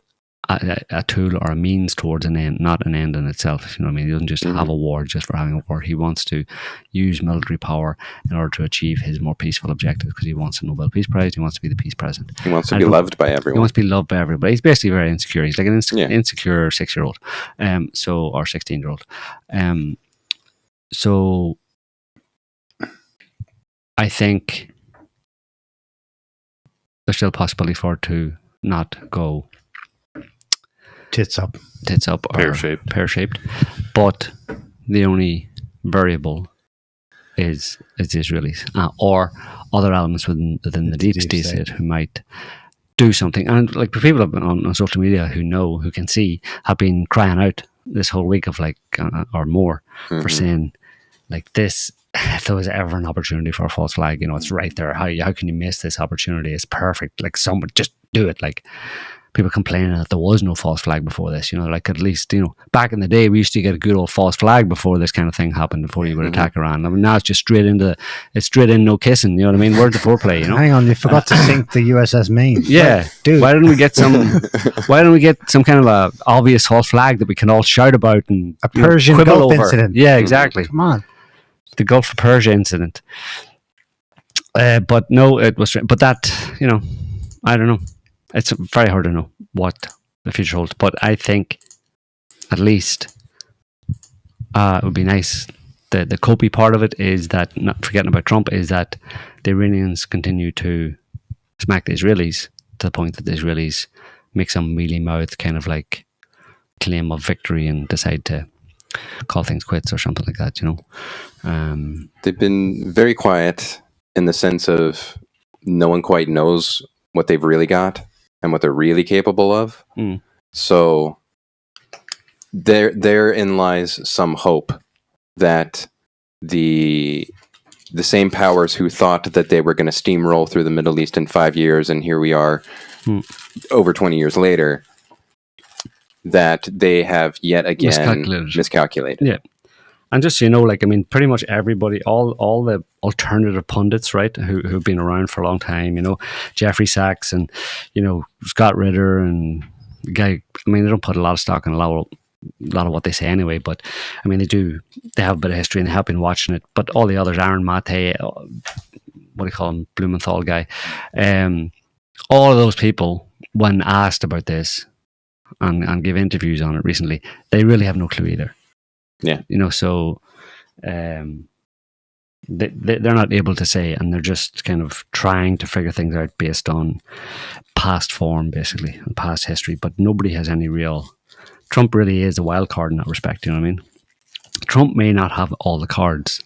a tool or a means towards an end, not an end in itself. If you know what I mean? He doesn't just have a war just for having a war. He wants to use military power in order to achieve his more peaceful objectives because he wants a Nobel Peace Prize. He wants to be the peace president.
He wants to
I
be
don't-
loved by
He
everyone.
wants to be loved by everybody. He's basically very insecure. He's like an
Yeah.
insecure 6-year-old, or 16-year-old. So I think there's still a possibility for it to not go
Tits up.
or
Pear-shaped.
but the only variable is the Israelis or other elements within the deep state who might do something. And like the people on social media who can see, have been crying out this whole week of like, or more, for saying like this. If there was ever an opportunity for a false flag, you know, it's right there. How can you miss this opportunity? It's perfect. Like, someone just do it. Like, people complaining that there was no false flag before this, you know, like, at least, you know, back in the day we used to get a good old false flag before this kind of thing happened, before you would attack Iran. I mean, now it's just straight in, no kissing, you know what I mean? Where's the foreplay, you know?
Hang on, you forgot to sink the USS Maine.
Yeah,
dude.
Why don't we get some kind of a obvious false flag that we can all shout about and
a Persian Gulf incident?
Yeah, exactly.
Come on.
The Gulf of Persia incident. But no, it was, but that, you know, I don't know. It's very hard to know what the future holds. But I think at least it would be nice. The copy part of it is that, not forgetting about Trump, is that the Iranians continue to smack the Israelis to the point that the Israelis make some mealy-mouthed kind of like claim of victory and decide to call things quits or something like that, you know.
They've been very quiet in the sense of no one quite knows what they've really got and what they're really capable of. So therein lies some hope that the same powers who thought that they were going to steamroll through the Middle East in 5 years, and here we are over 20 years later, that they have yet again miscalculated.
Yeah. And just so you know, like, I mean, pretty much everybody, all the alternative pundits, right, who've been around for a long time, you know, Jeffrey Sachs and, you know, Scott Ritter and the guy, I mean, they don't put a lot of stock in a lot of what they say anyway, but I mean, they have a bit of history and they have been watching it. But all the others, Aaron Mate, what do you call him, Blumenthal guy, all of those people, when asked about this, and give interviews on it recently, they really have no clue either.
Yeah,
you know, so they're not able to say, and they're just kind of trying to figure things out based on past form, basically, and past history. But nobody has any real. Trump really is a wild card in that respect. You know what I mean? Trump may not have all the cards,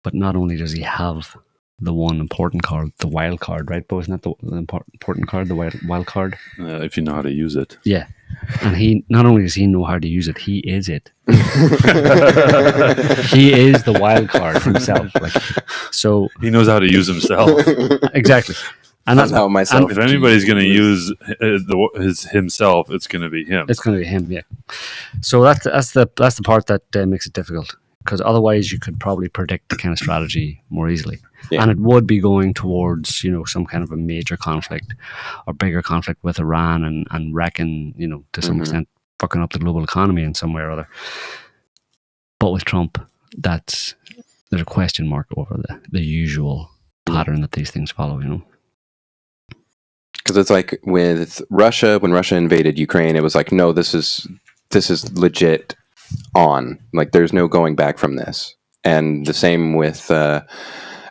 but not only does he have the one important card, the wild card, right? But isn't that the important card, the wild card?
If you know how to use it.
Yeah. And he, not only does he know how to use it, he is it. He is the wild card himself. Like, so
he knows how to use himself.
Exactly. And that's
how myself.
If anybody's going to use his himself, it's going to be him.
It's going to be him, yeah. So that's the part that makes it difficult, because otherwise you could probably predict the kind of strategy more easily. Yeah. And it would be going towards, you know, some kind of a major conflict or bigger conflict with Iran and reckon, you know, to some extent fucking up the global economy in some way or other. But with Trump, there's a question mark over the usual pattern that these things follow, you know.
Because it's like with Russia, when Russia invaded Ukraine, it was like, no, this is legit on. Like, there's no going back from this. And the same with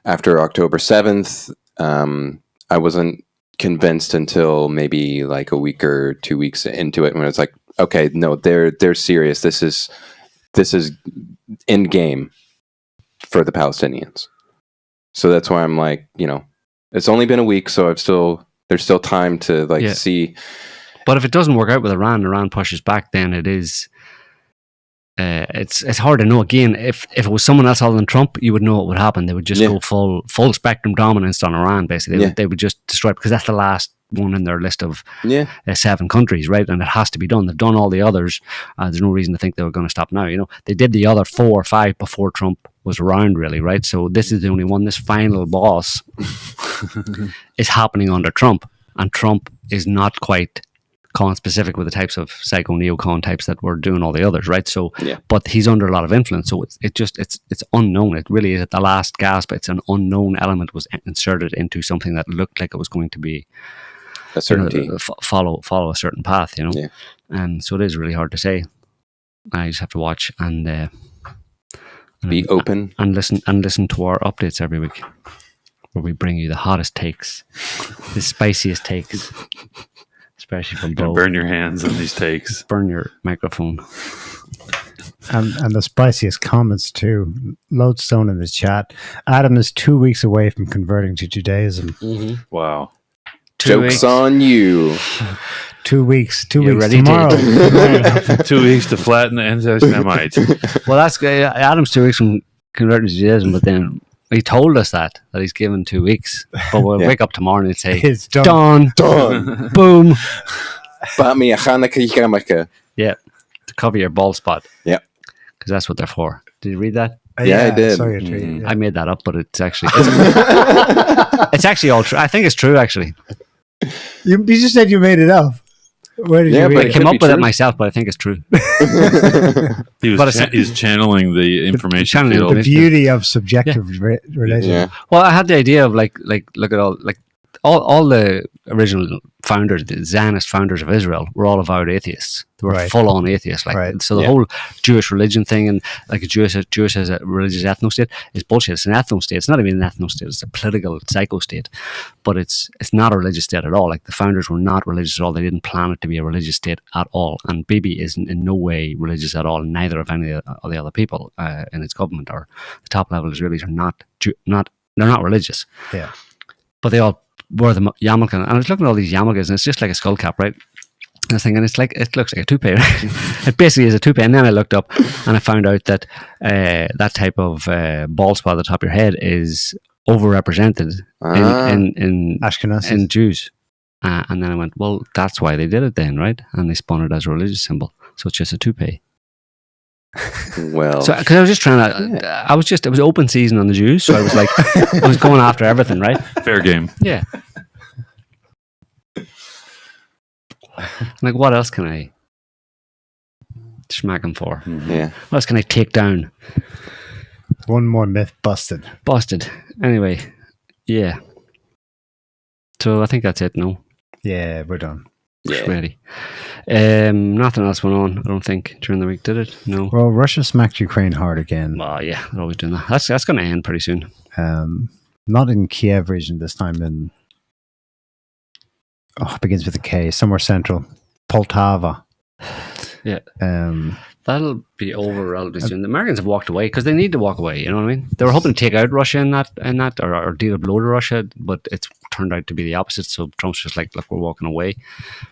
after October 7th, I wasn't convinced until maybe like a week or 2 weeks into it, when it's like, okay, no, they're serious. This is end game for the Palestinians. So that's why I'm like, you know, it's only been a week, so there's still time to see.
But if it doesn't work out with Iran pushes back, then it is. It's hard to know. Again, if it was someone else other than Trump, you would know what would happen. They would just go full spectrum dominance on Iran. Basically, they would just destroy it, because that's the last one in their list of 7 countries, right? And it has to be done. They've done all the others. There's no reason to think they were going to stop now. You know, they did the other 4 or 5 before Trump was around, really, right? So this is the only one. This final boss is happening under Trump, and Trump is not quite con-specific with the types of psycho-neocon types that were doing all the others, right? So, but he's under a lot of influence, so it's unknown. It really is at the last gasp. It's an unknown element was inserted into something that looked like it was going to be
a certainty,
follow a certain path, you know. And so it is really hard to say. I just have to watch and
be open
and listen to our updates every week, where we bring you the hottest takes, the spiciest takes. Especially from Bo.
Burn your hands on these takes.
Burn your microphone.
And the spiciest comments too. Lodestone in the chat. Adam is 2 weeks away from converting to Judaism.
Wow.
Joke's on you.
2 weeks. 2
You're
weeks
ready,
tomorrow.
2 weeks to flatten the anti-Semite.
Well, that's Adam's 2 weeks from converting to Judaism, but then he told us that he's given 2 weeks. But we'll wake up tomorrow and he'd say,
It's done.
Done.
Boom.
Bought me a Hanukkah yarmulke.
Yeah, to cover your bald spot.
Yeah.
Because that's what they're for. Did you read that?
Yeah, I did.
saw your tweet, yeah.
I made that up, but it's actually it's actually all true. I think it's true, actually.
You just said you made it up. Where did
Yeah,
you
but
read
I
it?
came
could
up
be
with it
true.
myself, but I think it's true.
He
But
was
it's-
he's channeling the information
channeling
field.
The beauty of subjective relation.
Yeah.
Well, I had the idea of like look at all the original founders, the Zionist founders of Israel, were all avowed atheists. They were
Right.
full-on atheists.
Right.
So the whole Jewish religion thing and like Jewish as a religious ethno-state is bullshit. It's an ethno-state. It's not even an ethno-state. It's a political psycho-state. But it's not a religious state at all. Like the founders were not religious at all. They didn't plan it to be a religious state at all. And Bibi is in no way religious at all. And neither of any of the other people in its government or the top level Israelis are they're not religious.
Yeah.
But they all wore the yarmulke. And I was looking at all these yarmulkes, and it's just like a skull cap, right? And I was thinking, it looks like a toupee, right? It basically is a toupee. And then I looked up and I found out that that type of bald spot at the top of your head is overrepresented in
Ashkenazis.
in Jews. And then I went, well, that's why they did it then, right? And they spun it as a religious symbol. So it's just a toupee.
Well,
So, because I was just trying to, it was open season on the Jews. So I was like, I was going after everything, right?
Fair game.
Yeah. Like, what else can I smack him for?
yeah.
What else can I take down?
One more myth busted.
Busted. Anyway, yeah. So I think that's it. No,
Yeah, we're done.
just ready. Nothing else went on. I don't think during the week, did it? No.
Well, Russia smacked Ukraine hard again.
Well, yeah, they're always doing that. That's going to end pretty soon.
Not in Kiev region this time. It begins with a K. Somewhere central, Poltava.
Yeah.
Um,
That'll be over relatively soon. The Americans have walked away because they need to walk away. You know what I mean? They were hoping to take out Russia in that, or deal a blow to Russia, but it's turned out to be the opposite. So Trump's just like, look, we're walking away.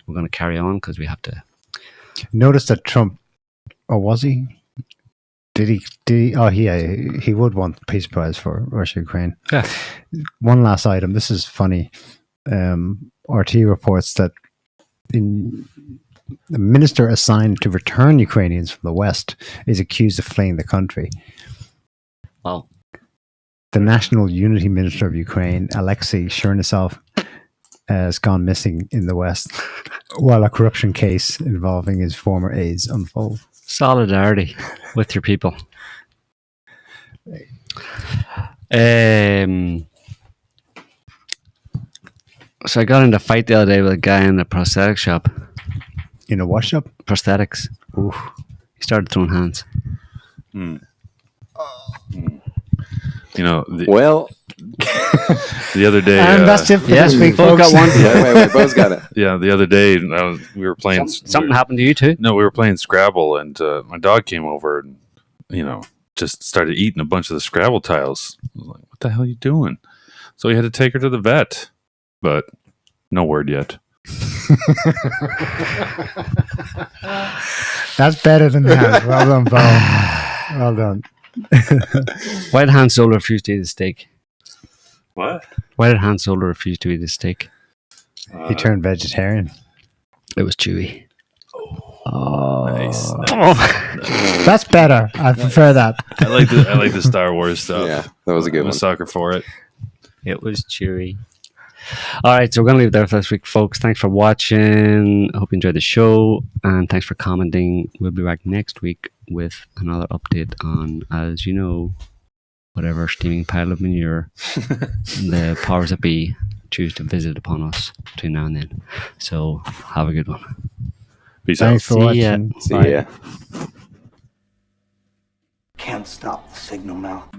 We're going to carry on because we have to.
notice that Trump, or was he? Did he? Oh, he would want the Peace Prize for Russia Ukraine.
Yeah.
One last item. This is funny. RT reports that the minister assigned to return Ukrainians from the West is accused of fleeing the country.
Wow.
The National Unity Minister of Ukraine, Alexei Chernysov, has gone missing in the West while a corruption case involving his former aides unfolds.
Solidarity with your people. So I got into a fight the other day with a guy in a prosthetic shop.
In a wash up?
Prosthetics.
Ooh.
He started throwing hands.
You know,
Well,
the other day,
And that's it for this week,
Both
folks.
got one.
wait, Bo's got it.
yeah, the other day we were playing.
Something happened to you too?
No, we were playing Scrabble, and my dog came over and just started eating a bunch of the Scrabble tiles. I was like, "What the hell are you doing?" So we had to take her to the vet, but no word yet.
That's better than that. Well done, Bo. Well done.
Why did Han Solo refuse to eat his steak?
What?
Why did Han Solo refuse to eat his steak?
He turned vegetarian.
It was chewy.
Nice.
That's better. I prefer that.
I like the Star Wars stuff.
Yeah, that was a good
I'm a
one.
sucker for it.
It was chewy. All right, so we're going to leave it there for this week, folks. Thanks for watching. I hope you enjoyed the show, and thanks for commenting. We'll be back next week with another update on, as you know, whatever steaming pile of manure the powers that be choose to visit upon us between now and then. So have a good one.
Peace
Thanks
out.
for
See ya.
watching.
See
Bye.
ya.
Can't stop the signal now.